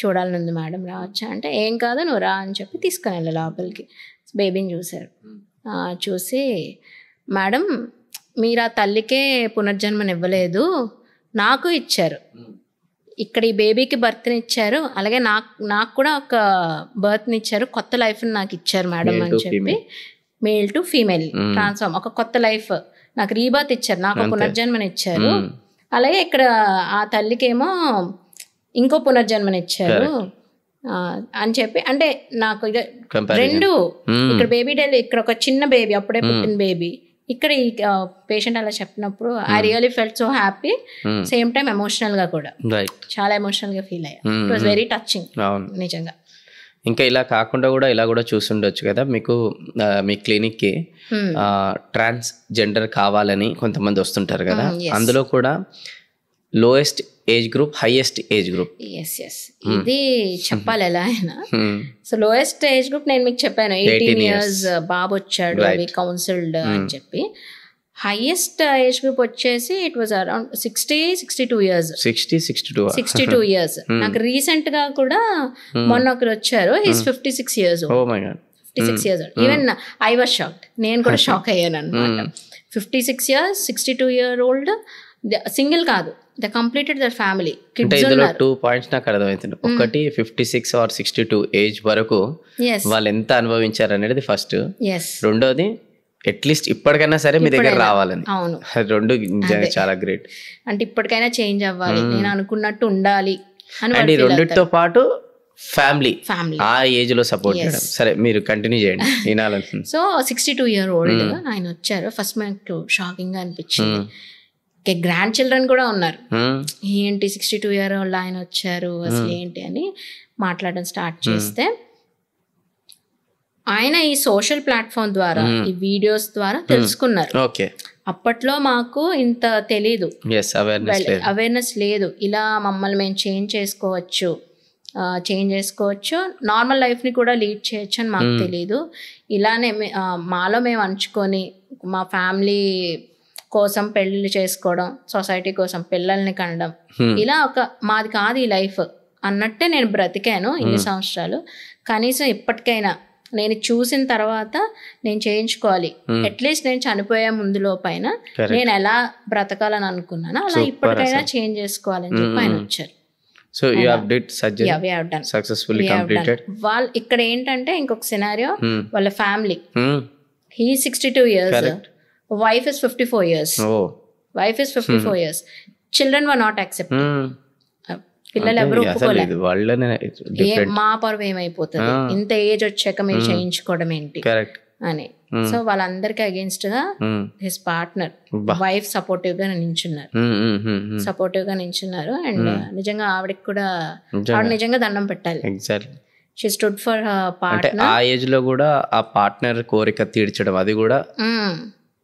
Speaker 2: చూడాలని ఉంది మేడం, రావచ్చా అంటే ఏం కాదు నువ్వు రా అని చెప్పి తీసుకొని వెళ్ళి లోపలికి. బేబీని చూశారు, చూసి మేడం మీరు ఆ తల్లికే పునర్జన్మనివ్వలేదు, నాకు ఇచ్చారు, ఇక్కడ ఈ బేబీకి బర్త్ని ఇచ్చారు, అలాగే నాకు కూడా ఒక బర్త్ని ఇచ్చారు, కొత్త లైఫ్ని నాకు ఇచ్చారు మేడం అని చెప్పి, మేల్ టు ఫీమేల్ ట్రాన్స్ఫార్మ్, ఒక కొత్త లైఫ్ నాకు రీబర్త్ ఇచ్చారు, నాకు పునర్జన్మని ఇచ్చారు. అలాగే ఇక్కడ ఆ తల్లికేమో ఇంకో పునర్జన్మని ఇచ్చారు అని చెప్పి, అంటే నాకు ఇక రెండు, ఇక్కడ బేబీ డెలివరీ, ఇక్కడ ఒక చిన్న బేబీ అప్పుడే పుట్టిన బేబీ, ఇక్కడ ఈ పేషెంట్ అలా చెప్పినప్పుడు I really felt so happy, same time emotional గా కూడా చాలా ఎమోషనల్ గా ఫీల్ అయ్యా. ఇట్ వాస్ వెరీ టచింగ్ నిజంగా.
Speaker 1: ఇంకా ఇలా కాకుండా కూడా ఇలా కూడా చూస్తుండొచ్చు కదా, మీకు మీ క్లినిక్కి ట్రాన్స్ జెండర్ కావాలని కొంతమంది వస్తుంటారు కదా, అందులో కూడా lowest age group, highest age group.
Speaker 2: ఇది చెప్పాలి ఎలా అయినా. సో లోయెస్ట్ ఏజ్ గ్రూప్ నేను మీకు చెప్పాను, 18 years బాబు వచ్చాడు, అవి కౌన్సిల్డ్ అని చెప్పి. హైయెస్ట్ ఏజ్ గ్రూప్ వచ్చేసి it was around 62 years. 62 years. నాకు రీసెంట్ గా కూడా మొన్న ఒకరు వచ్చారు, his 56 years.
Speaker 1: Oh my god,
Speaker 2: 56 years. Even I was shocked, నేను కూడా షాక్ అయ్యాను అనమాట. 56 years, 62-year-old, సింగిల్ కాదు, ద కంప్లీటెడ్ దర్ ఫ్యామిలీ.
Speaker 1: అంటే ఇందులో 2 points నాకు అర్థమవుతుంది. ఒకటి 56 or 62 ఏజ్ వరకు వాళ్ళు ఎంత అనుభవించారు అనేది ఫస్ట్. రెండోది అట్లీస్ట్ ఇప్పటికైనా సరే మీ దగ్గర రావాలని.
Speaker 2: అవును,
Speaker 1: రెండు చాలా గ్రేట్.
Speaker 2: అంటే ఇప్పటికైనా చేంజ్ అవ్వాలి, నేను అనుకున్నట్టు ఉండాలి అని.
Speaker 1: అండ్ ఈ రెండిటితో పాటు ఫ్యామిలీ ఆ ఏజ్ లో సపోర్ట్ చేయడం. సరే మీరు కంటిన్యూ చేయండి, వినాలనుకుంది.
Speaker 2: సో 62-year-old ఆయన వచ్చారు. ఫస్ట్ మనకు షాకింగ్ గా అనిపించింది. గ్రాండ్ చిల్డ్రన్ కూడా ఉన్నారు. ఏంటి 62-year-old ఆయన వచ్చారు, అసలు ఏంటి అని మాట్లాడడం స్టార్ట్ చేస్తే, ఆయన ఈ సోషల్ ప్లాట్ఫామ్ ద్వారా, ఈ వీడియోస్ ద్వారా తెలుసుకున్నారు. అప్పట్లో మాకు ఇంత తెలీదు, అవేర్నెస్ లేదు. ఇలా మమ్మల్ని మేము చేంజ్ చేసుకోవచ్చు, నార్మల్ లైఫ్ని కూడా లీడ్ చేయొచ్చు అని మాకు తెలీదు. ఇలానే మాలో మేము అంచుకొని మా ఫ్యామిలీ కోసం పెళ్ళిళ్ళు చేసుకోవడం, సొసైటీ కోసం పిల్లల్ని కనడం, ఇలా మాది కాదు ఈ లైఫ్ అన్నట్టే నేను బ్రతికాను ఇన్ని సంవత్సరాలు. కనీసం ఇప్పటికైనా నేను చూసిన తర్వాత నేను చేయించుకోవాలి, అట్లీస్ట్ నేను చనిపోయే ముందులో పైన నేను ఎలా బ్రతకాలని అనుకున్నాను అలా ఇప్పటికైనా చేంజ్ చేసుకోవాలని చెప్పి ఆయన వచ్చారు.
Speaker 1: So you have did surgery, we have done successfully completed.
Speaker 2: వాళ్ళు ఇక్కడ ఏంటంటే ఇంకొక సినారియో, వాళ్ళ family, he 62 years, wife is 54 years. Wife is 54 years. Children were not accepted. పిల్లలు ఎవరు ఒప్పుకోలేదు. మా పరువు ఏమైపోతుంది, ఇంత ఏజ్ వచ్చాక మీరు చేయించుకోవడం ఏంటి అని. సో వాళ్ళందరికీ అగేన్స్ట్ గా హిస్ పార్ట్నర్, వైఫ్ సపోర్టివ్ గా నించున్నారు. అండ్ నిజంగా ఆవిడకి కూడా నిజంగా దండం పెట్టాలి. She stood for her partner.
Speaker 1: ఆ ఏజ్ లో కూడా ఆ పార్ట్నర్ కోరిక తీర్చడం, అది కూడా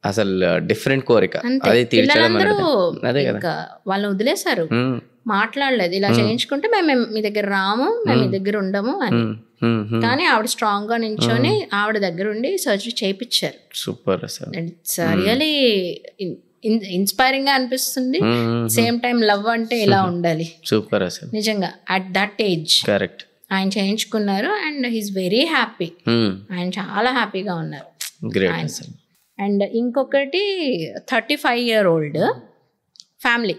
Speaker 1: అసలు డిఫరెంట్ కోరిక, అది తీర్చడం. అదే కదా,
Speaker 2: వాళ్ళని వదిలేశారు, మాట్లాడలేదు. ఇలా చేయించుకుంటే మేము మీ దగ్గర రాము, మేము మీ దగ్గర ఉండము అని. కానీ ఆవిడ స్ట్రాంగ్ గా నించొని ఆవిడ దగ్గర ఉండి సర్జరీ చేయించారు.
Speaker 1: సూపర్.
Speaker 2: ఇట్స్ రియలీ ఇన్స్పైరింగ్ గా అనిపిస్తుంది. సేమ్ టైం లవ్ అంటే ఇలా ఉండాలి.
Speaker 1: సూపర్ అసలు
Speaker 2: నిజంగా అట్ దట్ ఏజ్.
Speaker 1: కరెక్ట్.
Speaker 2: ఆయన చేయించుకున్నారు అండ్ హీస్ వెరీ హ్యాపీ. ఆయన చాలా హ్యాపీగా ఉన్నారు.
Speaker 1: గ్రేట్.
Speaker 2: అండ్ ఇంకొకటి 35-year-old ఫ్యామిలీ,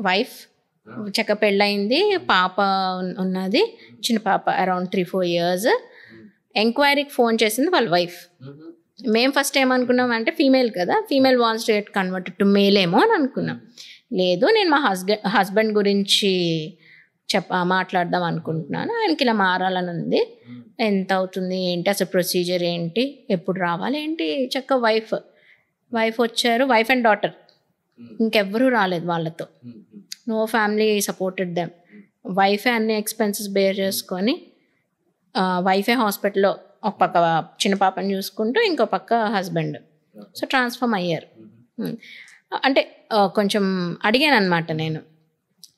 Speaker 2: వైఫ్ చక్క పెళ్ళయింది, పాప ఉన్నది, చిన్న పాప అరౌండ్ 3-4 years. ఎంక్వైరీకి ఫోన్ చేసింది వాళ్ళ వైఫ్. మేము ఫస్ట్ ఏమనుకున్నాం అంటే ఫీమేల్ కదా, female wants to get converted to male ఏమో అని అనుకున్నాం. లేదు, నేను మా హస్బెండ్ గురించి మాట్లాడదాం అనుకుంటున్నాను, ఆయనకి ఇలా మారాలని ఉంది, ఎంత అవుతుంది ఏంటి, అసలు ప్రొసీజర్ ఏంటి, ఎప్పుడు రావాలి ఏంటి. చక్క వైఫ్ వచ్చారు, వైఫ్ అండ్ డాటర్, ఇంకెవ్వరూ రాలేదు వాళ్ళతో. No family supported them. వైఫే అన్ని ఎక్స్పెన్సెస్ బేర్ చేసుకొని, వైఫే హాస్పిటల్లో ఒక పక్క చిన్న పాపని చూసుకుంటూ ఇంకో పక్క హస్బెండ్. సో ట్రాన్స్ఫార్మ్ అయ్యారు. అంటే కొంచెం అడిగాను అనమాట నేను,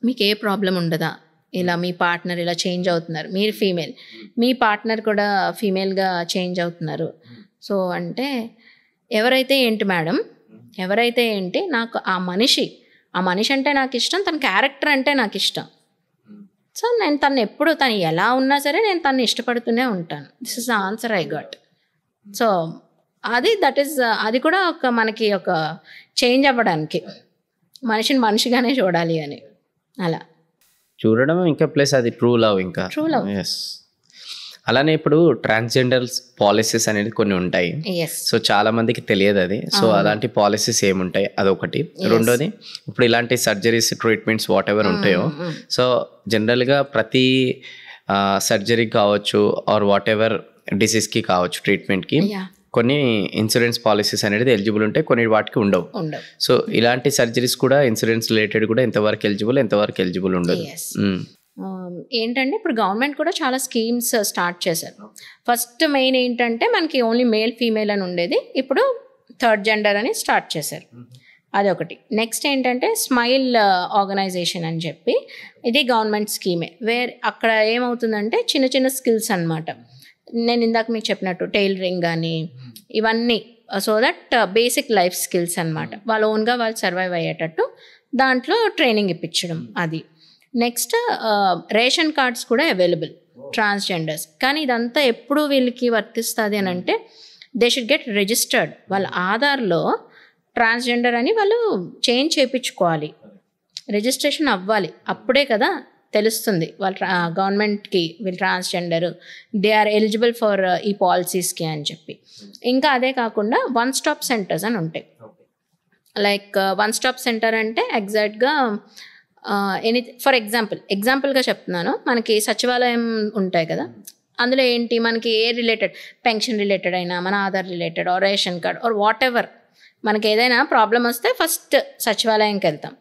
Speaker 2: మీకు ఏ ప్రాబ్లం ఉండదా, ఇలా మీ పార్ట్నర్ ఇలా చేంజ్ అవుతున్నారు, మీరు ఫీమేల్, మీ పార్ట్నర్ కూడా ఫీమేల్గా చేంజ్ అవుతున్నారు. సో అంటే ఎవరైతే ఏంటి మేడం, ఎవరైతే ఏంటి, నాకు ఆ మనిషి అంటే నాకు ఇష్టం, తన క్యారెక్టర్ అంటే నాకు ఇష్టం. సో నేను తను ఎప్పుడు, తను ఎలా ఉన్నా సరే నేను తను ఇష్టపడుతూనే ఉంటాను. This is the answer I got. So అది కూడా మనకి ఒక చేంజ్ అవ్వడానికి, మనిషిని మనిషిగానే చూడాలి అని అలా
Speaker 1: చూడడం. ఇంకా ప్లస్ అది ట్రూ లవ్. ఇంకా
Speaker 2: ట్రూ లవ్.
Speaker 1: ఎస్. అలానే ఇప్పుడు ట్రాన్స్జెండర్ పాలసీస్ అనేది కొన్ని ఉంటాయి. సో చాలా మందికి తెలియదు అది. సో అలాంటి పాలసీస్ ఏముంటాయి, అదొకటి. రెండోది, ఇప్పుడు ఇలాంటి సర్జరీస్, ట్రీట్మెంట్స్ వాట్ ఎవర్ ఉంటాయో, సో జనరల్గా ప్రతి సర్జరీ కావచ్చు ఆర్ వాట్ ఎవర్ డిసీజ్కి కావచ్చు, ట్రీట్మెంట్కి కొన్ని ఇన్సూరెన్స్ పాలసీస్ అనేది ఎలిజిబుల్ ఉంటాయి, కొన్ని వాటికి ఉండవు. సో ఇలాంటి సర్జరీస్ కూడా ఇన్సూరెన్స్ రిలేటెడ్ కూడా ఎంతవరకు ఎలిజిబుల్ ఉండదు.
Speaker 2: ఏంటంటే ఇప్పుడు గవర్నమెంట్ కూడా చాలా స్కీమ్స్ స్టార్ట్ చేశారు. ఫస్ట్ మెయిన్ ఏంటంటే మనకి ఓన్లీ మేల్ ఫీమేల్ అని ఉండేది, ఇప్పుడు థర్డ్ జెండర్ అని స్టార్ట్ చేశారు. అదొకటి. నెక్స్ట్ ఏంటంటే స్మైల్ ఆర్గనైజేషన్ అని చెప్పి, ఇది గవర్నమెంట్ స్కీమే. అక్కడ ఏమవుతుందంటే చిన్న చిన్న స్కిల్స్ అనమాట. నేను ఇందాక మీకు చెప్పినట్టు టైలరింగ్ కానీ ఇవన్నీ so that basic life skills అనమాట, వాళ్ళ ఓన్గా వాళ్ళు సర్వైవ్ అయ్యేటట్టు దాంట్లో ట్రైనింగ్ ఇప్పించడం. అది నెక్స్ట్ రేషన్ కార్డ్స్ కూడా అవైలబుల్ ట్రాన్స్జెండర్స్. కానీ ఇదంతా ఎప్పుడు వీళ్ళకి వర్తిస్తుంది అని అంటే దే షుడ్ గెట్ రిజిస్టర్డ్. వాళ్ళ ఆధార్లో ట్రాన్స్జెండర్ అని వాళ్ళు చేంజ్ చేయించుకోవాలి, రిజిస్ట్రేషన్ అవ్వాలి. అప్పుడే కదా తెలుస్తుంది వాళ్ళ గవర్నమెంట్కి వీళ్ళు transgender, they are eligible for ఈ పాలసీస్కి అని చెప్పి. ఇంకా అదే కాకుండా వన్ స్టాప్ సెంటర్స్ అని ఉంటాయి. లైక్ వన్ స్టాప్ సెంటర్ అంటే ఎగ్జాక్ట్గా ఫర్ ఎగ్జాంపుల్గా చెప్తున్నాను, మనకి సచివాలయం ఉంటాయి కదా, అందులో ఏంటి మనకి ఏ రిలేటెడ్, పెన్షన్ రిలేటెడ్ అయినా, మన Aadhaar related are ration card or what ever, మనకి ఏదైనా ప్రాబ్లం వస్తే ఫస్ట్ సచివాలయంకి వెళ్తాం.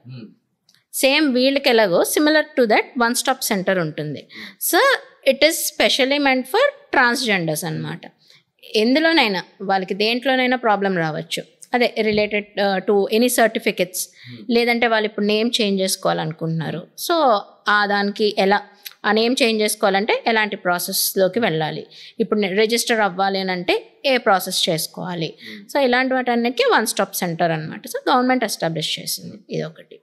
Speaker 2: సేమ్ వీళ్ళకి ఎలాగో similar to that one stop centre ఉంటుంది. So it is specially meant for transgenders అనమాట. ఎందులోనైనా వాళ్ళకి దేంట్లోనైనా ప్రాబ్లం రావచ్చు, అదే రిలేటెడ్ టు ఎనీ సర్టిఫికెట్స్, లేదంటే వాళ్ళు ఇప్పుడు నేమ్ చేంజ్ చేసుకోవాలనుకుంటున్నారు. సో దానికి ఎలా ఆ నేమ్ చేంజ్ చేసుకోవాలంటే ఎలాంటి ప్రాసెస్లోకి వెళ్ళాలి, ఇప్పుడు రిజిస్టర్ అవ్వాలి అని అంటే ఏ ప్రాసెస్ చేసుకోవాలి. సో ఇలాంటి వాటన్నిటికీ వన్ స్టాప్ సెంటర్ అనమాట. సో గవర్నమెంట్ ఎస్టాబ్లిష్ చేసింది ఇది ఒకటి.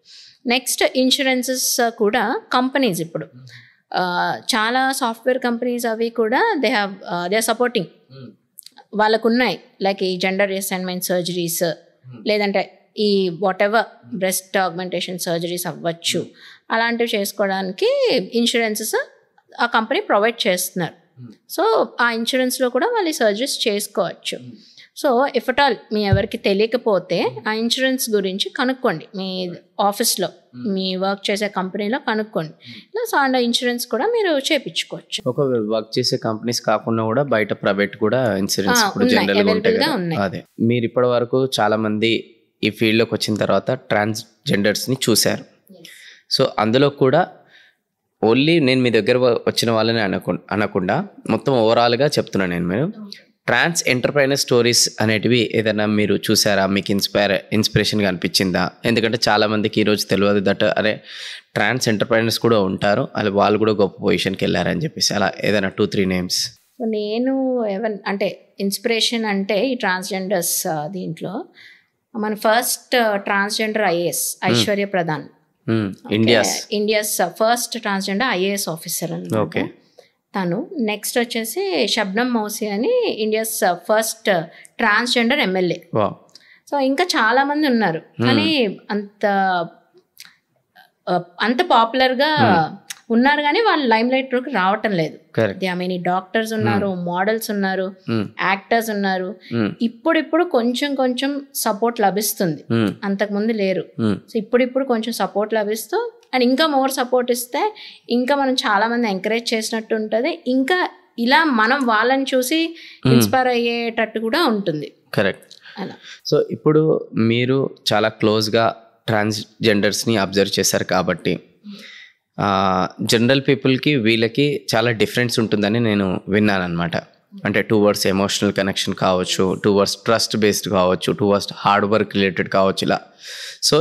Speaker 2: నెక్స్ట్ ఇన్సూరెన్సెస్ కూడా కంపెనీస్ ఇప్పుడు చాలా సాఫ్ట్వేర్ కంపెనీస్ అవి కూడా దే ఆర్ సపోర్టింగ్, వాళ్ళకు ఉన్నాయి. లైక్ ఈ జెండర్ రీఅసైన్మెంట్ సర్జరీస్, లేదంటే ఈ what ever breast augmentation surgeries అవ్వచ్చు, అలాంటివి చేసుకోవడానికి ఇన్సూరెన్సెస్ ఆ కంపెనీ ప్రొవైడ్ చేస్తున్నారు. సో ఆ ఇన్సూరెన్స్లో కూడా వాళ్ళు ఈ సర్జరీస్ చేసుకోవచ్చు. సో ఇఫ్ అట్ ఆల్ మీ ఎవరికి తెలియకపోతే ఆ ఇన్సూరెన్స్ గురించి కనుక్కోండి, మీ ఆఫీస్లో మీ వర్క్ చేసే కంపెనీలో కనుక్కోండి. సో అండ్ ఇన్సూరెన్స్ కూడా మీరు చేయించుకోవచ్చు.
Speaker 1: ఒక వర్క్ చేసే కంపెనీస్ కాకుండా కూడా బయట ప్రైవేట్ కూడా ఇన్సూరెన్స్ జనరల్గా ఉంటాయి. అదే మీరు ఇప్పటి వరకు చాలా మంది ఈ ఫీల్డ్లోకి వచ్చిన తర్వాత ట్రాన్స్జెండర్స్ని చూశారు. సో అందులో కూడా ఓన్లీ నేను మీ దగ్గర వచ్చిన వాళ్ళని అనకుండా మొత్తం ఓవరాల్గా చెప్తున్నాను నేను. మీరు ట్రాన్స్ ఎంటర్ప్రైనర్ స్టోరీస్ అనేటివి ఏదైనా మీరు చూసారా, మీకు ఇన్స్పిరేషన్గా అనిపించిందా? ఎందుకంటే చాలామందికి ఈరోజు తెలియదు దట్ అరే ట్రాన్స్ ఎంటర్ప్రైనర్స్ కూడా ఉంటారు, అలా వాళ్ళు కూడా గొప్ప పొజిషన్కి వెళ్ళారని చెప్పేసి. అలా ఏదైనా 2-3 నేమ్స్.
Speaker 2: సో నేను అంటే ఇన్స్పిరేషన్ అంటే ఈ ట్రాన్స్జెండర్స్ మన first transgender IAS Aishwarya Pradhan, India's first transgender IAS officer అన్నమాట తను. నెక్స్ట్ వచ్చేసి షబ్నం మౌసి అని India's first transgender MLA. So ఇంకా చాలా మంది ఉన్నారు, కానీ అంత పాపులర్గా ఉన్నారు కానీ వాళ్ళు లైమ్ లైట్ లోకి రావటం లేదు. మెనీ డాక్టర్స్ ఉన్నారు, మోడల్స్ ఉన్నారు, యాక్టర్స్ ఉన్నారు. ఇప్పుడు కొంచెం సపోర్ట్ లభిస్తుంది, అంతకుముందు లేరు. సో ఇప్పుడు కొంచెం సపోర్ట్ లభిస్తూ అండ్ ఇంకా మోర్ సపోర్ట్ ఇస్తే ఇంకా మనం చాలా మంది ఎంకరేజ్ చేసినట్టు ఉంటుంది. ఇంకా ఇలా మనం వాళ్ళని చూసి ఇన్స్పైర్ అయ్యేటట్టు కూడా ఉంటుంది.
Speaker 1: కరెక్ట్. అలా సో ఇప్పుడు మీరు చాలా క్లోజ్గా ట్రాన్స్జెండర్స్ని అబ్జర్వ్ చేశారు కాబట్టి జనరల్ పీపుల్కి వీళ్ళకి చాలా డిఫరెన్స్ ఉంటుందని నేను విన్నాను అనమాట. అంటే టువర్డ్స్ ఎమోషనల్ కనెక్షన్ కావచ్చు, టువర్డ్స్ ట్రస్ట్ బేస్డ్ కావచ్చు, టువర్డ్స్ హార్డ్ వర్క్ రిలేటెడ్ కావచ్చు, ఇలా. సో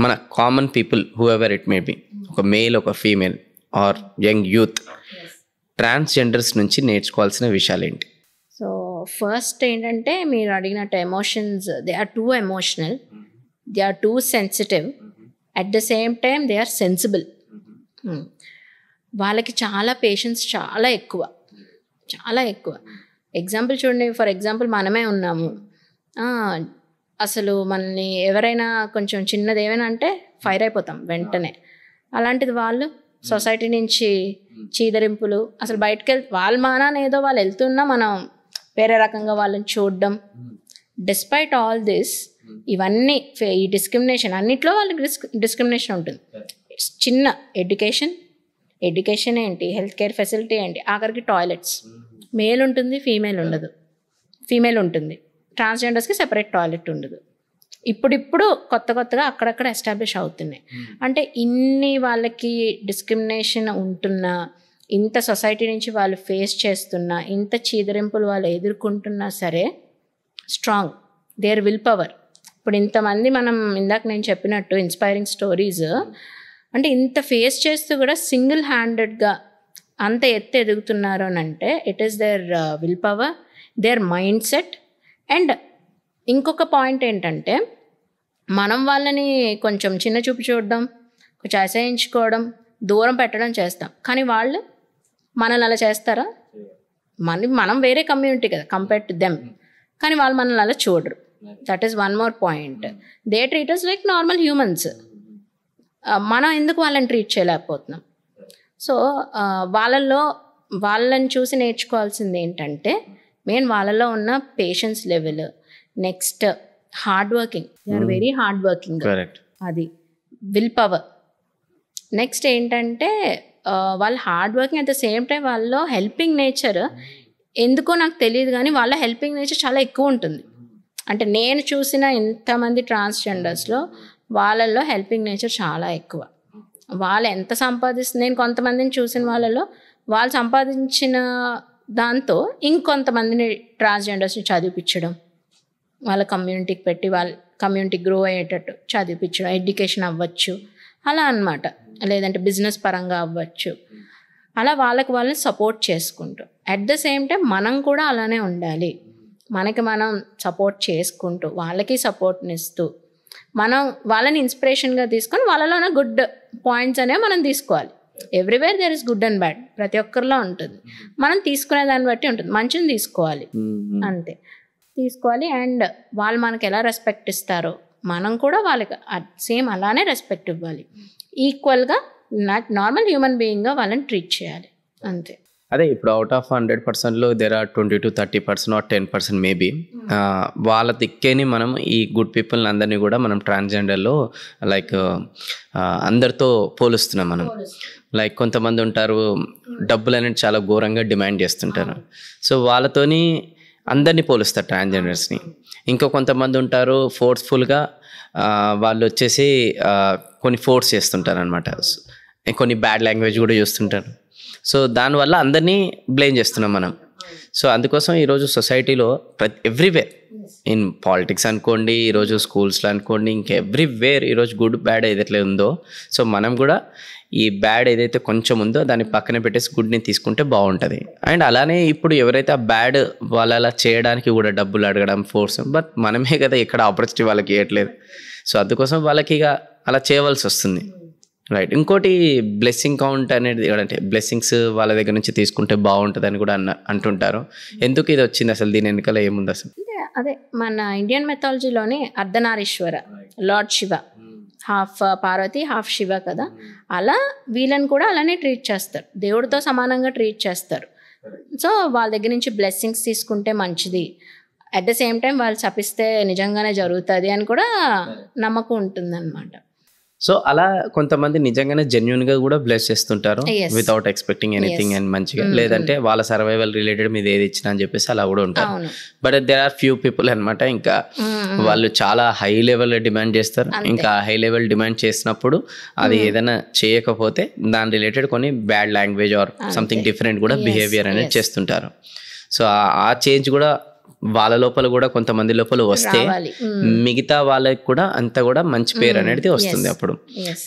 Speaker 1: మన common people who ever it may be, ఒక మేల్ ఒక female or young youth, transgenders నుంచి నేర్చుకోవాల్సిన విషయాలు ఏంటి?
Speaker 2: సో ఫస్ట్ ఏంటంటే మీరు అడిగినట్టు emotions, they are too emotional, they are too sensitive, at the same time they are sensible. వాళ్ళకి చాలా పేషెన్స్ చాలా ఎక్కువ. ఎగ్జాంపుల్ చూడండి, ఫర్ ఎగ్జాంపుల్ మనమే ఉన్నాము, అసలు మనల్ని ఎవరైనా కొంచెం చిన్నది ఏమైనా అంటే ఫైర్ అయిపోతాం వెంటనే. అలాంటిది వాళ్ళు సొసైటీ నుంచి చీదరింపులు, అసలు బయటకు వాళ్ళ మానాన్ని ఏదో వాళ్ళు వెళ్తున్నా మనం వేరే రకంగా వాళ్ళని చూడడం. డిస్పైట్ ఆల్ దిస్, ఇవన్నీ ఈ డిస్క్రిమినేషన్ అన్నిట్లో వాళ్ళకి డిస్క్రిమినేషన్ ఉంటుంది. చిన్న ఎడ్యుకేషన్ ఏంటి, హెల్త్ కేర్ ఫెసిలిటీ ఏంటి, ఆఖరికి టాయిలెట్స్ మేల్ ఉంటుంది, ఫీమేల్ ఉండదు. ఫీమేల్ ఉంటుంది, ట్రాన్స్జెండర్స్కి సెపరేట్ టాయిలెట్ ఉండదు. ఇప్పుడు కొత్తగా అక్కడక్కడ ఎస్టాబ్లిష్ అవుతున్నాయి. అంటే ఇన్ని వాళ్ళకి డిస్క్రిమినేషన్ ఉంటున్నా, ఇంత సొసైటీ నుంచి వాళ్ళు ఫేస్ చేస్తున్నా, ఇంత చీదరింపులు వాళ్ళు ఎదుర్కొంటున్నా సరే స్ట్రాంగ్, దేర్ విల్ పవర్. ఇప్పుడు ఇంతమంది మనం ఇందాక నేను చెప్పినట్టు ఇన్స్పైరింగ్ స్టోరీస్, అంటే ఇంత ఫేస్ చేస్తూ కూడా సింగిల్ హ్యాండెడ్గా అంత ఎదుగుతున్నారు అని అంటే it is their will power, their mind set and ఇంకొక పాయింట్ ఏంటంటే మనం వాళ్ళని కొంచెం చిన్న చూపు చూడడం, కొంచెం అసహించుకోవడం, దూరం పెట్టడం చేస్తాం. కానీ వాళ్ళు మనల్ని అలా చేస్తారా? మనం వేరే కమ్యూనిటీ కదా కంపేర్ టు దెమ్. కానీ వాళ్ళు మనల్ని అలా చూడరు. That is one more point. They treat us like normal humans. మనం ఎందుకు వాళ్ళని ట్రీట్ చేయలేకపోతున్నాం? సో వాళ్ళని చూసి నేర్చుకోవాల్సింది ఏంటంటే మెయిన్ వాళ్ళలో ఉన్న patience level, next hard working. They are very hard working. అది విల్ పవర్. నెక్స్ట్ ఏంటంటే వాళ్ళు hard working at the same time వాళ్ళలో హెల్పింగ్ నేచర్ ఎందుకో నాకు తెలియదు కానీ వాళ్ళ హెల్పింగ్ నేచర్ చాలా ఎక్కువ ఉంటుంది. అంటే నేను చూసిన ఇంతమంది ట్రాన్స్జెండర్స్లో వాళ్ళల్లో హెల్పింగ్ నేచర్ చాలా ఎక్కువ. వాళ్ళు ఎంత సంపాదిస్తుంది, నేను కొంతమందిని చూసిన వాళ్ళలో వాళ్ళు సంపాదించిన దాంతో ఇంకొంతమందిని ట్రాన్స్జెండర్స్ని చదివిపించడం, వాళ్ళ కమ్యూనిటీకి పెట్టి వాళ్ళ కమ్యూనిటీ గ్రో అయ్యేటట్టు చదివిపించడం, ఎడ్యుకేషన్ అవ్వచ్చు అలా అన్నమాట. లేదంటే బిజినెస్ పరంగా అవ్వచ్చు. అలా వాళ్ళని సపోర్ట్ చేసుకుంటూ అట్ ద సేమ్ టైం మనం కూడా అలానే ఉండాలి. మనకి మనం సపోర్ట్ చేసుకుంటూ వాళ్ళకి సపోర్ట్ని ఇస్తూ మనం వాళ్ళని ఇన్స్పిరేషన్గా తీసుకొని వాళ్ళలో ఉన్న గుడ్ పాయింట్స్ అనేవి మనం తీసుకోవాలి. Everywhere there is good and bad, ప్రతి ఒక్కరిలో ఉంటుంది. మనం తీసుకునే దాన్ని బట్టి ఉంటుంది. మంచిని తీసుకోవాలి అంతే, తీసుకోవాలి. అండ్ వాళ్ళు మనకి ఎలా రెస్పెక్ట్ ఇస్తారో మనం కూడా వాళ్ళకి సేమ్ అలానే రెస్పెక్ట్ ఇవ్వాలి. ఈక్వల్గా నార్మల్ హ్యూమన్ బీయింగ్గా వాళ్ళని ట్రీట్ చేయాలి అంతే.
Speaker 1: అదే ఇప్పుడు అవుట్ ఆఫ్ 100%లో there are 20 to 30% or 10% maybe వాళ్ళ దిక్కేని మనం ఈ గుడ్ పీపుల్ని అందరినీ కూడా మనం ట్రాన్స్జెండర్లో లైక్ అందరితో పోలుస్తున్నాం మనం. లైక్ కొంతమంది ఉంటారు డబ్బులు అనేది చాలా ఘోరంగా డిమాండ్ చేస్తుంటారు. సో వాళ్ళతోని అందరినీ పోలుస్తారు ట్రాన్స్జెండర్స్ని. ఇంకో కొంతమంది ఉంటారు ఫోర్స్ఫుల్గా వాళ్ళు వచ్చేసి కొన్ని ఫోర్స్ చేస్తుంటారు అనమాట. కొన్ని బ్యాడ్ లాంగ్వేజ్ కూడా చూస్తుంటారు. సో దానివల్ల అందరినీ బ్లేమ్ చేస్తున్నాం మనం. సో అందుకోసం ఈరోజు సొసైటీలో ఎవ్రీవేర్ ఇన్ పాలిటిక్స్ అనుకోండి, ఈరోజు స్కూల్స్లో అనుకోండి, ఇంకా ఎవ్రీవేర్ ఈరోజు గుడ్ బ్యాడ్ ఏదైతే ఉందో సో మనం కూడా ఈ బ్యాడ్ ఏదైతే కొంచెం ఉందో దాన్ని పక్కన పెట్టేసి గుడ్ని తీసుకుంటే బాగుంటుంది. అండ్ అలానే ఇప్పుడు ఎవరైతే ఆ బ్యాడ్ వాళ్ళ అలా చేయడానికి కూడా డబ్బులు అడగడం ఫోర్స్, బట్ మనమే కదా ఇక్కడ ఆపర్చునిటీ వాళ్ళకి ఇవ్వట్లేదు. సో అందుకోసం వాళ్ళకి ఇక అలా చేయవలసి వస్తుంది. రైట్. ఇంకోటి బ్లెస్సింగ్ కౌంట్ అనేది అంటే బ్లెస్సింగ్స్ వాళ్ళ దగ్గర నుంచి తీసుకుంటే బాగుంటుంది అని కూడా అంటుంటారు. ఎందుకు ఇది వచ్చింది అసలు? దీని వెనకాల ఏముంది అసలు?
Speaker 2: అదే మన ఇండియన్ మెథాలజీలోనే Ardhanarishvara, lord Shiva, half Parvati half Shiva కదా, అలా వీళ్ళని కూడా అలానే ట్రీట్ చేస్తారు, దేవుడితో సమానంగా ట్రీట్ చేస్తారు. సో వాళ్ళ దగ్గర నుంచి బ్లెస్సింగ్స్ తీసుకుంటే మంచిది, అట్ ద సేమ్ టైం వాళ్ళు చపిస్తే నిజంగానే జరుగుతుంది అని కూడా నమ్మకం ఉంటుందన్నమాట.
Speaker 1: సో అలా కొంతమంది నిజంగానే జెన్యున్గా కూడా బ్లెస్ చేస్తుంటారు వితౌట్ ఎక్స్పెక్టింగ్ ఎనీథింగ్ అండ్ మంచిగా, లేదంటే వాళ్ళ సర్వైవల్ రిలేటెడ్ మీద ఏది ఇచ్చినా అని చెప్పేసి అలా కూడా ఉంటారు. But there are few people అనమాట, ఇంకా వాళ్ళు చాలా హై లెవెల్ డిమాండ్ చేస్తారు. ఇంకా హై లెవెల్ డిమాండ్ చేసినప్పుడు అది ఏదైనా చేయకపోతే దాని రిలేటెడ్ కొన్ని bad language or something different కూడా బిహేవియర్ అనేది చేస్తుంటారు. సో ఆ చేంజ్ కూడా వాళ్ళ లోపల కూడా కొంతమంది లోపల వస్తే మిగతా వాళ్ళకి కూడా అంతా కూడా మంచి పేరు అనేది వస్తుంది అప్పుడు.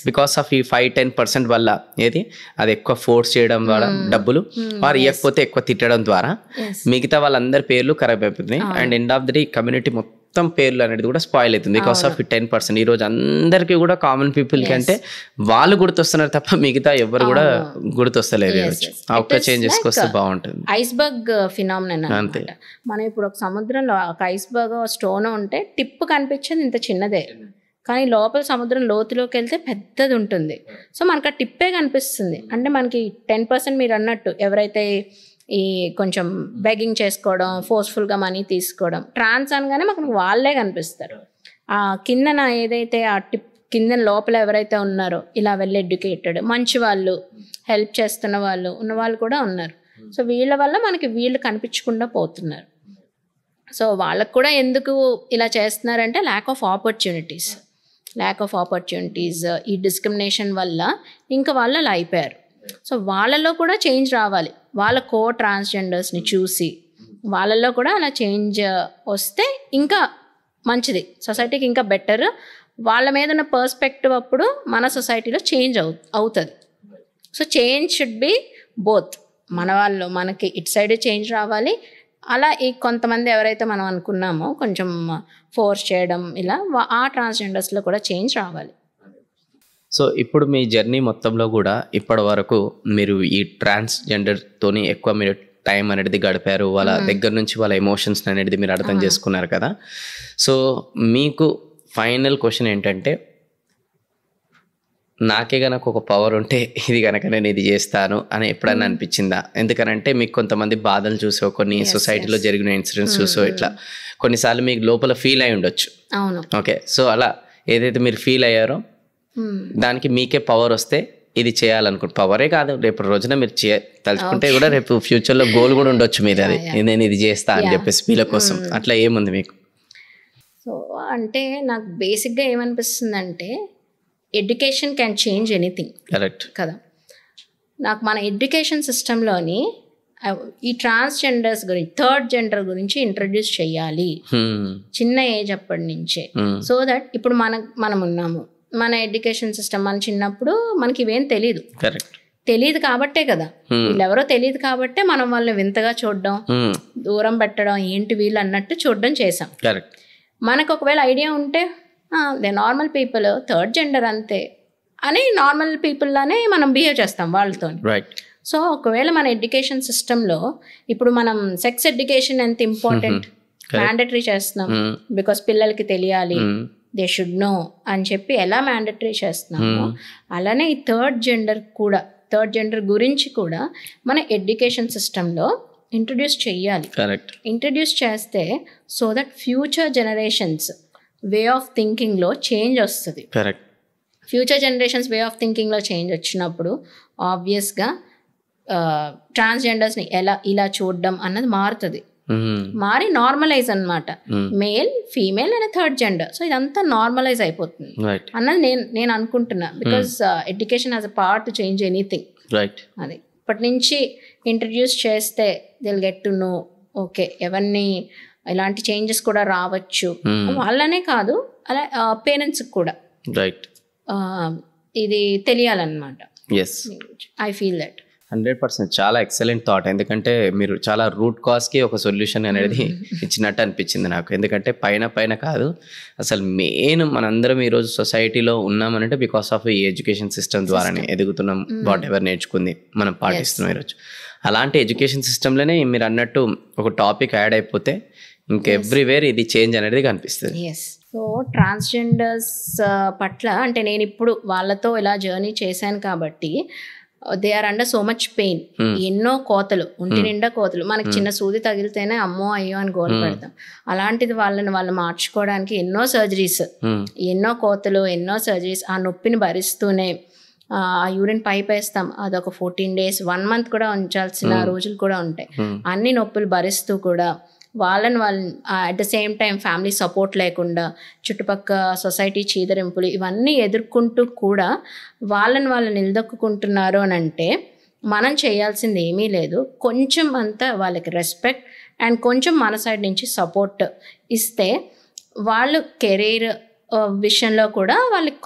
Speaker 1: బికాస్ ఆఫ్ ఈ 5-10% వల్ల ఏది అది ఎక్కువ ఫోర్స్ చేయడం ద్వారా డబ్బులు వారు ఇవ్వకపోతే ఎక్కువ తిట్టడం ద్వారా మిగతా వాళ్ళందరి పేర్లు ఖరాబ్ అయిపోతుంది. And end of the day community మొత్తం పేర్లు అనేది కూడా స్పాయిల్ అవుతుంది బికాస్ ఆఫ్ 10%. ఈ రోజు అందరికీ కూడా కామన్ పీపుల్ కి అంటే వాళ్ళు గుర్తొస్తున్నారు తప్ప మిగతా ఎవరు కూడా గుర్తొస్తలేరు. ఒక్క చేంజెస్ వస్తే బాగుంటుంది.
Speaker 2: ఐస్బర్గ్ ఫినామినన్ అంతే. మనం ఇప్పుడు ఒక సముద్రంలో ఒక ఐస్బర్గ్ స్టోన్ ఉంటే టిప్ కనిపించేది ఇంత చిన్నదే, కానీ లోపల సముద్రం లోతులోకి వెళ్తే పెద్దది ఉంటుంది. సో మనకు ఆ టిప్పే కనిపిస్తుంది. అంటే మనకి 10% మీరు అన్నట్టు ఎవరైతే ఈ కొంచెం బెగ్గింగ్ చేసుకోవడం, ఫోర్స్ఫుల్గా మనీ తీసుకోవడం, ట్రాన్స్ అనగానే మనకు వాళ్ళే కనిపిస్తారు. ఆ కిందన ఏదైతే ఆ టిప్ కింద లోపల ఎవరైతే ఉన్నారో ఇలా వెల్ ఎడ్యుకేటెడ్ మంచి వాళ్ళు, హెల్ప్ చేస్తున్న వాళ్ళు ఉన్నవాళ్ళు కూడా ఉన్నారు. సో వీళ్ళ వల్ల మనకి వీళ్ళు కనిపించకుండా పోతున్నారు. సో వాళ్ళకు కూడా ఎందుకు ఇలా చేస్తున్నారంటే ల్యాక్ ఆఫ్ ఆపర్చునిటీస్, ఈ డిస్క్రిమినేషన్ వల్ల ఇంకా వాళ్ళు అలా అయిపోయారు. సో వాళ్ళలో కూడా చేంజ్ రావాలి. వాళ్ళ ట్రాన్స్జెండర్స్ని చూసి వాళ్ళల్లో కూడా అలా చేంజ్ వస్తే ఇంకా మంచిది, సొసైటీకి ఇంకా బెటర్. వాళ్ళ మీద ఉన్న పర్స్పెక్టివ్ అప్పుడు మన సొసైటీలో చేంజ్ అవుతుంది. So change should be both. మన వాళ్ళు మనకి ఇటు సైడ్ చేంజ్ రావాలి, అలా ఈ కొంతమంది ఎవరైతే మనం అనుకున్నామో కొంచెం ఫోర్స్ చేయడం ఇలా ఆ ట్రాన్స్జెండర్స్లో కూడా చేంజ్ రావాలి.
Speaker 1: సో ఇప్పుడు మీ జర్నీ మొత్తంలో కూడా ఇప్పటి వరకు మీరు ఈ ట్రాన్స్జెండర్తోని ఎక్కువ మీరు టైం అనేది గడిపారు, వాళ్ళ దగ్గర నుంచి వాళ్ళ ఎమోషన్స్ అనేది మీరు అర్థం చేసుకున్నారు కదా. సో మీకు ఫైనల్ క్వశ్చన్ ఏంటంటే, నాకే కనుక ఒక పవర్ ఉంటే ఇది కనుక నేను ఇది చేస్తాను అని ఎప్పుడైనా అనిపించిందా? ఎందుకనంటే మీకు కొంతమంది బాధలు చూసో, కొన్ని సొసైటీలో జరిగిన ఇన్సిడెంట్స్ చూసో ఇట్లా కొన్నిసార్లు మీకు లోపల ఫీల్ అయి ఉండొచ్చు.
Speaker 2: అవును.
Speaker 1: ఓకే, సో అలా ఏదైతే మీరు ఫీల్ అయ్యారో దానికి మీకే పవర్ వస్తే ఇది చేయాలనుకుంటు, పవరే కాదు రేపు రోజున మీరు తలుచుకుంటే కూడా రేపు ఫ్యూచర్లో గోల్ కూడా ఉండొచ్చు మీద, అది నేను ఇది చేస్తా అని చెప్పేసి వీళ్ళ కోసం, అట్లా ఏముంది మీకు?
Speaker 2: సో అంటే నాకు బేసిక్గా ఏమనిపిస్తుందంటే education can change anything.
Speaker 1: Correct
Speaker 2: కదా. నాకు మన ఎడ్యుకేషన్ సిస్టంలోని ఈ ట్రాన్స్జెండర్స్ గురించి, థర్డ్ జెండర్ గురించి ఇంట్రడ్యూస్ చేయాలి చిన్న ఏజ్ అప్పటి నుంచే. సో దట్ ఇప్పుడు మనం ఉన్నాము, మన ఎడ్యుకేషన్ సిస్టమ్ మన చిన్నప్పుడు మనకి ఇవేం తెలియదు. తెలియదు కాబట్టే కదా, వీళ్ళెవరో తెలియదు కాబట్టే మనం వాళ్ళని వింతగా చూడడం, దూరం పెట్టడం, ఏంటి వీళ్ళు అన్నట్టు చూడడం చేసాం. మనకు ఒకవేళ ఐడియా ఉంటే they normal people, third gender అంతే అని నార్మల్ పీపుల్ లానే మనం బిహేవ్ చేస్తాం వాళ్ళతో. సో ఒకవేళ మన ఎడ్యుకేషన్ సిస్టంలో ఇప్పుడు మనం సెక్స్ ఎడ్యుకేషన్ ఎంత ఇంపార్టెంట్ మ్యాండటరీ చేస్తున్నాం, బికాస్ పిల్లలకి తెలియాలి, దే షుడ్ నో అని చెప్పి ఎలా మ్యాండటరీ చేస్తున్నామో అలానే ఈ థర్డ్ జెండర్ గురించి కూడా మన ఎడ్యుకేషన్ సిస్టంలో ఇంట్రడ్యూస్ చెయ్యాలి. ఇంట్రడ్యూస్ చేస్తే so that future generations way of థింకింగ్లో చేంజ్ వస్తుంది. ఫ్యూచర్ జనరేషన్స్ వే ఆఫ్ థింకింగ్లో చేంజ్ వచ్చినప్పుడు ఆబ్వియస్గా ట్రాన్స్జెండర్స్ని ఇలా చూడడం అన్నది మారుతుంది. మారి నార్మలైజ్ అన్నమాట, male female and third gender. So ఇదంతా నార్మలైజ్ అయిపోతుంది అన్నది నేను అనుకుంటున్నా. Because education as a part to change anything. అది ఇప్పటి నుంచి ఇంట్రడ్యూస్ చేస్తే they'll get to no, okay ఎవరిని ఇలాంటి చేంజెస్ కూడా రావచ్చు, వాళ్ళనే కాదు అలా పేరెంట్స్కి కూడా ఇది తెలియాలన్నమాట. ఐ ఫీల్ దట్
Speaker 1: 100% చాలా ఎక్సలెంట్ థాట్. ఎందుకంటే మీరు చాలా రూట్ కాజ్కి ఒక సొల్యూషన్ అనేది ఇచ్చినట్టు అనిపించింది నాకు. ఎందుకంటే పైన కాదు, అసలు మెయిన్ మనందరం ఈరోజు సొసైటీలో ఉన్నామనంటే బికాస్ ఆఫ్ ఈ ఎడ్యుకేషన్ సిస్టమ్ ద్వారానే ఎదుగుతున్నాం. వాట్ ఎవర్ నేర్చుకుంది మనం పాటిస్తున్నాం ఈరోజు. అలాంటి ఎడ్యుకేషన్ సిస్టంలోనే మీరు అన్నట్టు ఒక టాపిక్ యాడ్ అయిపోతే ఇంకా ఎవ్రీవేర్ ఇది చేంజ్ అనేది కనిపిస్తుంది.
Speaker 2: సో ట్రాన్స్జెండర్స్ పట్ల అంటే నేను ఇప్పుడు వాళ్ళతో ఇలా జర్నీ చేశాను కాబట్టి they are under so much pain. ఎన్నో కోతలు, ఒంటి నిండా కోతలు. మనకి చిన్న సూది తగిలితేనే అమ్మో అయ్యో అని గోలు పెడతాం. అలాంటిది వాళ్ళు మార్చుకోవడానికి ఎన్నో సర్జరీస్, ఎన్నో కోతలు, ఎన్నో సర్జరీస్. ఆ నొప్పిని భరిస్తూనే ఆ యూరిన్ పైప్ వేస్తాం, అదొక 14 days 1 month కూడా ఉంచాల్సిన రోజులు కూడా ఉంటాయి. అన్ని నొప్పులు భరిస్తూ కూడా వాళ్ళని at the same time family support లేకుండా, చుట్టుపక్కల సొసైటీ చీదరింపులు ఇవన్నీ ఎదుర్కొంటూ కూడా వాళ్ళని నిలదొక్కుంటున్నారు అని అంటే మనం చేయాల్సింది ఏమీ లేదు. కొంచెం అంతా వాళ్ళకి రెస్పెక్ట్ అండ్ కొంచెం మన సైడ్ నుంచి సపోర్ట్ ఇస్తే వాళ్ళు కెరీర్ విషయంలో కూడా వాళ్ళకి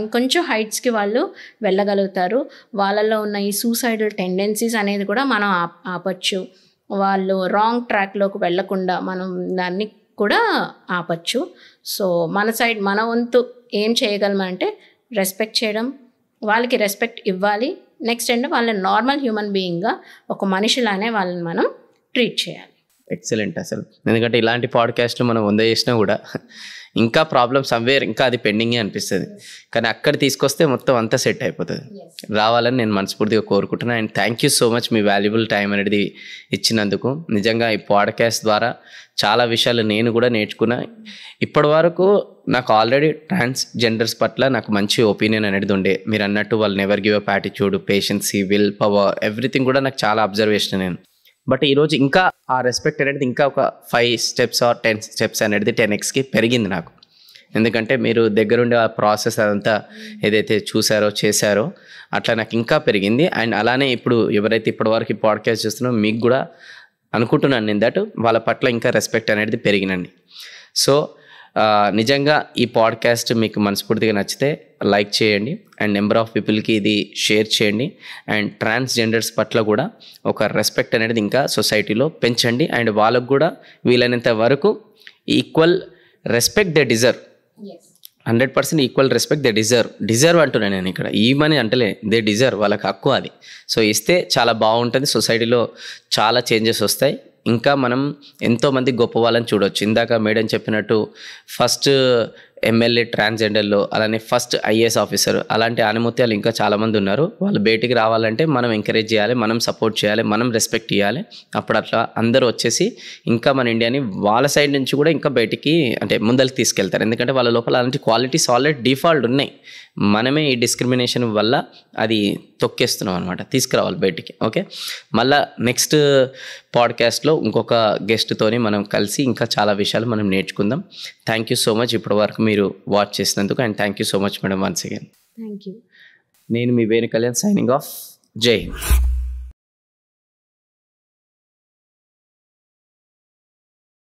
Speaker 2: ఇంకొంచెం హైట్స్కి వాళ్ళు వెళ్ళగలుగుతారు. వాళ్ళల్లో ఉన్న ఈ సూసైడల్ టెండెన్సీస్ అనేది కూడా మనం ఆపచ్చు. వాళ్ళు రాంగ్ ట్రాక్లోకి వెళ్లకుండా మనం దాన్ని కూడా ఆపచ్చు. సో మన సైడ్ మన వంతు ఏం చేయగలమంటే రెస్పెక్ట్ చేయడం, వాళ్ళకి రెస్పెక్ట్ ఇవ్వాలి. నెక్స్ట్ అంటే వాళ్ళని నార్మల్ హ్యూమన్ బీయింగ్గా ఒక మనిషిలానే వాళ్ళని మనం ట్రీట్ చేయాలి.
Speaker 1: ఎక్సలెంట్ అసలు. ఎందుకంటే ఇలాంటి పాడ్కాస్ట్లు మనం 100 చేసినా కూడా ఇంకా ప్రాబ్లమ్ సమ్వేర్ ఇంకా అది పెండింగే అనిపిస్తుంది. కానీ అక్కడ తీసుకొస్తే మొత్తం అంతా సెట్ అయిపోతుంది. రావాలని నేను మనస్ఫూర్తిగా కోరుకుంటున్నాను. And thank you so much me valuable time అనేది ఇచ్చినందుకు. నిజంగా ఈ పాడ్కాస్ట్ ద్వారా చాలా విషయాలు నేను కూడా నేర్చుకున్నా. ఇప్పటి వరకు నాకు ఆల్రెడీ ట్రాన్స్జెండర్స్ పట్ల నాకు మంచి ఒపీనియన్ అనేది ఉండే. మీరు అన్నట్టు వాళ్ళు never give up attitude, patience, will power, everything కూడా నాకు చాలా అబ్జర్వేషన్ నేను. బట్ ఈరోజు ఇంకా ఆ రెస్పెక్ట్ అనేది ఇంకా ఒక 5 steps or 10 steps అనేది 10x పెరిగింది నాకు. ఎందుకంటే మీరు దగ్గరుండే ఆ ప్రాసెస్ అదంతా ఏదైతే చూసారో చేశారో అట్లా నాకు ఇంకా పెరిగింది. అండ్ అలానే ఇప్పుడు ఎవరైతే ఇప్పటివరకు ఈ పాడ్కాస్ట్ చూస్తున్నారో మీకు కూడా అనుకుంటున్నాను నేను దట్ వాళ్ళ పట్ల ఇంకా రెస్పెక్ట్ అనేది పెరిగినండి. సో నిజంగా ఈ పాడ్కాస్ట్ మీకు మనస్ఫూర్తిగా నచ్చితే లైక్ చేయండి అండ్ నెంబర్ ఆఫ్ పీపుల్కి ఇది షేర్ చేయండి అండ్ ట్రాన్స్జెండర్స్ పట్ల కూడా ఒక రెస్పెక్ట్ అనేది ఇంకా సొసైటీలో పెంచండి అండ్ వాళ్ళకు కూడా వీలైనంత వరకు equal respect they deserve 100% equal respect they deserve అంటున్నాను నేను ఇక్కడ ఈమని అంటలే దే డిజర్వ్ వాళ్ళకి హక్కు అది సో ఇస్తే చాలా బాగుంటుంది సొసైటీలో చాలా చేంజెస్ వస్తాయి ఇంకా మనం ఎంతోమంది గొప్ప వాళ్ళని చూడవచ్చు ఇందాక మేడం చెప్పినట్టు ఫస్ట్ ఎమ్మెల్యే ట్రాన్స్జెండర్లో అలానే ఫస్ట్ ఐఏఎస్ ఆఫీసర్ అలాంటి ఆనిముత్యాలు ఇంకా చాలామంది ఉన్నారు వాళ్ళు బయటికి రావాలంటే మనం ఎంకరేజ్ చేయాలి మనం సపోర్ట్ చేయాలి మనం రెస్పెక్ట్ ఇవ్వాలి అప్పుడు అట్లా అందరూ వచ్చేసి ఇంకా మన ఇండియాని వాళ్ళ సైడ్ నుంచి కూడా ఇంకా బయటికి అంటే ముందరికి తీసుకెళ్తారు ఎందుకంటే వాళ్ళ లోపల అలాంటి క్వాలిటీస్ ఆల్రెడీ డిఫాల్ట్ ఉన్నాయి మనమే ఈ డిస్క్రిమినేషన్ వల్ల అది తొక్కేస్తున్నాం అనమాట తీసుకురావాలి బయటికి ఓకే మళ్ళీ నెక్స్ట్ పాడ్కాస్ట్లో ఇంకొక గెస్ట్తోని మనం కలిసి ఇంకా చాలా విషయాలు మనం నేర్చుకుందాం థ్యాంక్ యూ సో మచ్ ఇప్పటి వరకు మీరు వాచ్ చేసినందుకు and thank you so much madam once again
Speaker 2: thank you
Speaker 1: నేను మీ వేణు కళ్యాణ్ సైనింగ్ ఆఫ్ జై హింద్